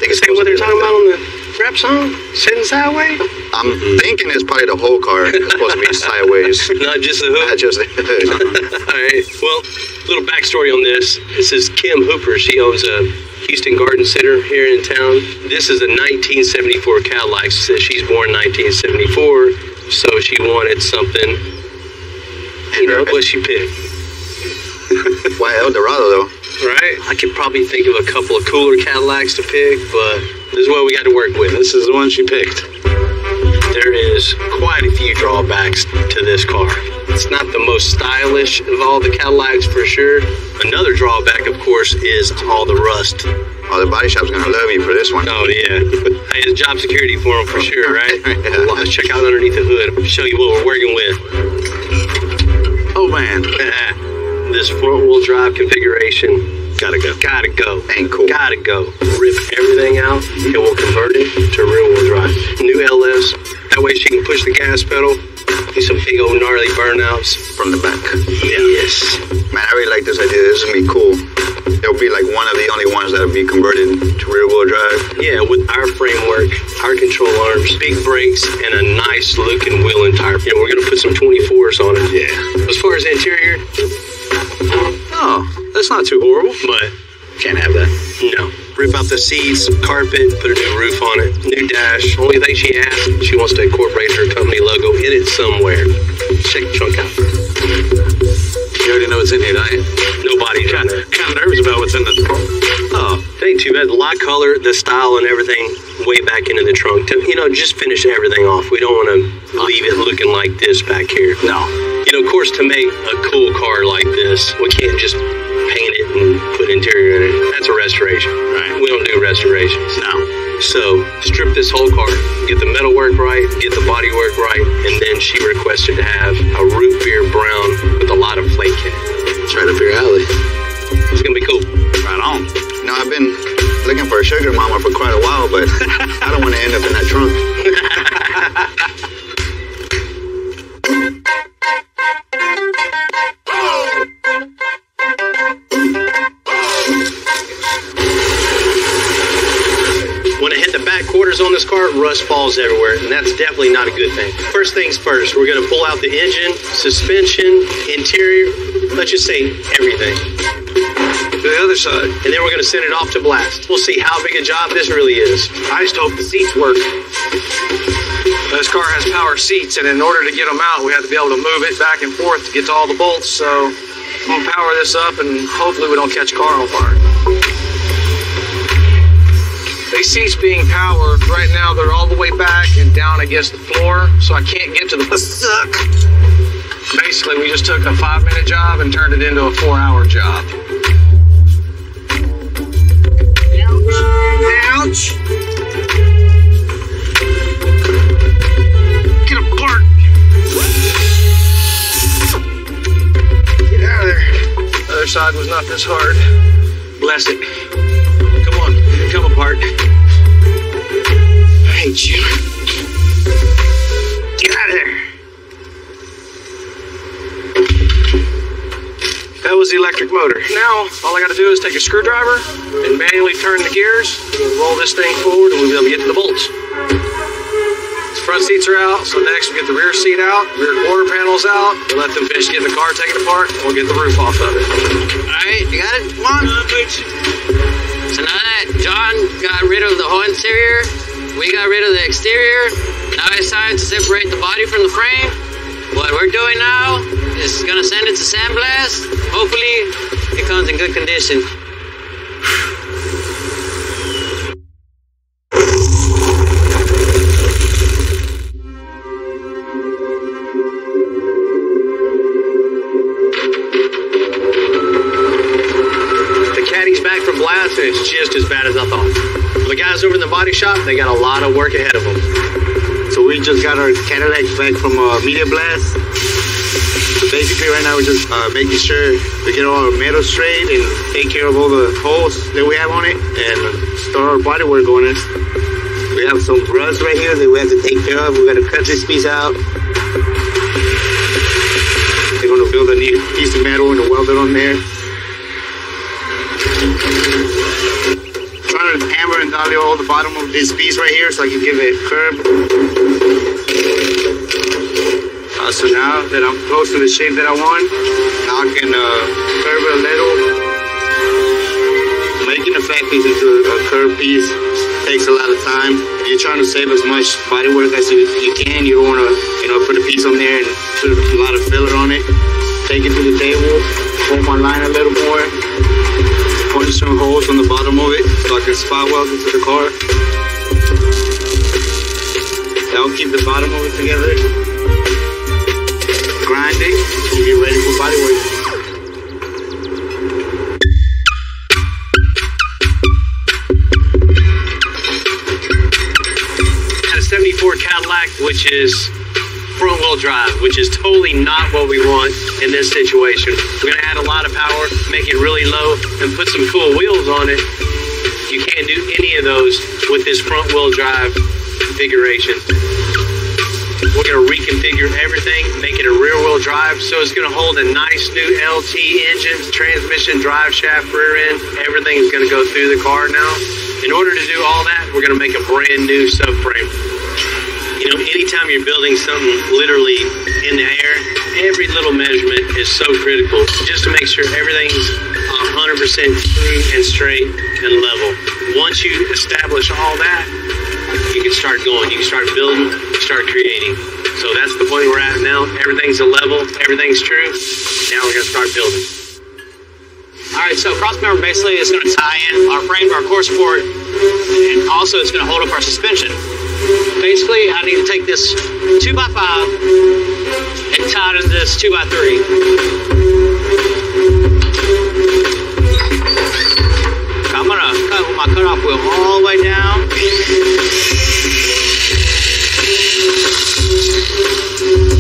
Say what they're talking about on the rap song? Sitting sideways? I'm thinking it's probably the whole car. It's supposed to be sideways. Not just the hood? Not just the hood. Alright, well, little backstory on this. This is Kim Hooper. She owns a Houston Garden Center here in town. This is a 1974 Cadillac. She says she's born 1974, so she wanted something, you know, what she picked. Why Eldorado, though? Right? I could probably think of a couple of cooler Cadillacs to pick, but this is what we got to work with. This is the one she picked. There is quite a few drawbacks to this car. It's not the most stylish of all the Cadillacs for sure. Another drawback, of course, is all the rust. Oh, the body shop's gonna love you for this one. Oh, yeah. Hey, it's job security for them for sure, right? Well, let's check out underneath the hood. I'll show you what we're working with. Oh, man. This front-wheel drive configuration, gotta go. Gotta go. Ain't cool. Gotta go. Rip everything out, and we'll convert it to rear-wheel drive. New LS. That way she can push the gas pedal. Do some big old gnarly burnouts from the back. Yes. Man, I really like this idea. This is gonna be cool. It'll be like one of the only ones that'll be converted to rear-wheel drive. Yeah, with our framework, our control arms, big brakes, and a nice looking wheel and tire. You know, we're gonna put some 24s on it. Yeah. As far as interior, oh, that's not too horrible, but can't have that. No. Rip out the seats, carpet, put a new roof on it, new dash. Only thing she asks, she wants to incorporate her company logo in it somewhere. Check the trunk out. You already know what's in here, don't you? Nobody's kind of nervous about what's in the. Oh, it ain't too bad. The lot color, the style, and everything way back into the trunk. To, you know, just finish everything off. We don't want to leave it looking like this back here. No. You know, of course, to make a cool car like this, we can't just paint it and put interior in it. That's a restoration. Right. We don't do restorations. No. So strip this whole car, get the metal work right, get the body work right, and then she requested to have a root beer brown with a lot of flake in it. It's right up your alley. It's gonna be cool. Right on. You know, I've been looking for a sugar mama for quite a while, but I don't want to end up in that trunk. When I hit the back quarters on this car, rust falls everywhere, and that's definitely not a good thing. First things first, we're going to pull out the engine, suspension, interior, let's just say everything. To the other side. And then we're going to send it off to blast. We'll see how big a job this really is. I just hope the seats work. This car has power seats, and in order to get them out, we have to be able to move it back and forth to get to all the bolts, so I'm going to power this up, and hopefully we don't catch a car on fire. These seats being powered, right now they're all the way back and down against the floor, so I can't get to the suck. Basically, we just took a 5-minute job and turned it into a 4-hour job. Ouch! Get apart! Get out of there. The other side was not this hard. Bless it. Come on, you can come apart. I hate you. Get out of there. That was the electric motor. Now, all I got to do is take a screwdriver and manually turn the gears, roll this thing forward, and we'll be able to get to the bolts. The front seats are out, so next we get the rear seat out, rear quarter panels out. We'll let them finish getting the car taken apart, and we'll get the roof off of it. All right, you got it? Come on. So now that John got rid of the whole interior, we got rid of the exterior, now it's time to separate the body from the frame. What we're doing now is gonna send it to sandblast. Hopefully it comes in good condition. It's just as bad as I thought. The guys over in the body shop, they got a lot of work ahead of them. So we just got our Cadillac back from Media Blast. So basically right now we're just making sure we get all our metal straight and take care of all the holes that we have on it and start our body work on it. We have some rust right here that we have to take care of. We got to cut this piece out. They're going to build a new piece of metal and weld it on there. Trying to hammer and dolly all the bottom of this piece right here so I can give it a curve. So now that I'm close to the shape that I want, now I can curve it a little. Making a flat piece into a curved piece takes a lot of time. You're trying to save as much body work as you can. You don't want to, put a piece on there and put a lot of filler on it. Take it to the table, hold my line a little more. Punch some holes on the bottom of it so I can spot weld into the car. That'll keep the bottom of it together. Grind it and get ready for body work. Got a 74 Cadillac, which is front wheel drive, which is totally not what we want in this situation. We're gonna add a lot of power, make it really low, and put some cool wheels on it. You can't do any of those with this front wheel drive configuration. We're gonna reconfigure everything, make it a rear wheel drive, so it's gonna hold a nice new LT engine, transmission, drive shaft, rear end. Everything is gonna go through the car now. In order to do all that, we're gonna make a brand new subframe. Anytime you're building something literally in the air, every little measurement is so critical just to make sure everything's 100% true and straight and level. Once you establish all that, you can start going. You can start building, start creating. So that's the point we're at now. Everything's a level, everything's true. Now we're going to start building. All right, so cross member basically is going to tie in our frame to our core support, and also it's going to hold up our suspension. Basically, I need to take this 2x5 and tie it into this 2x3. I'm going to cut with my cutoff wheel all the way down.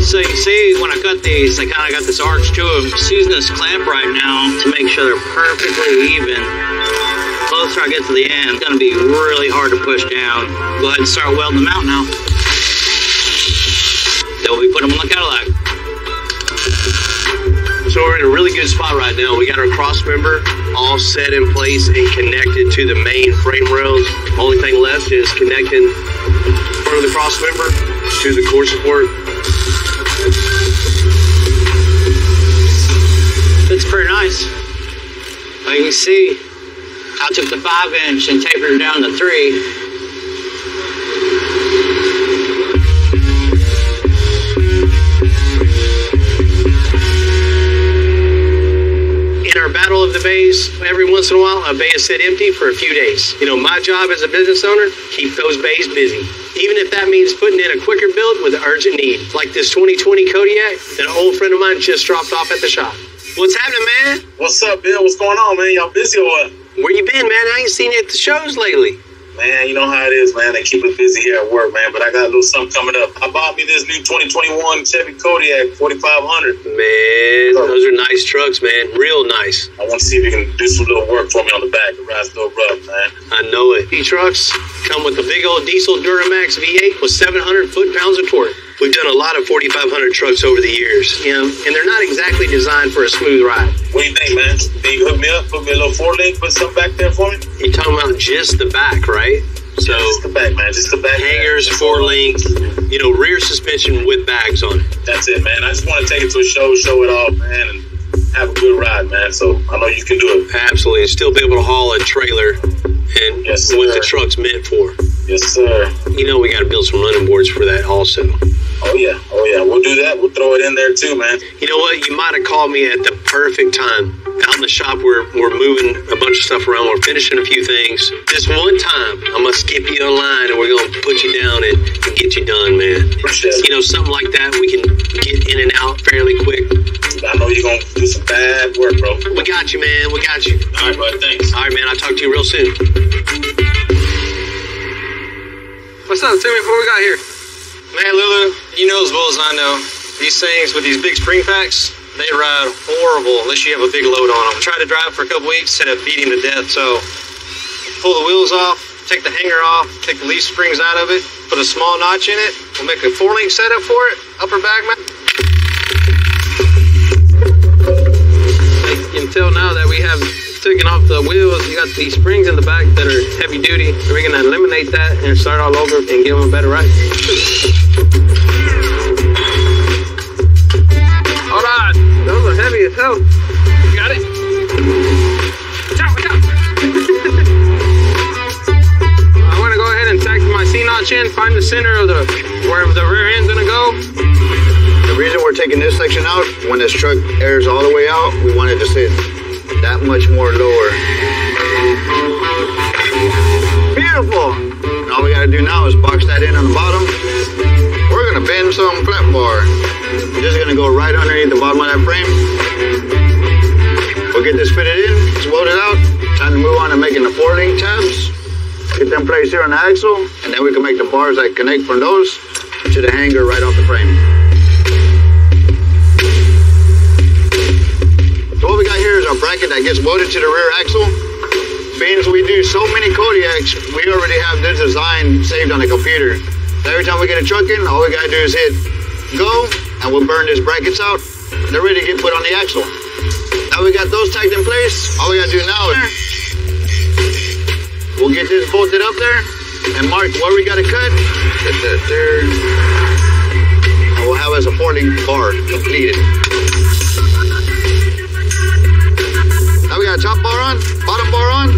So you can see when I cut these, I kind of got this arch to them. Just using this clamp right now to make sure they're perfectly even. The closer I get to the end, it's going to be really hard to push down. Go ahead and start welding them out now. Then we put them on the Cadillac. So we're in a really good spot right now. We got our cross member all set in place and connected to the main frame rails. Only thing left is connecting front of the cross member to the core support. It's pretty nice. You can see I took the 5-inch and tapered it down to 3. Battle of the bays, every once in a while, a bay is sit empty for a few days. My job as a business owner, keep those bays busy. Even if that means putting in a quicker build with an urgent need, like this 2020 Kodiak that an old friend of mine just dropped off at the shop. What's happening, man? What's up, Bill? What's going on, man? Y'all busy or what? Where you been, man? I ain't seen you at the shows lately. Man, you know how it is, man. They keep us busy here at work, man. But I got a little something coming up. I bought me this new 2021 Chevy Kodiak 4500. Man, those are nice trucks, man. Real nice. I want to see if you can do some little work for me on the back. The ride's a little rough, man. I know it. E-trucks come with a big old diesel Duramax V8 with 700 foot-pounds of torque. We've done a lot of 4500 trucks over the years, and they're not exactly designed for a smooth ride. What do you think, man? Can you hook me up? Put me a little 4-link, put something back there for me? You're talking about just the back, right? So just the back, man. Just the back. Hangers, 4-link, rear suspension with bags on it. That's it, man. I just want to take it to a show it off, man, and have a good ride, man. So I know you can do it. Absolutely, and still be able to haul a trailer and what the truck's meant for. Yes, sir. You know we got to build some running boards for that also. Oh yeah, we'll do that. We'll throw it in there too, man. You know what? You might have called me at the perfect time. Out in the shop, we're moving a bunch of stuff around. We're finishing a few things. This one time, I'm gonna skip you a line and we're gonna put you down and get you done, man. You know, something like that we can get in and out fairly quick. I know you're gonna do some bad work, bro. We got you, man. We got you. All right, bud. Thanks. All right, man. I'll talk to you real soon. What's up? Tell me before we got here. Man, Lulu, you know as well as I know, these things with these big spring packs, they ride horrible unless you have a big load on them. Tried to drive for a couple weeks, ended up beating to death. So pull the wheels off, take the hanger off, take the leaf springs out of it, put a small notch in it. We'll make a 4-link setup for it, upper bag mount. You can tell now that we have taken off the wheels, you got these springs in the back that are heavy duty. We're gonna eliminate that and start all over and give them a better ride. All right, those are heavy as hell. You got it? Watch out, watch out. I wanna go ahead and tack my C-notch in, find the center of where the rear end's gonna go. The reason we're taking this section out, when this truck airs all the way out, we want it to sit that much more lower. Beautiful. And all we gotta do now is box that in on the bottom. We're gonna bend some flat bar. We're just gonna go right underneath the bottom of that frame. We'll get this fitted in, it's welded out. Time to move on to making the 4-link tabs. Get them placed here on the axle, and then we can make the bars that connect from those to the hanger right off the frame. So what we got here is our bracket that gets welded to the rear axle. Being we do so many Kodiaks, we already have this design saved on the computer. So every time we get a truck in, all we gotta do is hit go, and we'll burn these brackets out. They're ready to get put on the axle. Now we got those tagged in place. All we gotta do now is we'll get this bolted up there and mark where we gotta cut. Get that there. And we'll have as a 4-link bar completed. Now we got a top bar on, bottom bar on,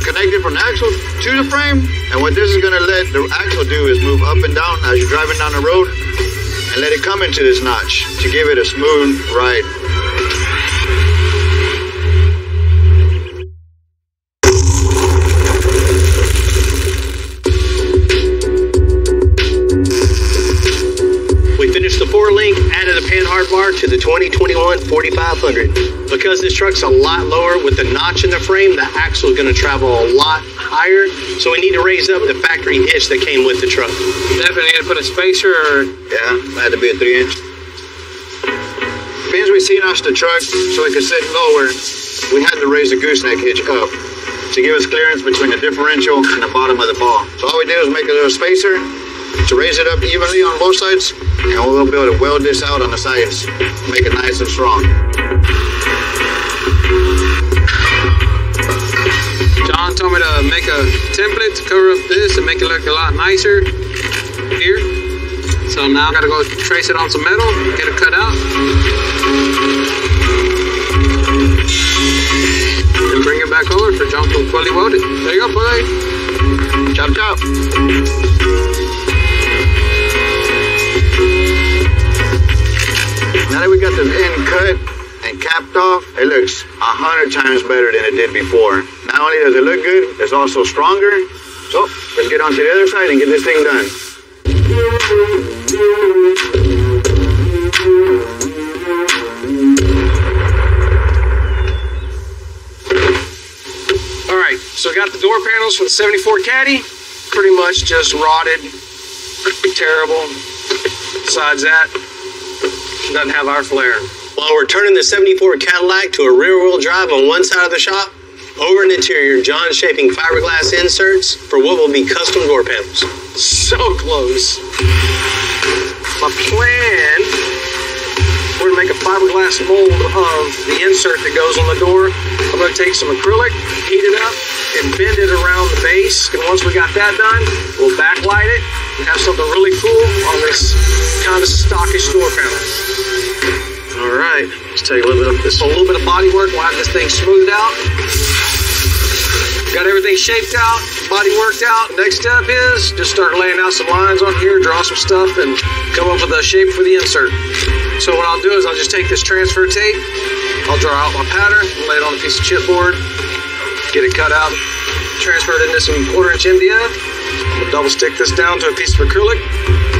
connected from the axle to the frame. And what this is gonna let the axle do is move up and down as you're driving down the road and let it come into this notch to give it a smooth ride. We finished the 4-link, added a Panhard bar to the 2021 4500. Because this truck's a lot lower with the notch in the frame, the axle is going to travel a lot higher. So we need to raise up the factory hitch that came with the truck. Definitely need to put a spacer or... Yeah, it had to be a 3-inch. Since we C-notched the truck so it could sit lower, we had to raise the gooseneck hitch up to give us clearance between the differential and the bottom of the ball. So all we did was make a little spacer to raise it up evenly on both sides, and we'll be able to weld this out on the sides, make it nice and strong. John told me to make a template to cover up this and make it look a lot nicer here. So now I gotta go trace it on some metal, get it cut out. And bring it back over for John to fully weld it. There you go, buddy. Chop, chop. Now that we got this end cut and capped off, it looks 100 times better than it did before. Not only does it look good, it's also stronger. So let's get on to the other side and get this thing done. All right, so we got the door panels for the 74 Caddy. Pretty much just rotted, terrible. Besides that, doesn't have our flare. While we're turning the 74 Cadillac to a rear-wheel drive on one side of the shop, over in the interior, John's shaping fiberglass inserts for what will be custom door panels. So close. My plan, we're gonna make a fiberglass mold of the insert that goes on the door. I'm gonna take some acrylic, heat it up, and bend it around the base. And once we got that done, we'll backlight it and have something really cool on this kind of stockish door panel. All right, let's take a little bit of body work. We'll have this thing smoothed out. Got everything shaped out, body worked out. Next step is just start laying out some lines on here, draw some stuff, and come up with a shape for the insert. So what I'll do is I'll just take this transfer tape, I'll draw out my pattern, lay it on a piece of chipboard, get it cut out, transfer it into some 1/4" MDF. I'm gonna double stick this down to a piece of acrylic.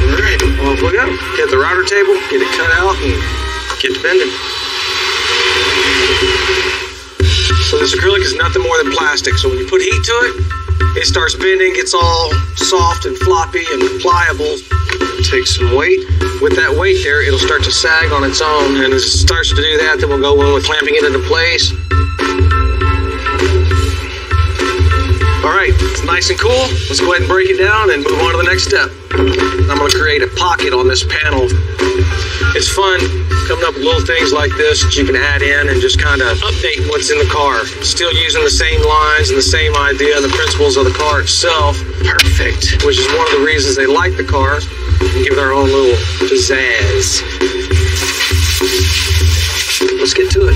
All right, off we go. Get the router table, get it cut out, and get to bending. So this acrylic is nothing more than plastic. So when you put heat to it, it starts bending, gets all soft and floppy and pliable. Take some weight. With that weight there, it'll start to sag on its own. And as it starts to do that, then we'll go in with clamping it into place. All right, it's nice and cool. Let's go ahead and break it down and move on to the next step. I'm gonna create a pocket on this panel. It's fun coming up with little things like this that you can add in and just kind of update what's in the car. Still using the same lines and the same idea and the principles of the car itself. Perfect. Which is one of the reasons they like the car. Give it our own little pizzazz. Let's get to it.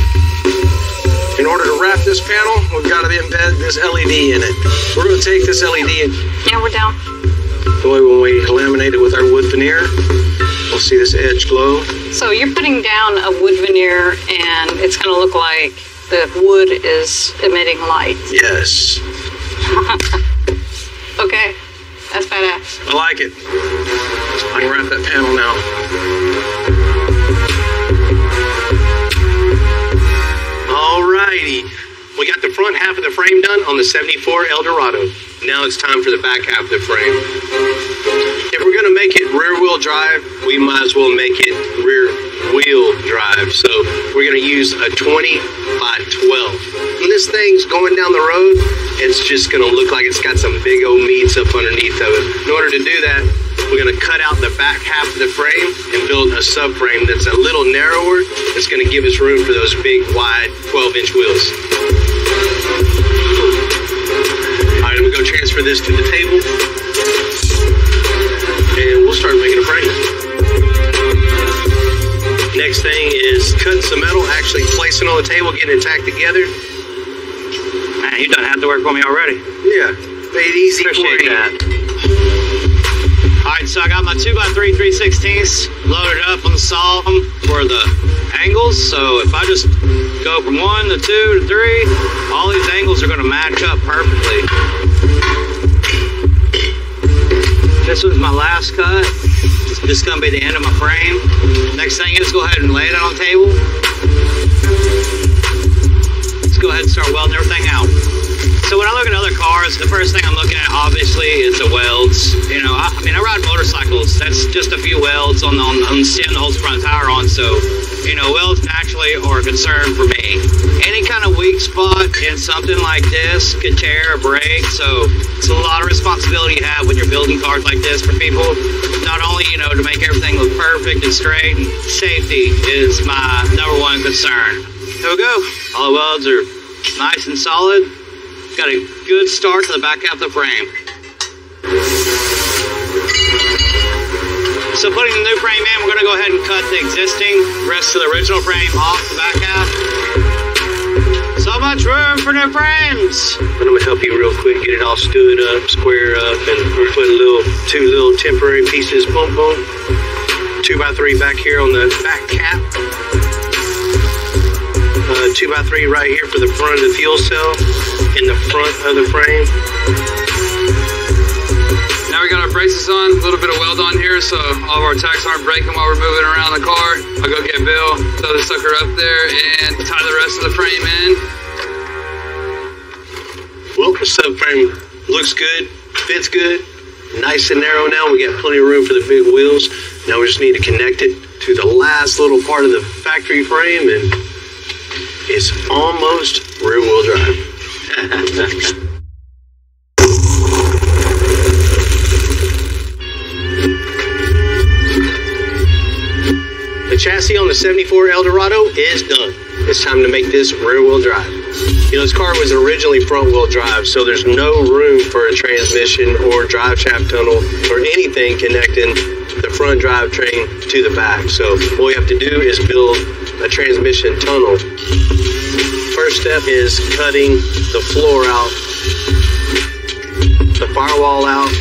In order to wrap this panel, we've got to embed this LED in it. We're going to take this LED and... Yeah, we're down. The way when we laminate it with our wood veneer, we'll see this edge glow. So you're putting down a wood veneer and it's going to look like the wood is emitting light. Yes. Okay, that's badass. I like it. I can wrap that panel now. Alrighty. We got the front half of the frame done on the 74 Eldorado. Now it's time for the back half of the frame. If we're going to make it rear-wheel drive, we might as well make it rear-wheel drive. So we're going to use a 20 by 12. When this thing's going down the road, it's just going to look like it's got some big old meats up underneath of it. In order to do that, we're going to cut out the back half of the frame and build a subframe that's a little narrower. That's going to give us room for those big, wide 12-inch wheels. All right, I'm going to go transfer this to the table. And we'll start making a frame. Next thing is cutting some metal, actually placing it on the table, getting it tacked together. Man, you done half the work for me already. Yeah, made it easy for you. Appreciate that. Alright, so I got my 2x3 3/16 loaded up on the saw for the angles. So if I just go from 1 to 2 to 3, all these angles are going to match up perfectly. This was my last cut. This is going to be the end of my frame. Next thing is go ahead and lay it on the table. Let's go ahead and start welding everything out. So when I look at other cars, the first thing I'm looking at obviously is the welds. You know, I mean, I ride motorcycles. That's just a few welds on the stem that holds the front tire on. So, you know, welds naturally are a concern for me. Any kind of weak spot in something like this could tear or break. So it's a lot of responsibility you have when you're building cars like this for people. Not only, you know, to make everything look perfect and straight, and safety is my #1 concern. Here we go. All the welds are nice and solid. Got a good start to the back half of the frame. So putting the new frame in, we're going to go ahead and cut the existing rest of the original frame off the back half. So much room for new frames. I'm going to help you real quick, get it all stood up, square up, and we'll put two little temporary pieces, boom, boom. 2x3 back here on the back cap. 2x3 right here for the front of the fuel cell in the front of the frame. Now we got our braces on, a little bit of weld on here so all of our tacks aren't breaking while we're moving around the car. I'll go get Bill, throw the sucker up there, and tie the rest of the frame in. Well, the subframe looks good, fits good, nice and narrow now. We got plenty of room for the big wheels. Now we just need to connect it to the last little part of the factory frame, and it's almost rear-wheel drive. The chassis on the 74 Eldorado is done. It's time to make this rear-wheel drive. You know, this car was originally front-wheel drive, so there's no room for a transmission or drive shaft tunnel or anything connecting the front drivetrain to the back. So what we have to do is build a transmission tunnel. First step is cutting the floor out, the firewall out,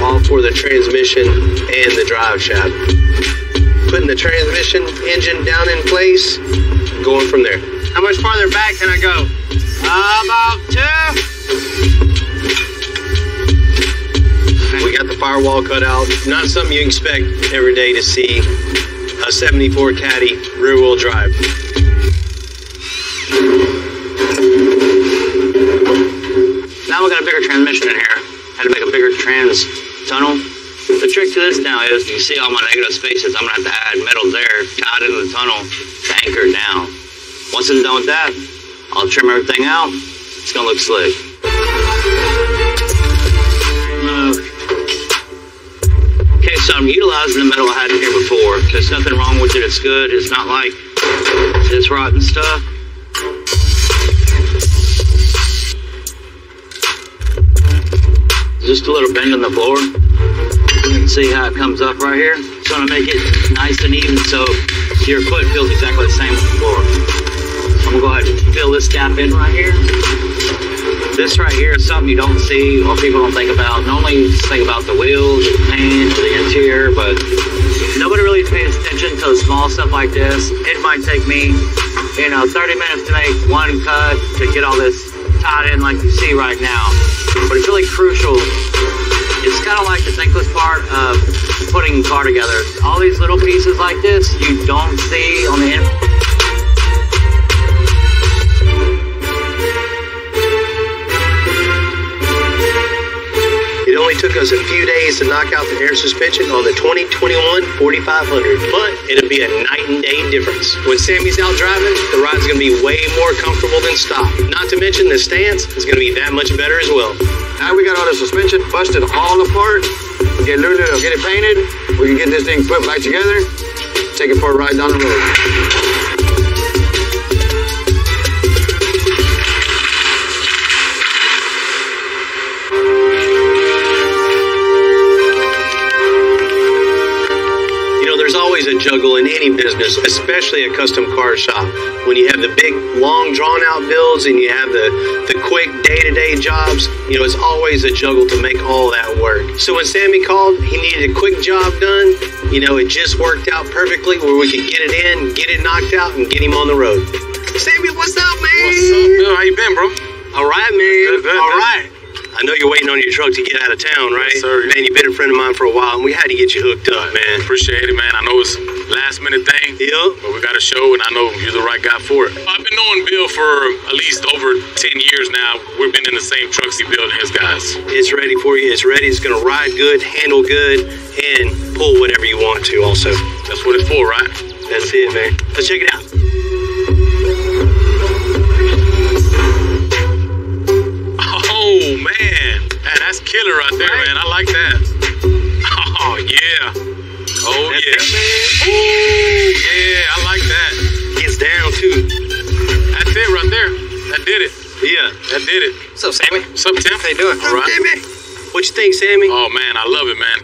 all for the transmission and the drive shaft. Putting the transmission engine down in place, going from there. How much farther back can I go? About 2. We got the firewall cut out. Not something you expect every day to see. A 74 Caddy rear wheel drive. Now we got a bigger transmission in here. Had to make a bigger trans tunnel. The trick to this now is, you see all my negative spaces, I'm gonna have to add metal there, tied into the tunnel to anchor it down. Once I'm done with that, I'll trim everything out. It's gonna look slick. Okay, so I'm utilizing the metal I had in here before. There's nothing wrong with it, it's good. It's not like this rotten stuff. Just a little bend in the floor. You can see how it comes up right here. It's gonna make it nice and even so your foot feels exactly the same on the floor. I'm gonna go ahead and fill this gap in right here. This right here is something you don't see or people don't think about. Normally you just think about the wheels, the paint, or the interior, but nobody really pays attention to the small stuff like this. It might take me, 30 minutes to make one cut to get all this tied in like you see right now. But it's really crucial. It's kind of like the thankless part of putting a car together. All these little pieces like this, you don't see on the end. It only took us a few days to knock out the air suspension on the 2021 4500, but it'll be a night and day difference. When Sammy's out driving, the ride's gonna be way more comfortable than stock. Not to mention the stance is gonna be that much better as well. Now we got all the suspension busted all apart. We get it painted. We can get this thing put back together. Take it for a ride down the road. There's always a juggle in any business, especially a custom car shop. When you have the big, long, drawn-out builds and you have the quick day-to-day jobs, it's always a juggle to make all that work. So when Sammy called, he needed a quick job done. It just worked out perfectly where we could get it in, get it knocked out, and get him on the road. Sammy, what's up, man? What's up, Bill? How you been, bro? All right, man. Good. All right. I know you're waiting on your truck to get out of town, right? Yes, sir. Man, you've been a friend of mine for a while, and we had to get you hooked up, man. Appreciate it, man. I know it's a last-minute thing. Yep. But we got a show, and I know you're the right guy for it. I've been knowing Bill for at least over 10 years now. We've been in the same trucks he built and his guys. It's ready for you. It's ready. It's going to ride good, handle good, and pull whatever you want to also. That's what it's for, right? That's it, man. Let's check it out. Oh, man. That's killer right there, man. I like that. Oh, yeah. Oh, yeah. Ooh, yeah, I like that. Gets down, too. That's it right there. That did it. Yeah. That did it. What's up, Sammy? What's up, Tim? How you doing? All right. Sammy. What you think, Sammy? Oh, man, I love it, man.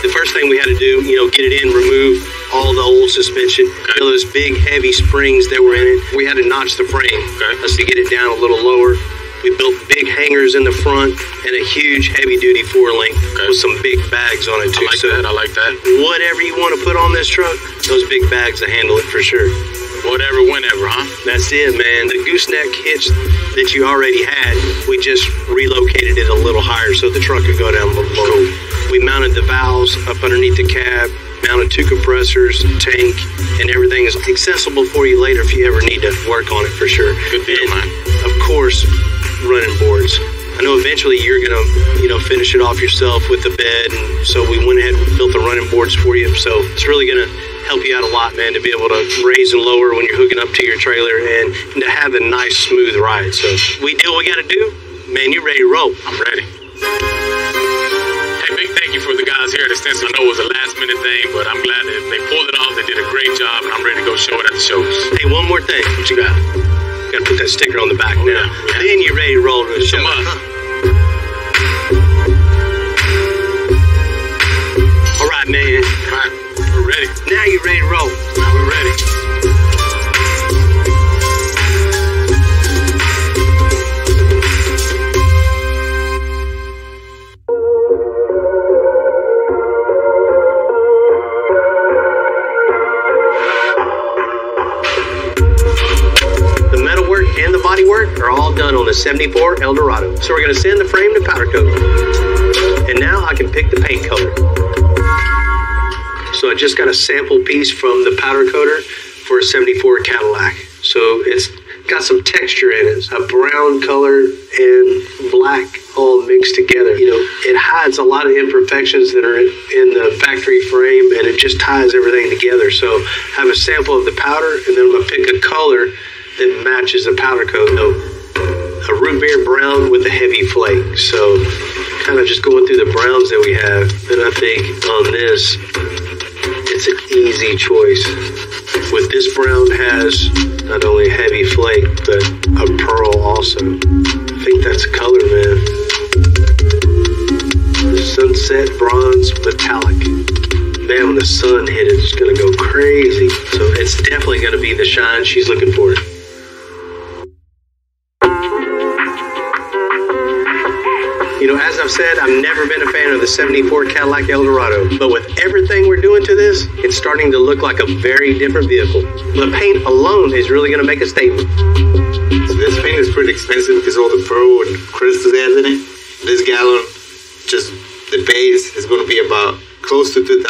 The first thing we had to do, get it in, remove all the old suspension. Okay. Those big, heavy springs that were in it. We had to notch the frame. Okay. Just to get it down a little lower. We built big hangers in the front and a huge heavy-duty four-link with some big bags on it, too. I like that. Whatever you want to put on this truck, those big bags will handle it for sure. Whatever, whenever, huh? That's it, man. The gooseneck hitch that you already had, we just relocated it a little higher so the truck could go down a little lower. We mounted the valves up underneath the cab, mounted 2 compressors, tank, and everything is accessible for you later if you ever need to work on it for sure. Good deal, man. Of course, running boards. I know eventually you're gonna, finish it off yourself with the bed, and so we went ahead and built the running boards for you. So it's really gonna help you out a lot, man, to be able to raise and lower when you're hooking up to your trailer and to have a nice, smooth ride. So we do what we gotta do. Man, you ready to roll? I'm ready. Hey, big thank you for the guys here at Extensive. I know it was a last-minute thing, but I'm glad that they pulled it off. They did a great job, and I'm ready to go show it at the shows. Hey, one more thing. What you got? Got to put that sticker on the back now. Yeah. Then you're ready to roll to the show. All right, man. All right, we're ready. Now you're ready to roll. done on the 74 Eldorado. So we're going to send the frame to powder coat. And now I can pick the paint color. So I just got a sample piece from the powder coater for a 74 Cadillac. So it's got some texture in it. A brown color and black all mixed together. You know, it hides a lot of imperfections that are in the factory frame, and it just ties everything together. So I have a sample of the powder, and then I'm gonna pick a color that matches the powder coat. A root beer brown with a heavy flake. So kind of just going through the browns that we have. And I think on this, it's an easy choice. With this brown has not only heavy flake, but a pearl also. I think that's color, man. Sunset bronze metallic. Man, when the sun hit it, it's gonna go crazy. So it's definitely gonna be the shine she's looking for. You know, as I've said, I've never been a fan of the 74 Cadillac Eldorado, but with everything we're doing to this, it's starting to look like a very different vehicle. The paint alone is really going to make a statement. So this paint is pretty expensive because all the pearl and crystals it has in it. This gallon, just the base, is going to be about close to $2,000.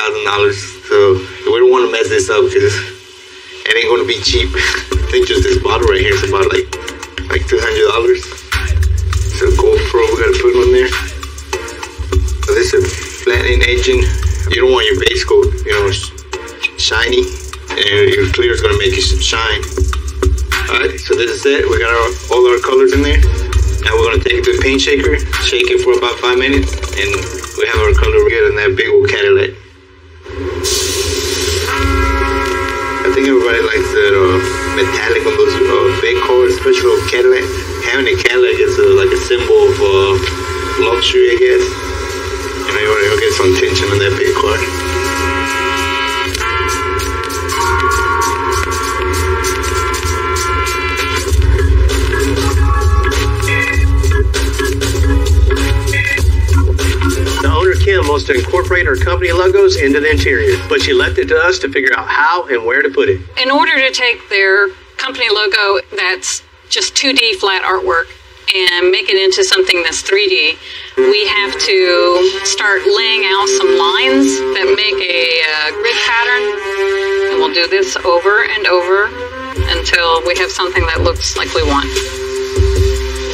So we don't want to mess this up because it ain't going to be cheap. I think just this bottle right here is about like $200. So gold pearl we gotta put on there. So this is a flattening engine. You don't want your base coat, you know, shiny, and your clear is gonna make it shine. Alright, so this is it. We got all our colors in there. Now we're gonna take it to the paint shaker, shake it for about 5 minutes, and we have our color good in that big old Cadillac. I think everybody likes the metallic on those big cars, especially on Cadillac. Having a Cadillac is like a symbol of luxury, I guess. You know, you want to get some attention on that big car. The owner, Kim, wants to incorporate her company logos into the interior, but she left it to us to figure out how and where to put it. In order to take their company logo that's just 2D flat artwork and make it into something that's 3D, we have to start laying out some lines that make a grid pattern. And we'll do this over and over until we have something that looks like we want.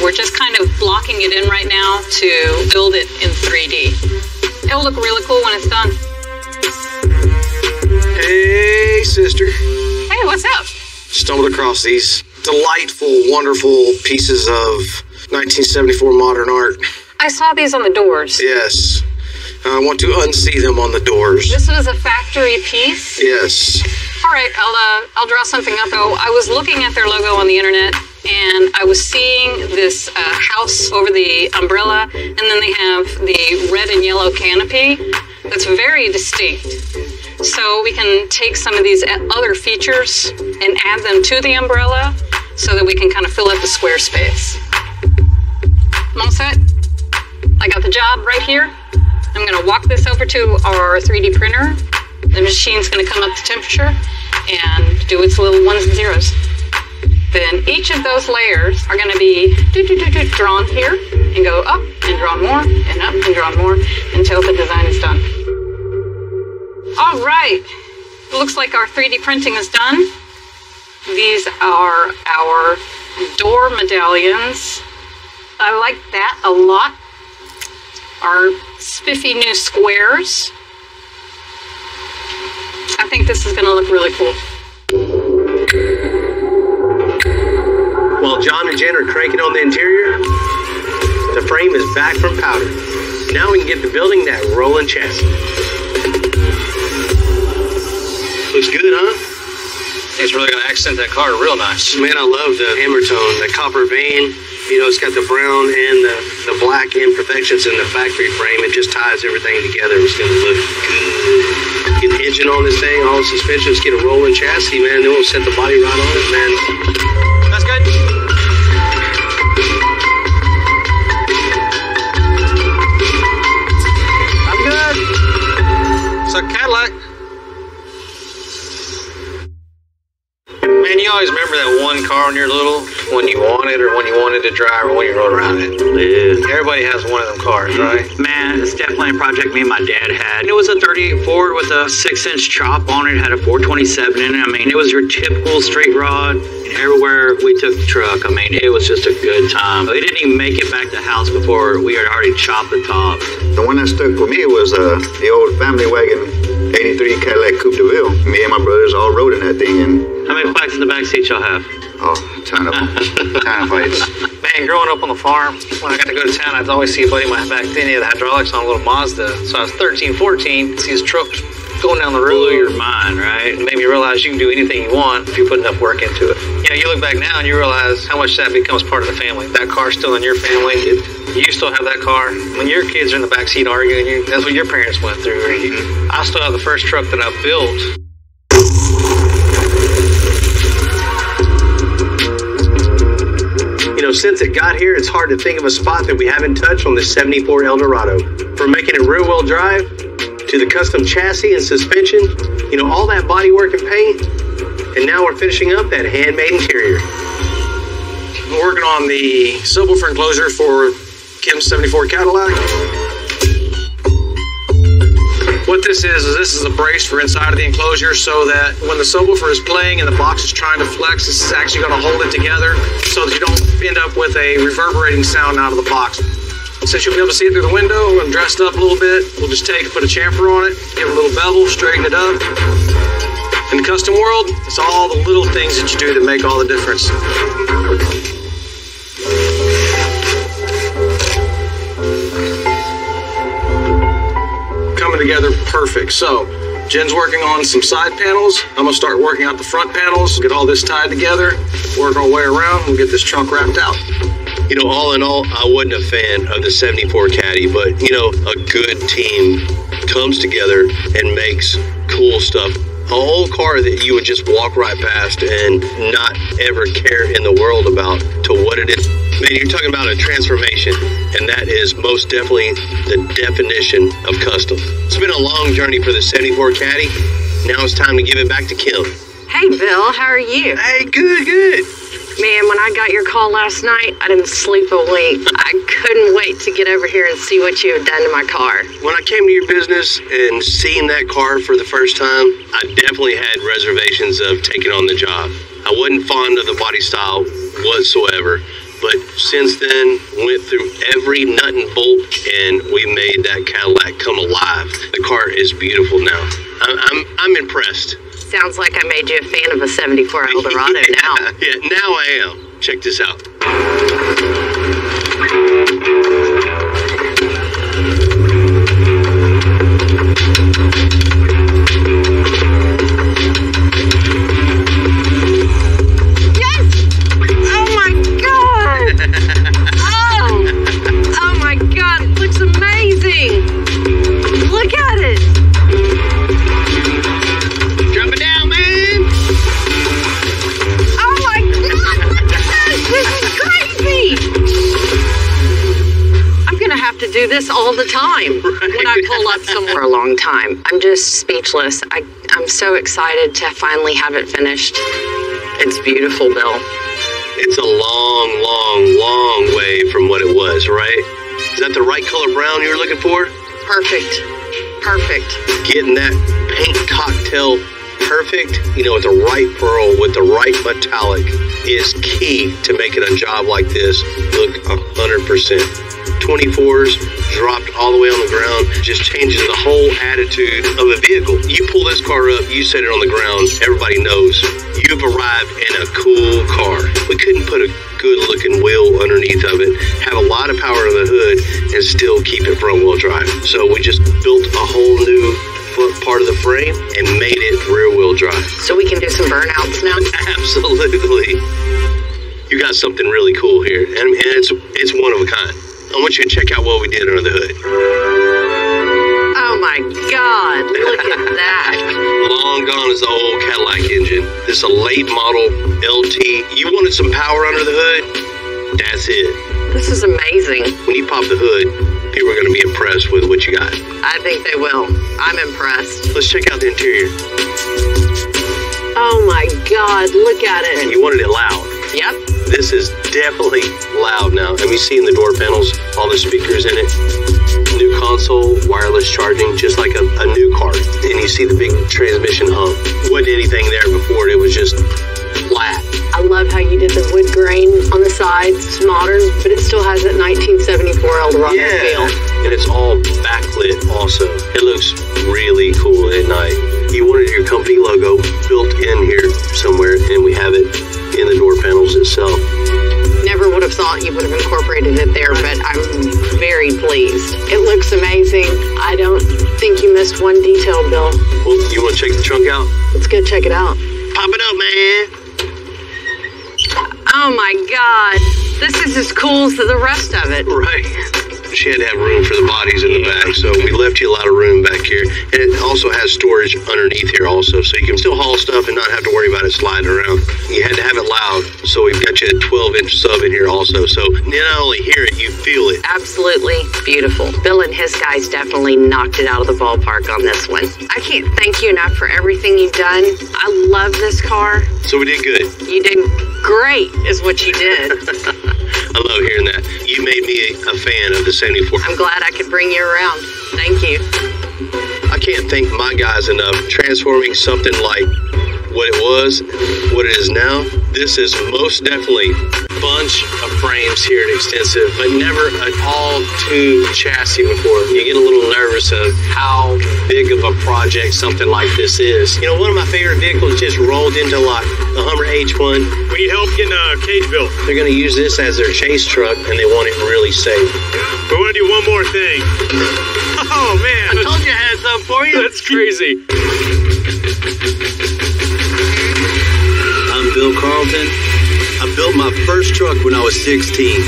We're just kind of blocking it in right now to build it in 3D. It'll look really cool when it's done. Hey, sister. Hey, what's up? Stumbled across these delightful, wonderful pieces of 1974 modern art. I saw these on the doors. Yes. I want to unsee them on the doors. This was a factory piece? Yes. All right, I'll draw something up though. I was looking at their logo on the internet and I was seeing this house over the umbrella, and then they have the red and yellow canopy that's very distinct. So we can take some of these other features and add them to the umbrella so that we can kind of fill up the square space. I'm all set. I got the job right here. I'm gonna walk this over to our 3D printer. The machine's gonna come up to temperature and do its little ones and zeros. Then each of those layers are gonna be drawn here and go up and drawn more and up and drawn more until the design is done. All right, it looks like our 3D printing is done. These are our door medallions. I like that a lot. Our spiffy new squares. I think this is gonna look really cool. While John and Jen are cranking on the interior, the frame is back from powder. Now we can get to building that rolling chassis. Looks good, huh? It's really going to accent that car real nice. Man, I love the hammer tone, the copper vein. You know, it's got the brown and the black imperfections in the factory frame. It just ties everything together. It's going to look good. Get the engine on this thing, all the suspensions, get a rolling chassis, man. Then we'll set the body right on it, man. That's good. I'm good. It's a Cadillac. Man, you always remember that one car when you're little, when you wanted or when you wanted to drive or when you rode around it. Yeah. Everybody has one of them cars, right? Man, it's definitely a project me and my dad had. It was a 38 Ford with a 6-inch chop on it. It had a 427 in it. I mean, it was your typical straight rod. Everywhere we took the truck, I mean, it was just a good time. We didn't even make it back to the house before we had already chopped the top. The one that stuck with me was the old family wagon 83 Cadillac Coupe de Ville. Me and my brothers all rode in that thing. And how many fights in the back seat y'all have? Oh, a ton of them. Ton of fights. Man, growing up on the farm, when I got to go to town, I'd always see a buddy of mine back then. He had the hydraulics on a little Mazda. So I was 13, 14, see his truck going down the road. Blew your mind, right? It made me realize you can do anything you want if you put enough work into it. You know, you look back now and you realize how much that becomes part of the family. That car's still in your family. You still have that car. When your kids are in the backseat arguing, that's what your parents went through. I still have the first truck that I built. You know, since it got here, it's hard to think of a spot that we haven't touched on the 74 Eldorado. From making it rear-wheel drive, to the custom chassis and suspension, you know, all that bodywork and paint, and now we're finishing up that handmade interior. We're working on the subwoofer enclosure for Kim's 74 Cadillac. What this is a brace for inside of the enclosure so that when the subwoofer is playing and the box is trying to flex, this is actually going to hold it together so that you don't end up with a reverberating sound out of the box. Since you'll be able to see it through the window, I'm dressed up a little bit. We'll just put a chamfer on it, give it a little bevel, straighten it up. In the custom world, it's all the little things that you do that make all the difference. Coming together perfect. So, Jen's working on some side panels. I'm gonna start working out the front panels, get all this tied together, work our way around, we'll get this trunk wrapped out. You know, all in all, I wasn't a fan of the 74 Caddy, but, you know, a good team comes together and makes cool stuff. A whole car that you would just walk right past and not ever care in the world about to what it is. Man, you're talking about a transformation, and that is most definitely the definition of custom. It's been a long journey for the 74 Caddy. Now it's time to give it back to Kim. Hey, Bill, how are you? Hey, good. Man, when I got your call last night, I didn't sleep a wink. I couldn't wait to get over here and see what you had done to my car. When I came to your business and seeing that car for the first time, I definitely had reservations of taking on the job. I wasn't fond of the body style whatsoever, but since then, went through every nut and bolt, and we made that Cadillac come alive. The car is beautiful now. I'm impressed. Sounds like I made you a fan of a 74 Eldorado now. Yeah, now I am. Check this out. Yes! Oh my God! Oh my God, it looks amazing! Look at it! Drop it down, man! Oh my God, look at this! This is crazy! I'm gonna have to do this all the time when I pull up somewhere a long time. I'm just speechless. I'm so excited to finally have it finished. It's beautiful, Bill. It's a long way from what it was, right? Is that the right color brown you were looking for? Perfect. Getting that paint cocktail perfect, you know, with the right pearl, with the right metallic, is key to making a job like this look 100%. 24s dropped all the way on the ground just changes the whole attitude of a vehicle. You pull this car up, you set it on the ground, everybody knows you've arrived in a cool car. We couldn't put a good looking wheel underneath of it, have a lot of power in the hood, and still keep it front wheel drive. So we just built a whole new part of the frame and made it rear wheel drive. So we can do some burnouts now? Absolutely. You got something really cool here, and it's one of a kind. I want you to check out what we did under the hood. Oh my God, look at that. Long gone is the old Cadillac engine. This is a late model LT. You wanted some power under the hood? That's it. This is amazing. When you pop the hood, people are going to be impressed with what you got. I think they will. I'm impressed. Let's check out the interior. Oh my God, look at it. You wanted it loud. Yep. This is definitely loud now. And we see in the door panels all the speakers in it. New console, wireless charging, just like a new car. And you see the big transmission hump. Wasn't anything there before. It was just flat. I love how you did the wood grain on the sides. It's modern, but it still has that 1974 Eldorado feel. And it's all backlit also. It looks really cool at night. You wanted your company logo built in here somewhere, and we have it in the door panels itself. Never would have thought you would have incorporated it there, but I'm very pleased. It looks amazing. I don't think you missed one detail, Bill. Well, you want to check the trunk out? Let's go check it out. Pop it up, man. Oh my God. This is as cool as the rest of it. Right. She had to have room for the bodies in the back, so we left you a lot of room back here. And it also has storage underneath here also, so you can still haul stuff and not have to worry about it sliding around. You had to have it loud, so we've got you a 12-inch sub in here also, so you not only hear it, you feel it. Absolutely beautiful. Bill and his guys definitely knocked it out of the ballpark on this one. I can't thank you enough for everything you've done. I love this car. So we did good. You did great is what you did. I love hearing that. You made me a fan of the 74. I'm glad I could bring you around. Thank you. I can't thank my guys enough. Transforming something like what it was, what it is now. This is most definitely a bunch of frames here at Extensive, but never an all-tube chassis before. You get a little nervous of how big of a project something like this is. You know, one of my favorite vehicles just rolled into lot, the Hummer H1. We need help getting a cage built. They're going to use this as their chase truck, and they want it really safe. We want to do one more thing. Oh, man. I told you I had something for you. That's crazy. I'm Bill Carlton. I built my first truck when I was 16.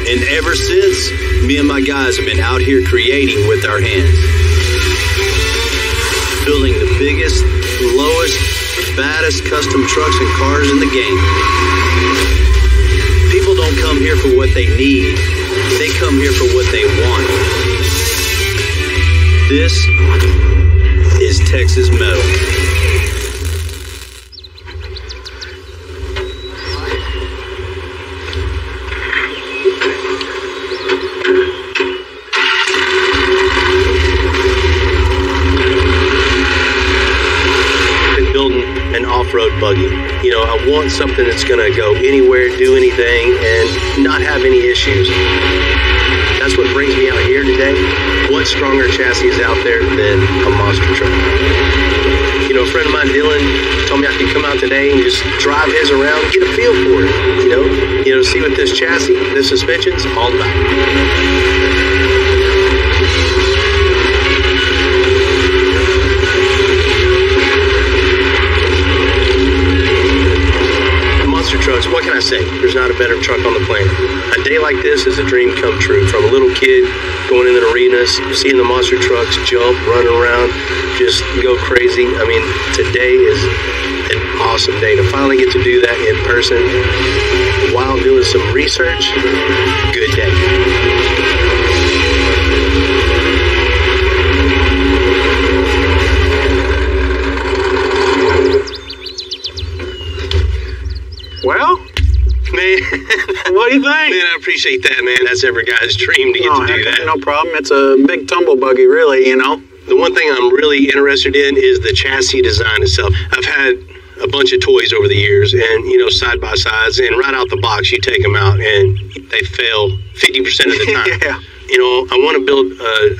And ever since, me and my guys have been out here creating with our hands. Building the biggest, lowest, baddest custom trucks and cars in the game. People don't come here for what they need. They come here for what they want. This is Texas Metal. Off-road buggy. You know, I want something that's going to go anywhere, do anything, and not have any issues. That's what brings me out here today. What stronger chassis is out there than a monster truck? You know, a friend of mine, Dylan, told me I could come out today and just drive his around, get a feel for it. You know, see what this chassis, this suspension's all about. Trucks, what can I say? There's not a better truck on the planet. A day like this is a dream come true. From a little kid going in the arenas, seeing the monster trucks jump, run around, just go crazy. I mean, today is an awesome day. To finally get to do that in person while doing some research, good day. Well, man, what do you think? Man, I appreciate that, man. That's every guy's dream to get to do that. No problem. It's a big tumble buggy, really, you know. The one thing I'm really interested in is the chassis design itself. I've had a bunch of toys over the years, and, you know, side-by-sides, and right out the box, you take them out, and they fail 50% of the time. Yeah. You know, I want to build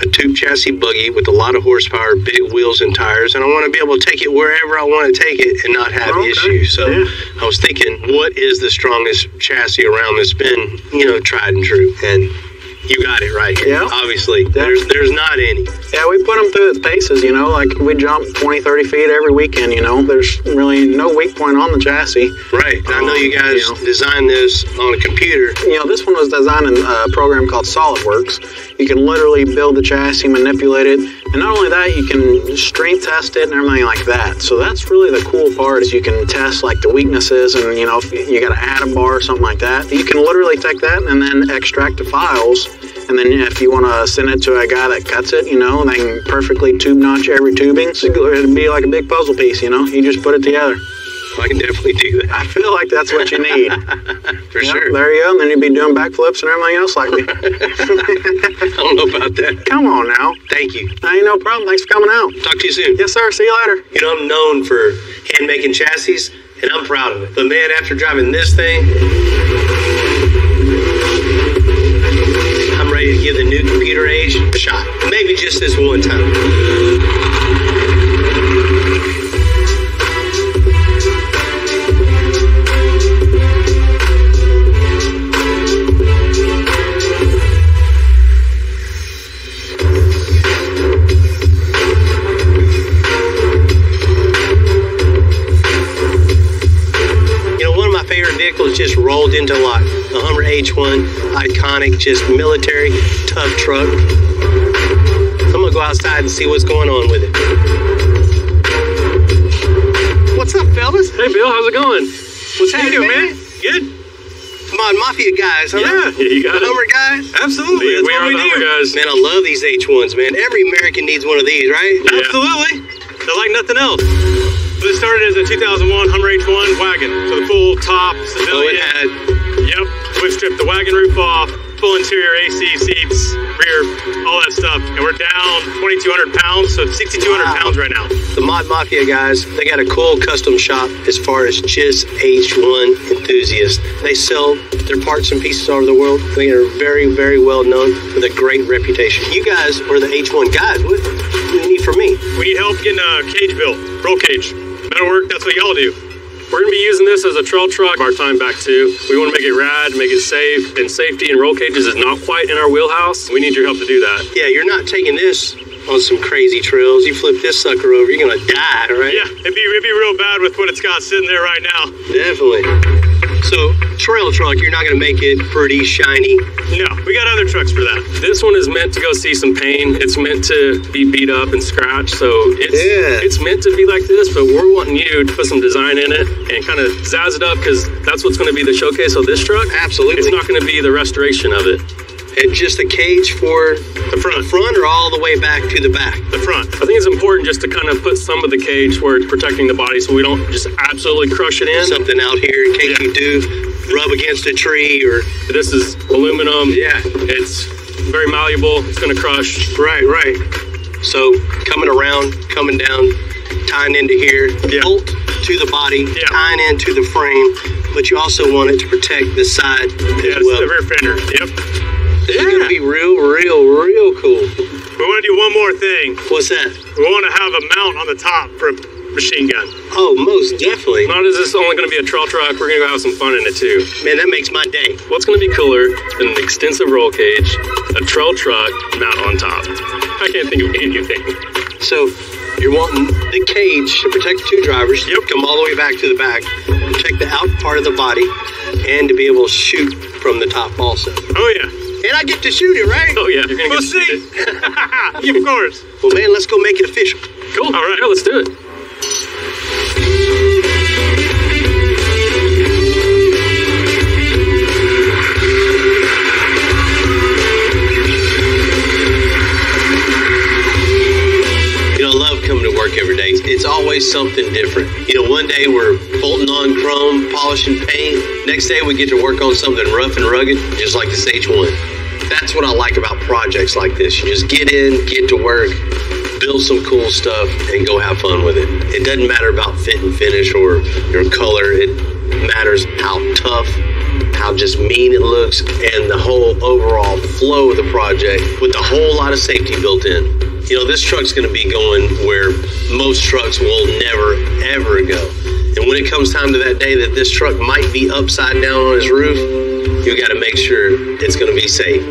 a tube chassis buggy with a lot of horsepower, big wheels and tires, and I want to be able to take it wherever I want to take it and not have issues. So I was thinking, what is the strongest chassis around that's been, you know, tried and true? And you got it right. Yeah. Obviously, there's not any. Yeah, we put them through its paces, you know, like we jump 20, 30 feet every weekend, you know. There's really no weak point on the chassis. Right. I know you guys designed this on a computer. You know, this one was designed in a program called SolidWorks. You can literally build the chassis, manipulate it, and not only that, you can strength test it and everything like that. So that's really the cool part, is you can test like the weaknesses, and, you know, if you got to add a bar or something like that, you can literally take that and then extract the files. And then if you want to send it to a guy that cuts it, you know, they can perfectly tube notch every tubing. So it'd be like a big puzzle piece, you know. You just put it together. I can definitely do that. I feel like that's what you need. For sure. There you go. And then you'd be doing backflips and everything else like me. I don't know about that. Come on now. Thank you. Ain't no problem. Thanks for coming out. Talk to you soon. Yes, sir. See you later. You know, I'm known for hand-making chassis, and I'm proud of it. But man, after driving this thing, I'm ready to give the new computer age a shot. Maybe just this one time. Vehicles just rolled into lot. The Hummer H1, iconic, just military, tough truck. I'm gonna go outside and see what's going on with it. What's up, fellas? Hey, Bill, how's it going? What's happening, man? Good. Come on, Mafia guys, huh? Yeah, you got the it. Hummer guys? Absolutely, That's we what are we the do. Hummer guys. Man, I love these H1s, man. Every American needs one of these, right? Yeah. Absolutely. They're like nothing else. So this started as a 2001 Hummer H1 wagon. So the full top, civilian. Oh, it had. Yep. We've stripped the wagon roof off, full interior AC seats, rear, all that stuff. And we're down 2,200 pounds, so 6,200 pounds right now. The Mod Mafia guys, they got a cool custom shop as far as just H1 enthusiasts. They sell their parts and pieces all over the world. They are very, very well known with a great reputation. You guys are the H1 guys. What do you need from me? We need help getting a cage built, roll cage. Metalwork, that's what y'all do. We're going to be using this as a trail truck our time back too. We want to make it rad, make it safe, and safety and roll cages is not quite in our wheelhouse. We need your help to do that. Yeah, you're not taking this on some crazy trails. You flip this sucker over, you're going to die, right? Yeah, it'd be real bad with what it's got sitting there right now. Definitely. So, trail truck, you're not going to make it pretty shiny. No, we got other trucks for that. This one is meant to go see some pain. It's meant to be beat up and scratched. So it's meant to be like this, but we're wanting you to put some design in it and kind of zazz it up because that's what's going to be the showcase of this truck. Absolutely. It's not going to be the restoration of it. And just a cage for the front or all the way back to the back? The front. I think it's important just to kind of put some of the cage where it's protecting the body so we don't just absolutely crush it in. Something out here in case you do rub against a tree or... This is aluminum. Yeah. It's very malleable. It's going to crush. Right. So coming around, coming down, tying into here, bolt to the body, tying into the frame, but you also want it to protect the side as well. The rear fender. Yep. This is going to be real cool. We want to do one more thing. What's that? We want to have a mount on the top for a machine gun. Oh, most definitely. Not as this only going to be a trail truck, we're going to have some fun in it too. Man, that makes my day. What's going to be cooler than an extensive roll cage, a trail truck, mount on top? I can't think of anything. So, you're wanting the cage to protect the two drivers, come all the way back to the back, protect the out part of the body, and to be able to shoot from the top also. Oh, yeah. And I get to shoot it, right? Oh, yeah. You're going to get to see. Yeah, of course. Well, man, let's go make it official. Cool. All right. Yeah, let's do it. You know, I love coming to work every day. It's always something different. You know, one day we're bolting on chrome, polishing paint. Next day we get to work on something rough and rugged, just like this H1. That's what I like about projects like this. You just get in, get to work, build some cool stuff, and go have fun with it. It doesn't matter about fit and finish or your color. It matters how tough, how just mean it looks, and the whole overall flow of the project with a whole lot of safety built in. You know, this truck's going to be going where most trucks will never, ever go. And when it comes time to that day that this truck might be upside down on its roof, you got to make sure it's going to be safe.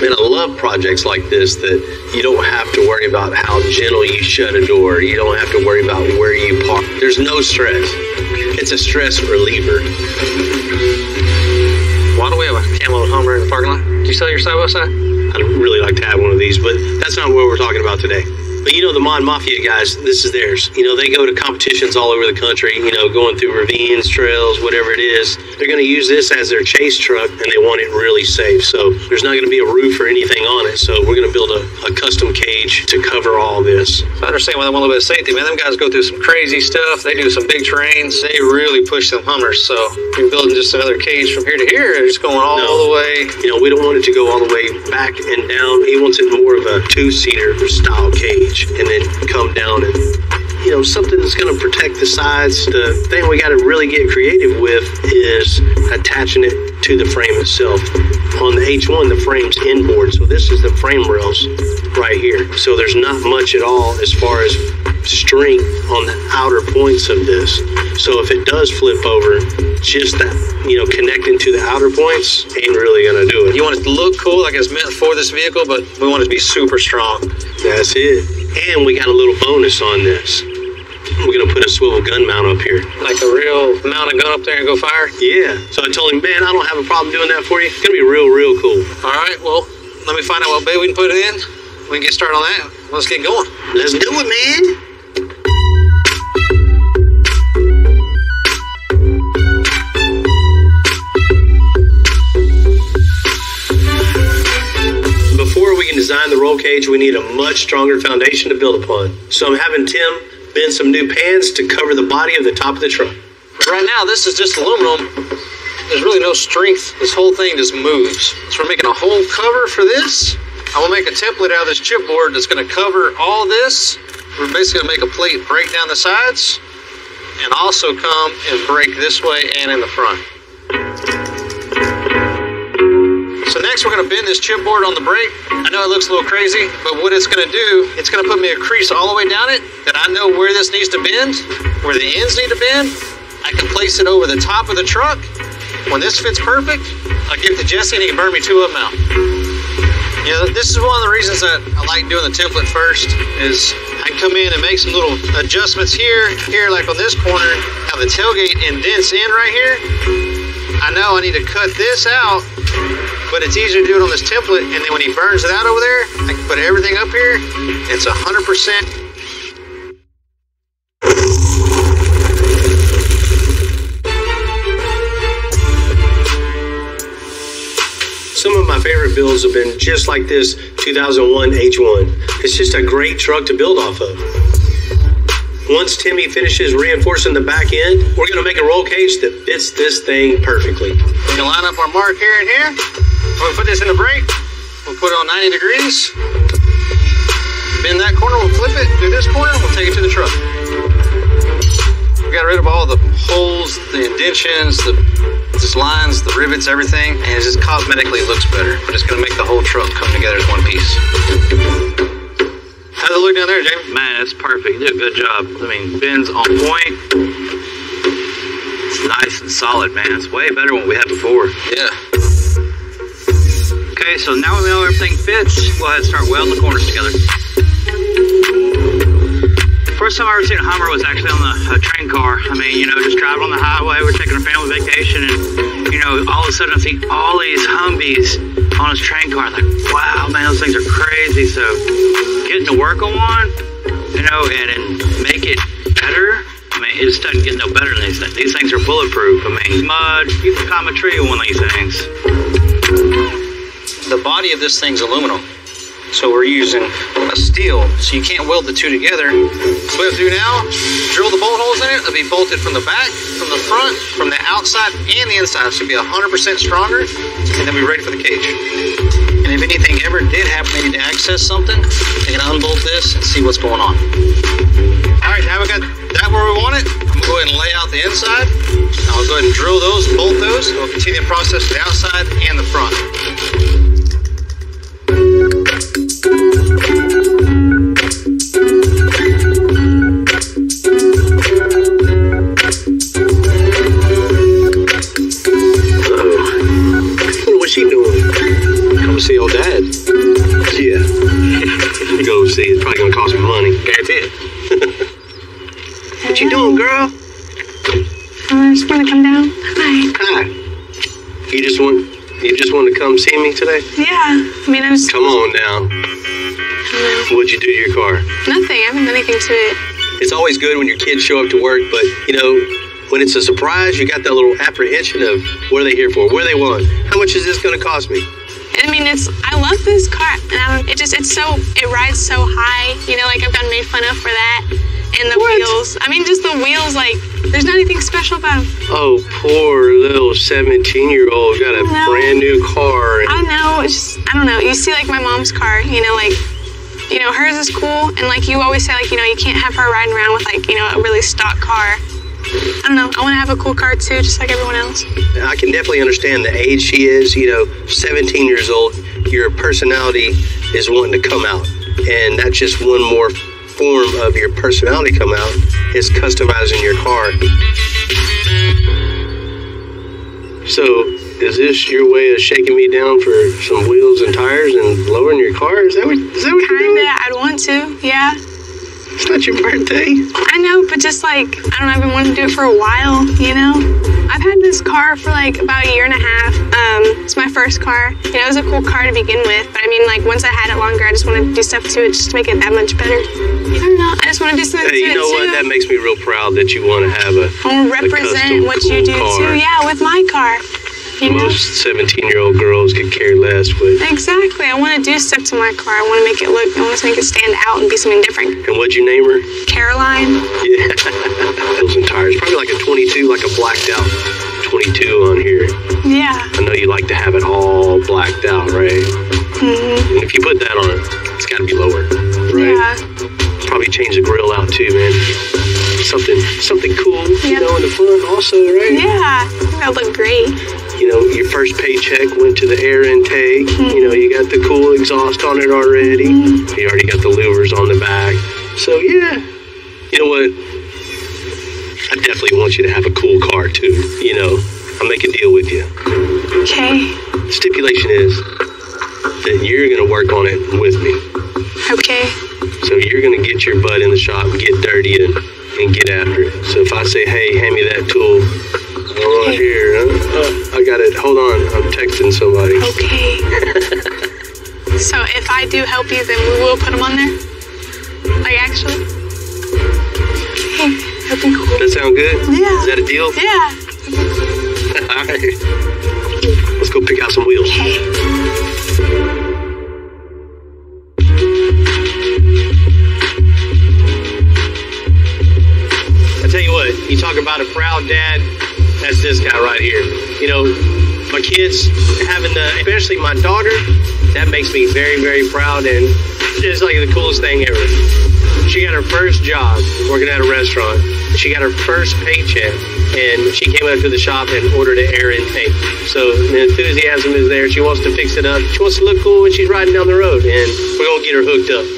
Man, I love projects like this that you don't have to worry about how gentle you shut a door. You don't have to worry about where you park. There's no stress. It's a stress reliever. Why do we have a camo Hummer in the parking lot? Do you sell your side-by-side? I'd really like to have one of these, but that's not what we're talking about today. But you know, the Mod Mafia guys, this is theirs. You know, they go to competitions all over the country, you know, going through ravines, trails, whatever it is. They're going to use this as their chase truck, and they want it really safe. So there's not going to be a roof or anything on it. So we're going to build a custom cage to cover all this. I understand why they want a little bit of safety, man. Them guys go through some crazy stuff. They do some big terrains. They really push them Hummers. So you're building just another cage from here to here, just going all the way. You know, we don't want it to go all the way back and down. He wants it more of a two-seater style cage, and then come down and, you know, something that's going to protect the sides. The thing we got to really get creative with is attaching it to the frame itself. On the H1, the frame's inboard, so this is the frame rails right here. So there's not much at all as far as strength on the outer points of this. So if it does flip over, just that, you know, connecting to the outer points ain't really going to do it. You want it to look cool, like it's meant for this vehicle, but we want it to be super strong. That's it. And we got a little bonus on this. We're going to put a swivel gun mount up here. Like a real mount a gun up there and go fire? Yeah. So I told him, man, I don't have a problem doing that for you. It's going to be real, real cool. All right, well, let me find out what bay we can put it in. We can get started on that. Let's get going. Let's do it, man. Before we can design the roll cage, we need a much stronger foundation to build upon. So I'm having Tim bend some new pans to cover the body of the top of the truck. Right now, this is just aluminum. There's really no strength. This whole thing just moves. So we're making a whole cover for this. I will make a template out of this chipboard that's going to cover all this. We're basically going to make a plate break down the sides and also come and break this way and in the front. So next we're going to bend this chipboard on the brake. I know it looks a little crazy, but what it's going to do, it's going to put me a crease all the way down it that I know where this needs to bend, where the ends need to bend. I can place it over the top of the truck. When this fits perfect, I'll give it to Jesse and he can burn me two of them out. You know, this is one of the reasons that I like doing the template first is I can come in and make some little adjustments here, like on this corner, how the tailgate indents in right here. I know I need to cut this out, but it's easier to do it on this template, and then when he burns it out over there, I can put everything up here. It's 100%. Some of my favorite builds have been just like this 2001 H1. It's just a great truck to build off of. Once Timmy finishes reinforcing the back end, we're going to make a roll cage that fits this thing perfectly. We can line up our mark here and here. We'll put this in the brake. We'll put it on 90 degrees. Bend that corner, we'll flip it. Do this corner, we'll take it to the truck. We got rid of all the holes, the indentions, the lines, the rivets, everything, and it just cosmetically looks better. But it's going to make the whole truck come together as one piece. How's it look down there, Jamie? Man, it's perfect. You did a good job. I mean, bends on point. It's nice and solid, man. It's way better than what we had before. Yeah. Okay, so now we know everything fits. Go ahead and start welding the corners together. First time I ever seen a Hummer was actually on a train car. I mean, you know, just driving on the highway, we're taking a family vacation, and, you know, all of a sudden I see all these Humvees on his train car. Like, wow, man, those things are crazy. So getting to work on one, you know, and make it better, I mean, it just doesn't get no better than these things. These things are bulletproof. I mean, mud, you can climb a tree with one of these things. The body of this thing's aluminum. So we're using a steel, so you can't weld the two together. So what we have to do now, drill the bolt holes in it. They'll be bolted from the back, from the front, from the outside, and the inside. So it'll be 100% stronger, and then we're ready for the cage. And if anything ever did happen, they need to access something, they can unbolt this and see what's going on. All right, now we got that where we want it. I'm gonna go ahead and lay out the inside. I'll go ahead and drill those, bolt those, and we'll continue the process for the outside and the front. What's she doing? Come see old dad. Yeah. Go see. It's probably gonna cost me money. Guarantee it. What you doing, girl? I just want to come down. Hi. Hi. You just want to come see me today? Yeah. I mean, I was. Come on down. No. What'd you do to your car? Nothing. I haven't done anything to it. It's always good when your kids show up to work, but, you know, when it's a surprise, you got that little apprehension of what are they here for? What do they want? How much is this going to cost me? I mean, I love this car, and it rides so high, you know, like I've gotten made fun of for that. And the wheels. I mean, just the wheels, like, there's not anything special about them. Oh, poor little 17-year-old got a brand new car. I know, it's just, I don't know. You see, like, my mom's car, you know, like, you know, hers is cool, and, like, you always say, like, you know, you can't have her riding around with, like, you know, a really stock car. I don't know. I want to have a cool car, too, just like everyone else. I can definitely understand the age she is. You know, 17 years old, your personality is wanting to come out. And that's just one more form of your personality come out is customizing your car. So, is this your way of shaking me down for some wheels and tires and lowering your car? Is that what you're doing? Kinda. I'd want to, yeah. It's not your birthday. I know, but just like, I don't know, I've been wanting to do it for a while, you know? I've had this car for like about a year and a half. It's my first car. You know, it was a cool car to begin with, but I mean, like, once I had it longer, I just wanted to do stuff to it just to make it that much better. I don't know, I just want to do something to it, you know what? That makes me real proud that you want to have I want to represent what you do, too. Yeah, with my car. You know? Most 17-year-old girls could care less with. Exactly. I want to do stuff to my car. I want to make it look, I want to make it stand out and be something different. And what'd you name her? Caroline. Yeah. Wheels and tires. Probably like a 22, like a blacked out 22 on here. Yeah. I know you like to have it all blacked out, right? Mm-hmm. And if you put that on it, it's got to be lower, right? Yeah. Probably change the grill out too, man. Something cool, you know, in the front also, right? Yeah. That would look great. You know, your first paycheck went to the air intake. You know, you got the cool exhaust on it already. You already got the louvers on the back. So, yeah. You know what? I definitely want you to have a cool car, too. You know, I'll make a deal with you. Okay. The stipulation is that you're going to work on it with me. Okay. So you're going to get your butt in the shop and get dirty and get after it. So if I say, hey, hand me that tool, right here, I got it. Hold on, I'm texting somebody. Okay. So if I do help you, then we will put them on there? Like, actually? Okay, that'd be cool. That sound good? Yeah. Is that a deal? Yeah. All right. Let's go pick out some wheels. Okay. Tell you what, you talk about a proud dad, that's this guy right here. You know, my kids having especially my daughter, that makes me very, very proud, and it's like the coolest thing ever. She got her first job working at a restaurant. She got her first paycheck, and she came up to the shop and ordered an air intake. So the enthusiasm is there. She wants to fix it up. She wants to look cool when she's riding down the road, and we're going to get her hooked up.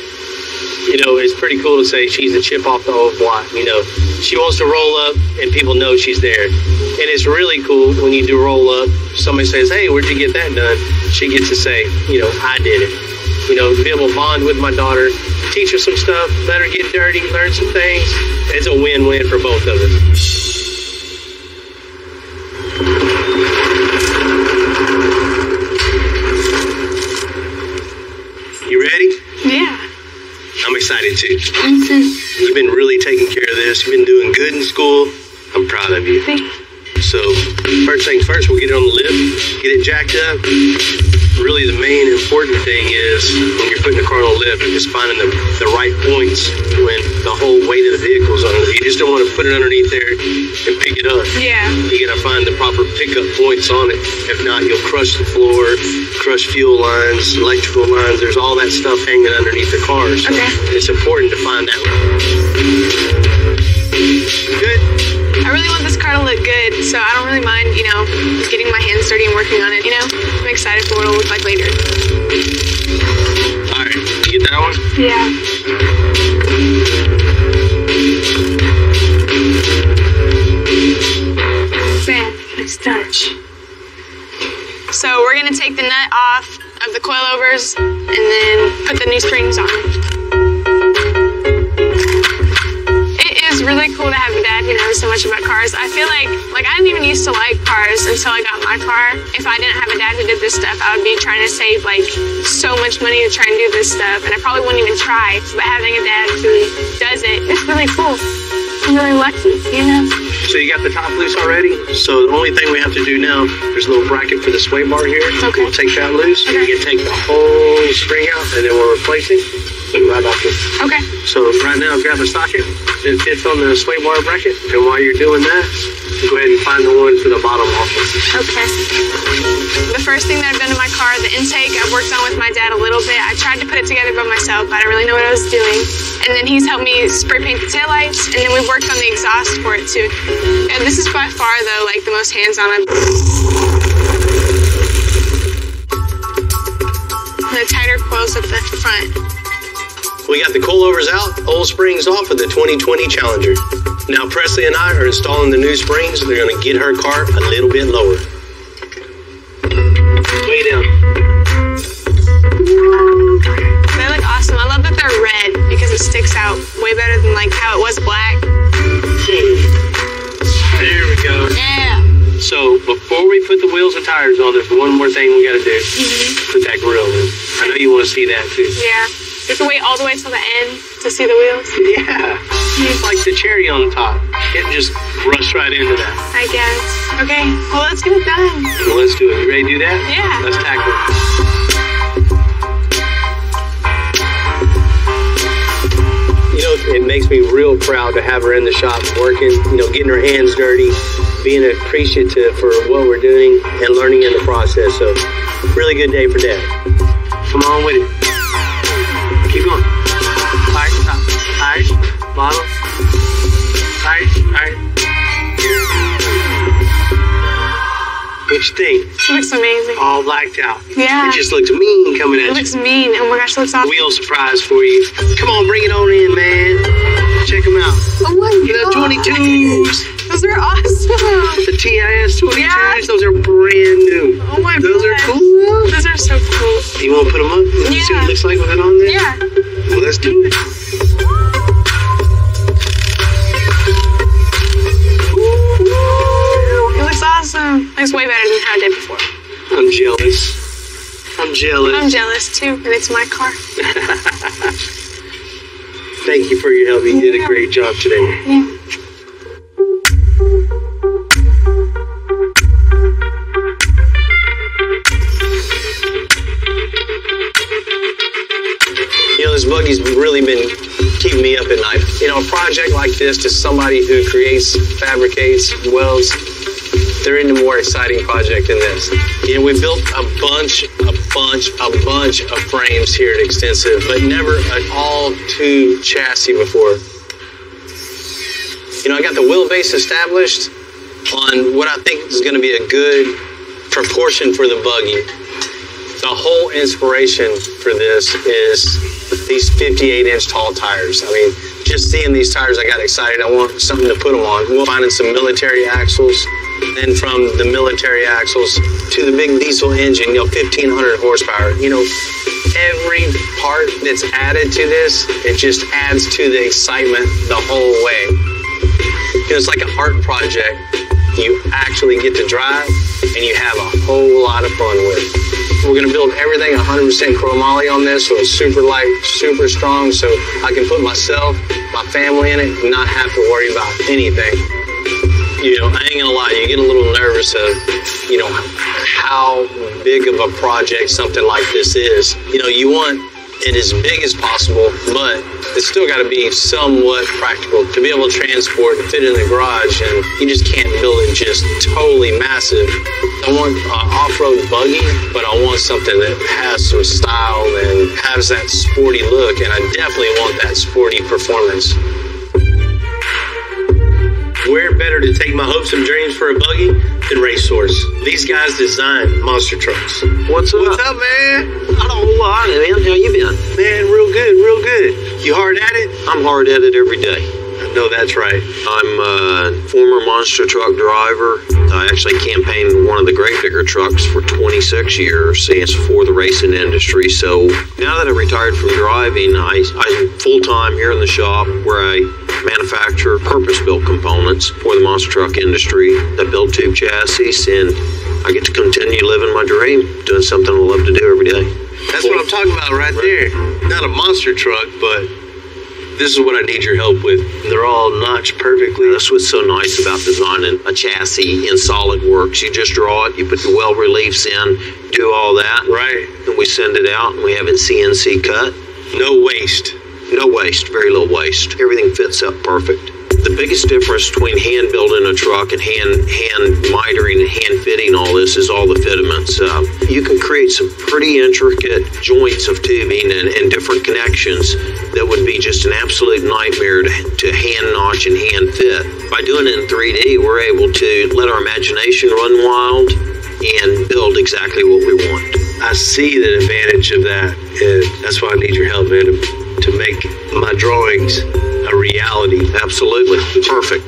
You know, it's pretty cool to say she's a chip off the old block, you know. She wants to roll up, and people know she's there. And it's really cool when you do roll up, somebody says, hey, where'd you get that done? She gets to say, you know, I did it. You know, to be able to bond with my daughter, teach her some stuff, let her get dirty, learn some things. It's a win-win for both of us. You ready? Yeah. I'm excited too. You've been really taking care of this. You've been doing good in school. I'm proud of you. So, first things first, we'll get it on the lift, get it jacked up. Really, the main important thing is when you're putting the car on the lift, is finding the right points when the whole weight of the vehicle is on it. You just don't want to put it underneath there and pick it up. Yeah. You got to find the proper pickup points on it. If not, you'll crush the floor, crush fuel lines, electrical lines. There's all that stuff hanging underneath the car. So it's important to find that. Good. I really want this car to look good, so I don't really mind, you know, getting my hands dirty and working on it, you know? I'm excited for what it'll look like later. All right, you get that one? Yeah. Bam, nice touch. So we're gonna take the nut off of the coilovers and then put the new springs on. It is really cool to have a dad so much about cars. I feel like I didn't even used to like cars until I got my car. If I didn't have a dad who did this stuff, I would be trying to save like so much money to try and do this stuff, and I probably wouldn't even try. But having a dad who does it, it's really cool. I'm really lucky, So you got the top loose already? So the only thing we have to do now, there's a little bracket for the sway bar here. Okay. We'll take that loose. Okay. You can take the whole spring out, and then we'll replace it. Right off this. Okay. So right now, grab a socket that fits on the sway bar bracket, and while you're doing that, go ahead and find the one for the bottom also. Okay. The first thing that I've done to my car, the intake, I've worked on with my dad a little bit. I tried to put it together by myself, but I didn't really know what I was doing. And then he's helped me spray paint the taillights, and then we've worked on the exhaust for it too. And this is by far though, like the most hands-on I've the tighter coils at the front. We got the coilovers out, old springs off of the 2020 Challenger. Now Presley and I are installing the new springs. They're going to get her car a little bit lower. Way down. They look awesome. I love that they're red because it sticks out way better than like how it was black. There we go. Yeah. So before we put the wheels and tires on, there's one more thing we got to do. Put that grill in. I know you want to see that too. Yeah. You have to wait all the way till the end to see the wheels. Yeah. It's like the cherry on top. It just rushed right into that. I guess. Okay, well, let's get it done. Well, let's do it. You ready to do that? Yeah. Let's tackle it. It makes me real proud to have her in the shop working, getting her hands dirty, being appreciative for what we're doing and learning in the process. So, really good day for Dad. Come on with it. Keep going. Tight, tight, bottom. Tight, tight. What you think? It looks amazing. All blacked out. Yeah. It just looks mean coming at you. It looks mean. Oh my gosh, it looks awesome. Wheel surprise for you. Come on, bring it on in, man. Check them out. Oh my god. The 22s. Those are awesome. The TIS 22s. Yeah. Those are brand new. Oh my god. Those are cool. Those are so cool. You want to put them up? Yeah. See what it looks like with it on there? Yeah. Well, let's do it. It looks awesome. It looks way better than how I did before. I'm jealous. I'm jealous. I'm jealous too, and it's my car. Thank you for your help. You did a great job today. Yeah. This buggy's really been keeping me up at night. A project like this, to somebody who creates, fabricates, welds, there isn't a more exciting project than this. We built a bunch of frames here at Extensive, but never an all-two chassis before. I got the wheelbase established on what I think is going to be a good proportion for the buggy. The whole inspiration for this is these 58-inch tall tires. I mean, just seeing these tires, I got excited. I want something to put them on. We're finding some military axles, then from the military axles to the big diesel engine, 1,500 horsepower. Every part that's added to this, it just adds to the excitement the whole way. It's like an art project you actually get to drive and you have a whole lot of fun with. We're going to build everything 100% chromoly on this, so it's super light, super strong, so I can put myself, my family in it, and not have to worry about anything. I ain't going to lie, you get a little nervous of, how big of a project something like this is. You want it as big as possible, but it's still got to be somewhat practical to be able to transport and fit in the garage, and you just can't build it just totally massive. I want an off-road buggy, but I want something that has some style and has that sporty look, and I definitely want that sporty performance. Where better to take my hopes and dreams for a buggy than Race Source? These guys design monster trucks. What's up? What's up, man? Not a whole lot, man. How you been? Man, real good, real good. You hard at it? I'm hard at it every day. No, that's right. I'm a former monster truck driver. I actually campaigned one of the great bigger trucks for 26 years, and it's for the racing industry. So now that I retired from driving, I'm full-time here in the shop where I manufacture purpose-built components for the monster truck industry. I build tube chassis, and I get to continue living my dream, doing something I love to do every day. That's what I'm talking about right there. Not a monster truck, but this is what I need your help with. They're all notched perfectly. That's what's so nice about designing a chassis in SolidWorks. You just draw it, you put the weld reliefs in, do all that. Right. And we send it out, and we have it CNC cut. No waste. No waste, very little waste. Everything fits up perfect. The biggest difference between hand building a truck and hand mitering and hand fitting all this is all the fittments. You can create some pretty intricate joints of tubing and different connections that would be just an absolute nightmare to hand notch and hand fit. By doing it in 3D, we're able to let our imagination run wild and build exactly what we want. I see the advantage of that, and that's why I need your help, man, to make my drawings a reality. Absolutely. Perfect.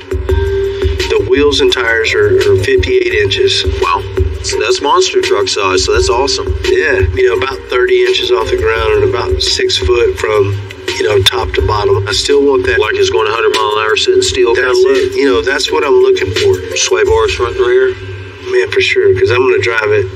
The wheels and tires are 58 inches. Wow. So that's monster truck size, so that's awesome. Yeah, about 30 inches off the ground and about 6 foot from, top to bottom. I still want that. Like it's going 100 mile an hour sitting still kind of That's look? That's what I'm looking for. Sway bars front and rear? Man, for sure, because I'm going to drive it.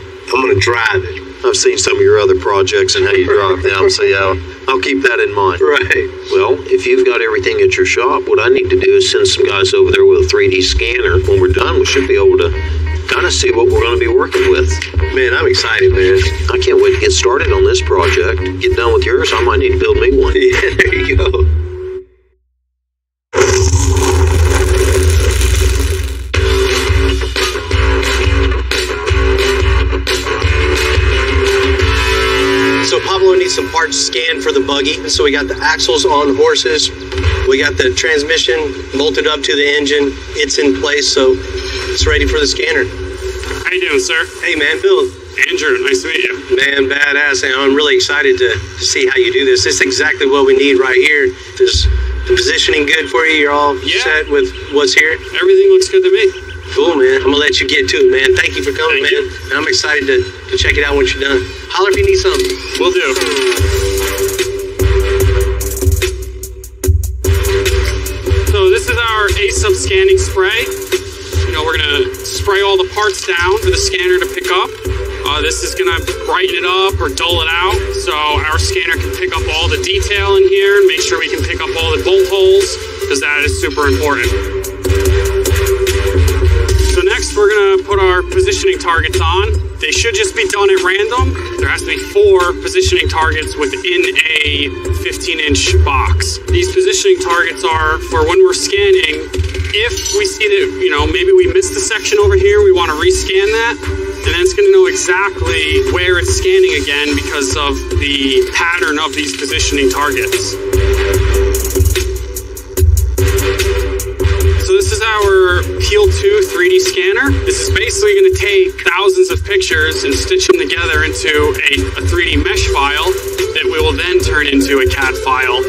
I've seen some of your other projects and how you drive them, so yeah, I'll keep that in mind. Right. Well, if you've got everything at your shop, what I need to do is send some guys over there with a 3D scanner. When we're done, we should be able to kind of see what we're going to be working with. Man, I'm excited, man. I can't wait to get started on this project. Get done with yours, I might need to build me one. Yeah, there you go. So Pablo needs some parts scanned for the buggy. So we got the axles on the horses. We got the transmission bolted up to the engine. It's in place, so it's ready for the scanner. How you doing, sir? Hey, man, Bill. Andrew, nice to meet you. Man, badass. I'm really excited to see how you do this. This is exactly what we need right here. Is the positioning good for you? You're all set with what's here? Everything looks good to me. Cool, man. I'm going to let you get to it, man. Thank you for coming, man. And I'm excited to check it out once you're done. Holler if you need something. Will do. So this is our A-Sub scanning spray. We're going to spray all the parts down for the scanner to pick up. This is going to brighten it up or dull it out, so our scanner can pick up all the detail in here and make sure we can pick up all the bolt holes, because that is super important. So next we're going to put our positioning targets on. They should just be done at random. There has to be 4 positioning targets within a 15-inch box. These positioning targets are for when we're scanning. If we see that, maybe we missed the section over here, we want to rescan that, and then it's going to know exactly where it's scanning again because of the pattern of these positioning targets. So this is our Peel 2 3D scanner. This is basically going to take thousands of pictures and stitch them together into a 3D mesh file that we will then turn into a CAD file.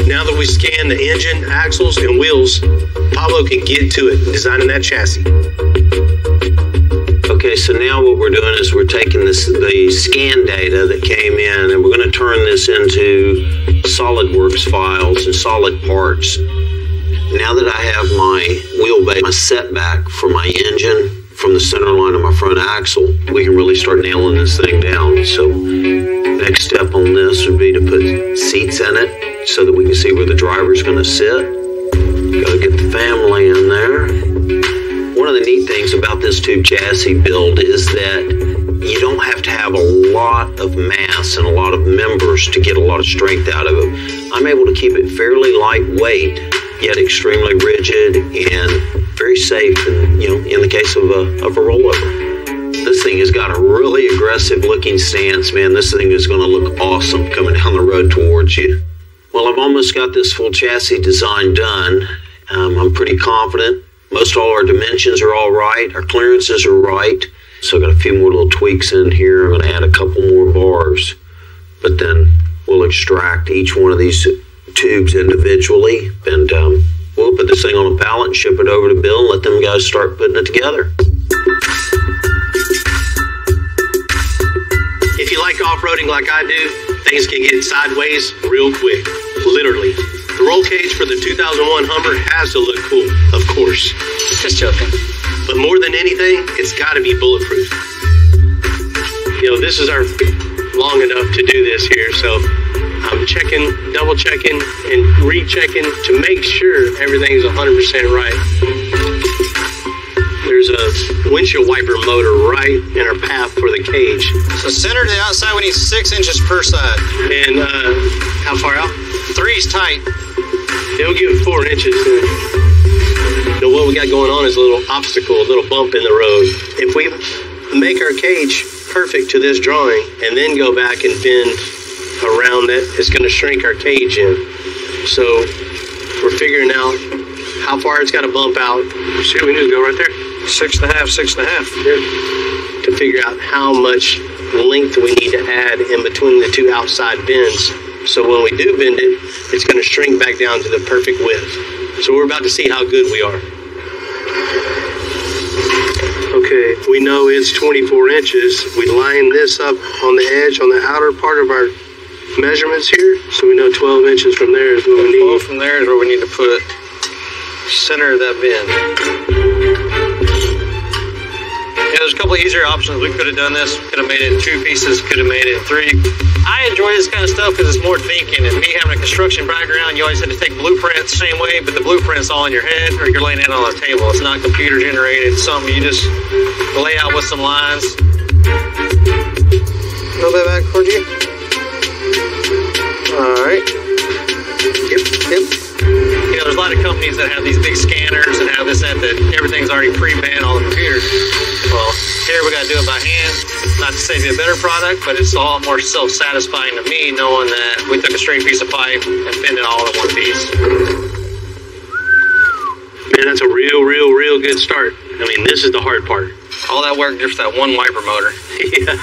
Now that we scan the engine, axles, and wheels, Pablo can get to it, designing that chassis. Okay, so now what we're doing is we're taking the scan data that came in, and we're going to turn this into SolidWorks files and solid parts. Now that I have my wheelbase, my setback for my engine from the center line of my front axle, we can really start nailing this thing down. So next step on this would be to put seats in it so that we can see where the driver's going to sit. Got to get the family in there. One of the neat things about this tube chassis build is that you don't have to have a lot of mass and a lot of members to get a lot of strength out of it. I'm able to keep it fairly lightweight, yet extremely rigid and very safe, and in the case of a rollover. This thing has got a really aggressive looking stance, man. This thing is going to look awesome coming down the road towards you. Well, I've almost got this full chassis design done. I'm pretty confident. Most all our dimensions are all right. Our clearances are right. So I got a few more little tweaks in here. I'm going to add a couple more bars, but then we'll extract each one of these tubes individually, and we'll put this thing on a pallet and ship it over to Bill and let them guys start putting it together. If you like off-roading like I do, things can get sideways real quick, literally. The roll cage for the 2001 Hummer has to look cool, of course. Just joking. But more than anything, it's got to be bulletproof. You know, this is our long enough to do this here, so I'm checking, double checking, and rechecking to make sure everything's 100% right. There's a windshield wiper motor right in our path for the cage. So center to the outside, we need 6 inches per side. And how far out? 3's tight. They'll give it 4 inches. You know, what we got going on is a little obstacle, a little bump in the road. If we make our cage perfect to this drawing and then go back and bend around that, it's going to shrink our cage in. So we're figuring out how far it's got to bump out. See, we need to go right there. 6.5, 6.5. Yeah. To figure out how much length we need to add in between the 2 outside bends. So when we do bend it, it's going to shrink back down to the perfect width. So we're about to see how good we are. Okay, we know it's 24 inches. We line this up on the edge, on the outer part of our measurements here. So we know 12 inches from there is what we need. 12 from there is where we need to put center of that bend. Yeah, there's a couple of easier options. We could have done this. Could have made it in 2 pieces. Could have made it in 3. I enjoy this kind of stuff because it's more thinking. And me having a construction background, you always had to take blueprints the same way, but the blueprint's all in your head or you're laying it on a table. It's not computer generated. It's something you just lay out with some lines. A little bit back towards you. All right. Yep. You know, there's a lot of companies that have these big scanners and have this, that everything's already pre-manned on the computer. Well, here we got to do it by hand. Not to say it'd be a better product, but it's a lot more self-satisfying to me knowing that we took a straight piece of pipe and bent it all in one piece. Man, that's a real good start. I mean, this is the hard part. All that work just for that one wiper motor. Yeah.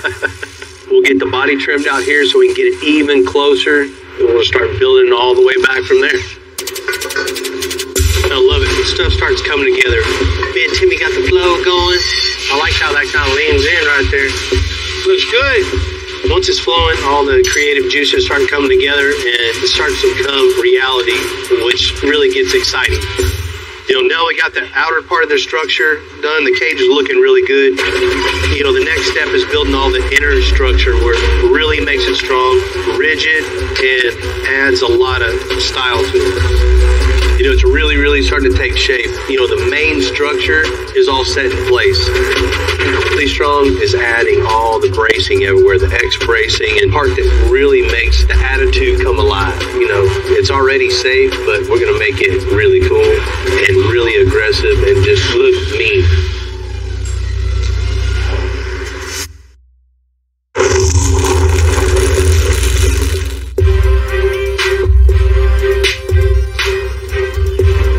We'll get the body trimmed out here so we can get it even closer. And we'll start building all the way back from there. I love it. When stuff starts coming together. Me and Timmy got the flow going. I like how that kind of leans in right there. Looks good. Once it's flowing, all the creative juices start coming together and it starts to become reality, which really gets exciting. You know, now we got the outer part of the structure done. The cage is looking really good. You know, the next step is building all the inner structure where it really makes it strong, rigid, and adds a lot of style to it. You know, it's really starting to take shape. You know, the main structure is all set in place. Really strong is adding all the bracing everywhere, the X bracing, and part that really makes the attitude come alive. You know, it's already safe, but we're going to make it really cool and really aggressive and just look mean.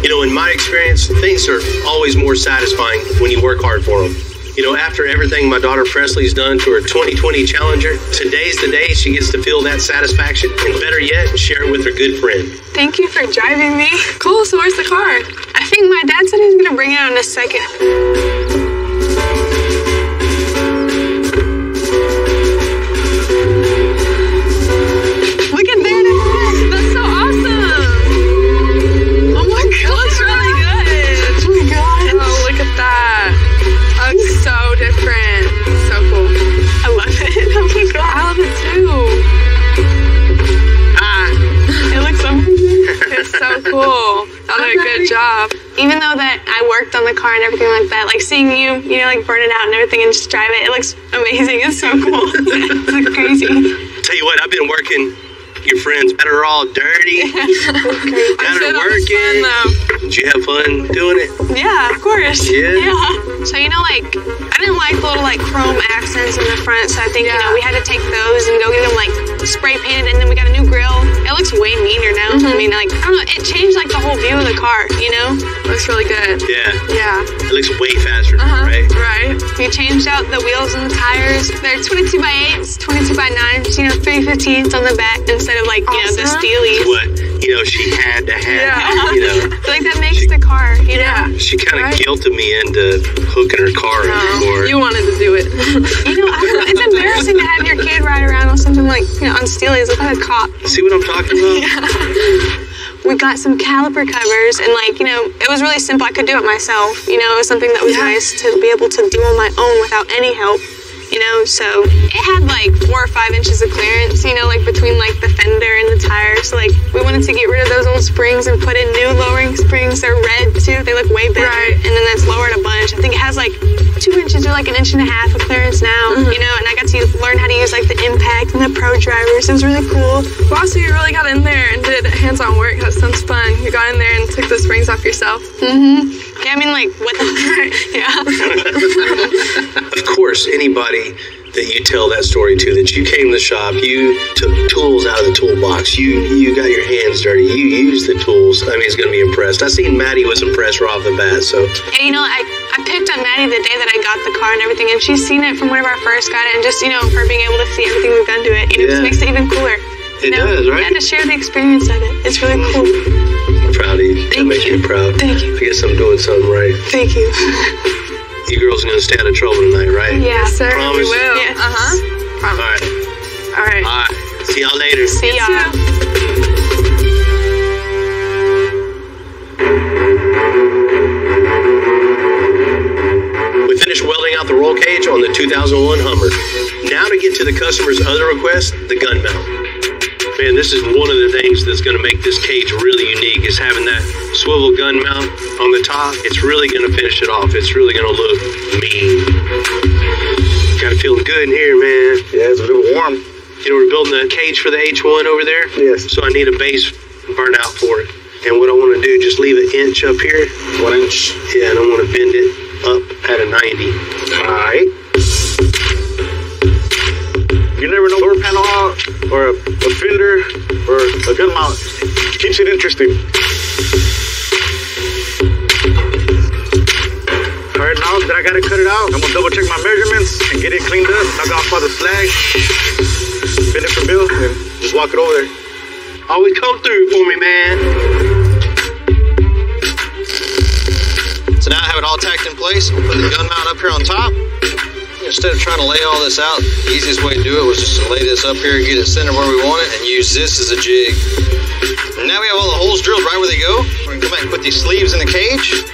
You know, in my experience, things are always more satisfying when you work hard for them. You know, after everything my daughter Presley's done to her 2020 Challenger, today's the day she gets to feel that satisfaction, and better yet, share it with her good friend. Thank you for driving me. Cool, so where's the car? I think my dad said he was going to bring it out in a second. Look at that. That's so awesome. Oh my God. It looks really good. Oh my God. Oh, look at that. That looks so different. So cool. I love it. Oh my God. I love it too. It looks amazing. It's so cool. Y'all did a good job. Even though that I worked on the car and everything like that, like seeing you know, like burn it out and everything and just drive it looks amazing. It's so cool. It's like crazy. Tell you what, I've been working your friends that are all dirty. That are working. Did you have fun doing it? Yeah, of course. Yeah. So, you know, like, I didn't like the little, like, chrome accents in the front, so I think, you know, we had to take those and go get them, like, spray painted, and then we got a new grill. It looks way meaner now. I mean, like, I don't know, it changed like the whole view of the car, you know? Looks really good. Yeah. Yeah. It looks way faster, right? Right. We changed out the wheels and the tires. They're 22x8s, 22x9s, you know, 315s on the back instead of like, you know, the steelies. What, you know, she had to have, you know. I feel like that makes the car, you know? She kind of guilted me into hooking her car before. You wanted to do it. You know, I don't know, it's embarrassing to have your kid ride around on something like, you know, on steelies, look like a cop. See what I'm talking about? We got some caliper covers, and like, you know, it was really simple. I could do it myself. You know, it was something that was nice to be able to do on my own without any help. You know, so it had like 4 or 5 inches of clearance, you know, like between like the fender and the tire. So like we wanted to get rid of those old springs and put in new lowering springs. They're red too. They look way better. Right. And then it's lowered a bunch. I think it has like 2 inches or like 1.5 inches of clearance now, you know, and I got to learn how to use like the impact and the pro drivers. It was really cool. Wow, so you really got in there and did hands-on work. That sounds fun. You got in there and took the springs off yourself. Yeah, I mean, like, what the Of course, anybody that you tell that story to, that you came to the shop, you took tools out of the toolbox, you got your hands dirty, you used the tools, I mean, he's going to be impressed. I seen Maddie was impressed right off the bat, so. Hey, you know, I picked on Maddie the day that I got the car and everything, and she's seen it from whenever I first got it, and just, you know, her being able to see everything we've done to it, you know, just makes it even cooler. It does, right? And to share the experience of it. It's really cool. I'm proud of you. That makes me proud. Thank you. I guess I'm doing something right. Thank you. You girls are going to stay out of trouble tonight, right? Yes, sir. Promise? We will. Yes. All right. All right. All right. See y'all later. See y'all. We finished welding out the roll cage on the 2001 Hummer. Now to get to the customer's other request, the gun mount. Man, this is one of the things that's going to make this cage really unique, is having that swivel gun mount on the top. It's really going to finish it off. It's really going to look mean. Got it feeling good in here, man. Yeah, it's a little warm. You know, we're building the cage for the H1 over there. Yes. So I need a base burnt out for it. And what I want to do, just leave an inch up here. 1 inch. Yeah, and I want to bend it up at a 90. All right. You never know, door panel out, or a fender, or a gun mount. Keeps it interesting. All right, now that I gotta cut it out, I'm gonna double check my measurements and get it cleaned up, knock off all the slag, bend it for Bill, and just walk it over there. Always come through for me, man. So now I have it all tacked in place. I'll put the gun mount up here on top. Instead of trying to lay all this out, the easiest way to do it was just to lay this up here, get it centered where we want it, and use this as a jig. And now we have all the holes drilled right where they go. We're gonna come back and put these sleeves in the cage.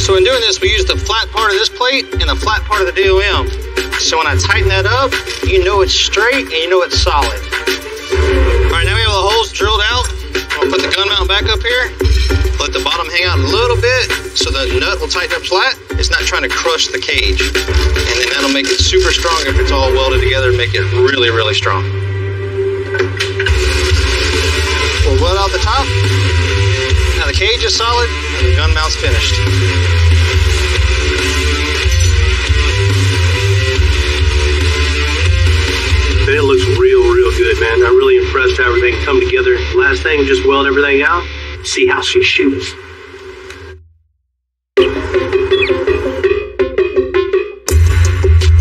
So in doing this, we use the flat part of this plate and the flat part of the DOM. So when I tighten that up, you know it's straight and you know it's solid. All right, now we have the holes drilled out. I'll put the gun mount back up here. Let the bottom hang out a little bit so the nut will tighten up flat. It's not trying to crush the cage. And then that'll make it super strong if it's all welded together and make it really, really strong. We'll weld out the top. Now the cage is solid and the gun mount's finished. It looks real good, man. I'm really impressed how everything come together. Last thing, just weld everything out. See how she shoots.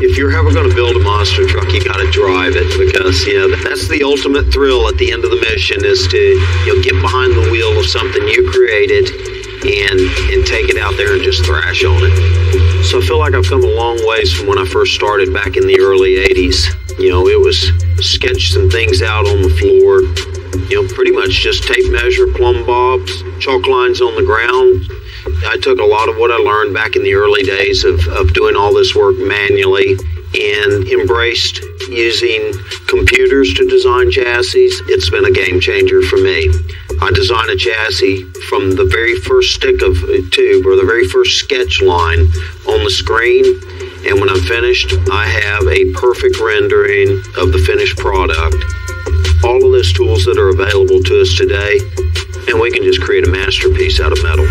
If you're ever going to build a monster truck, you got to drive it, because, you know, that's the ultimate thrill at the end of the mission, is to, you know, get behind the wheel of something you created and take it out there and just thrash on it. So I feel like I've come a long ways from when I first started back in the early 80s. You know, it was sketch some things out on the floor, you know, pretty much just tape measure, plumb bobs, chalk lines on the ground. I took a lot of what I learned back in the early days of doing all this work manually and embraced using computers to design chassis. It's been a game changer for me. I design a chassis from the very first stick of tube, or the very first sketch line on the screen, and when I'm finished, I have a perfect rendering of the finished product. All of those tools that are available to us today, and we can just create a masterpiece out of metal.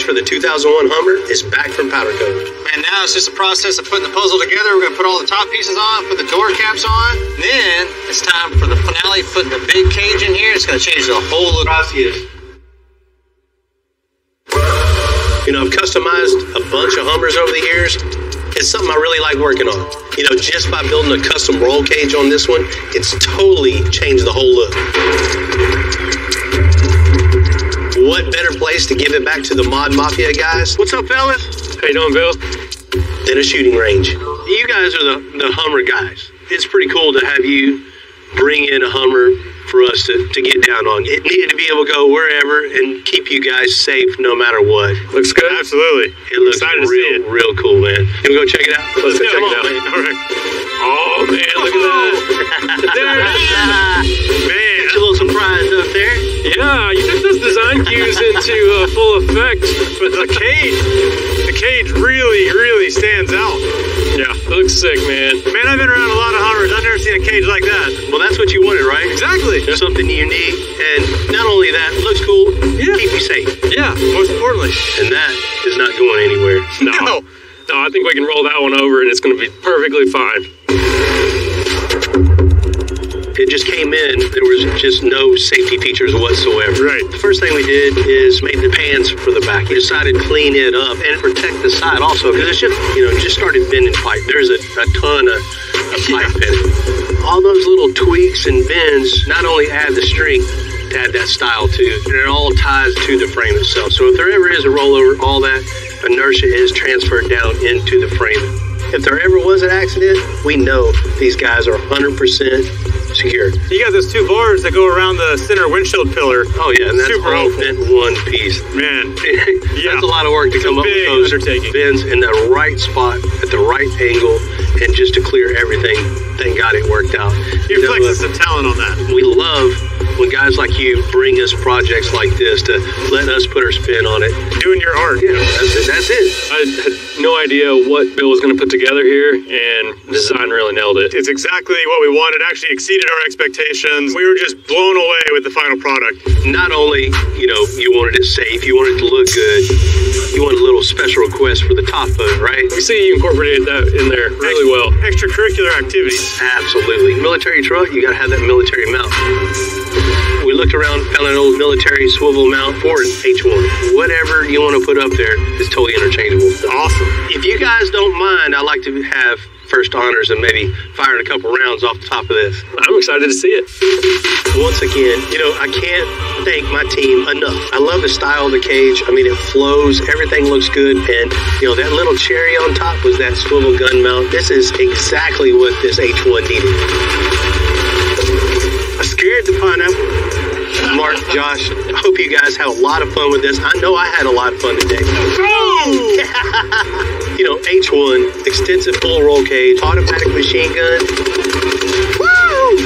For the 2001 2001 Hummer is back from powder coat. And now it's just a process of putting the puzzle together. We're gonna put all the top pieces on, put the door caps on. Then it's time for the finale, putting the big cage in here. It's gonna change the whole look. You know, I've customized a bunch of Hummers over the years. It's something I really like working on. You know, just by building a custom roll cage on this one, it's totally changed the whole look. What better place to give it back to the Mod Mafia guys? What's up, fellas? How you doing, Bill? Than a shooting range. You guys are the Hummer guys. It's pretty cool to have you bring in a Hummer for us to get down on. It needed to be able to go wherever and keep you guys safe no matter what. Looks good. Absolutely. It looks real cool, man. Can we go check it out? Let's go check it out. Man. All right. Oh, man, look at that. There it is. Man. Got a little surprise up there. Yeah, you took those design cues into full effect. But the cage really stands out. Yeah, it looks sick, man. Man, I've been around a lot of Hummers. I've never seen a cage like that. Well, that's what you wanted, right? Exactly. Something unique, and not only that, looks cool, keep you safe. Yeah, most importantly. And that is not going anywhere. No, I think we can roll that one over and it's going to be perfectly fine. It just came in, there was just no safety features whatsoever. Right. The first thing we did is made the pans for the back. We decided to clean it up and protect the side also, because it's just started bending pipe. There's a ton of pipe bending. All those little tweaks and bends not only add the strength to add that style too, and it all ties to the frame itself. So if there ever is a rollover, all that inertia is transferred down into the frame. If there ever was an accident, we know these guys are 100% secure. You got those two bars that go around the center windshield pillar. Oh yeah, and that's super all helpful. in one piece. Man, that's a lot of work to come up with those bends in the right spot at the right angle, and just to clear everything. Thank God it worked out. You flexed some talent on that. We love when guys like you bring us projects like this to let us put our spin on it. Doing your art. Yeah, that's it. I had no idea what Bill was going to put together here, and the design really nailed it. It's exactly what we wanted. Actually exceeded our expectations. We were just blown away with the final product. Not only, you wanted it safe, you wanted it to look good, you wanted a little special request for the top of it, right? You see you incorporated that in there really well. Extracurricular activities. Absolutely. Military truck, you got to have that military mount. We looked around, found an old military swivel mount for an H1. Whatever you want to put up there is totally interchangeable. Awesome. If you guys don't mind, I'd like to have first honors and maybe firing a couple rounds off the top of this. I'm excited to see it. Once again, I can't thank my team enough. I love the style of the cage. I mean, it flows, everything looks good, and that little cherry on top was that swivel gun mount. This is exactly what this H1 needed. I'm scared to find out. Mark, Josh, I hope you guys had a lot of fun with this. I know I had a lot of fun today. H1, extensive full roll cage, automatic machine gun. Woo!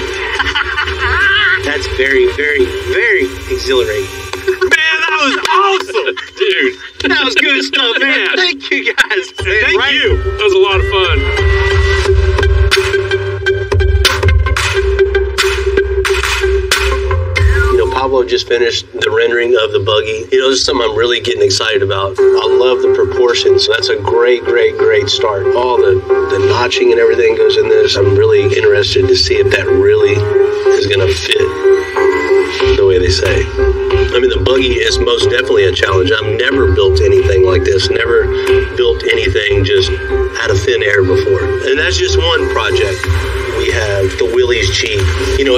That's very, very, very exhilarating. Man, that was awesome! Dude, that was good stuff, man. Thank you guys. Thank you. That was a lot of fun. Pablo just finished the rendering of the buggy. This is something I'm really getting excited about. I love the proportions. That's a great, great, great start. All the notching and everything goes in this. I'm really interested to see if that really is going to fit the way they say. I mean, the buggy is most definitely a challenge. I've never built anything like this. Never built anything just out of thin air before. And that's just one project. We have the Willys Jeep.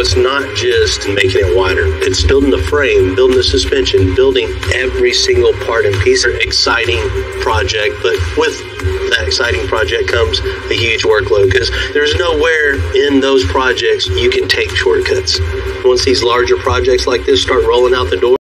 It's not just making it wider. It's building the frame, building the suspension, building every single part and piece. An exciting project, but with that exciting project comes a huge workload, because there's nowhere in those projects you can take shortcuts. Once these larger projects like this start rolling out the door,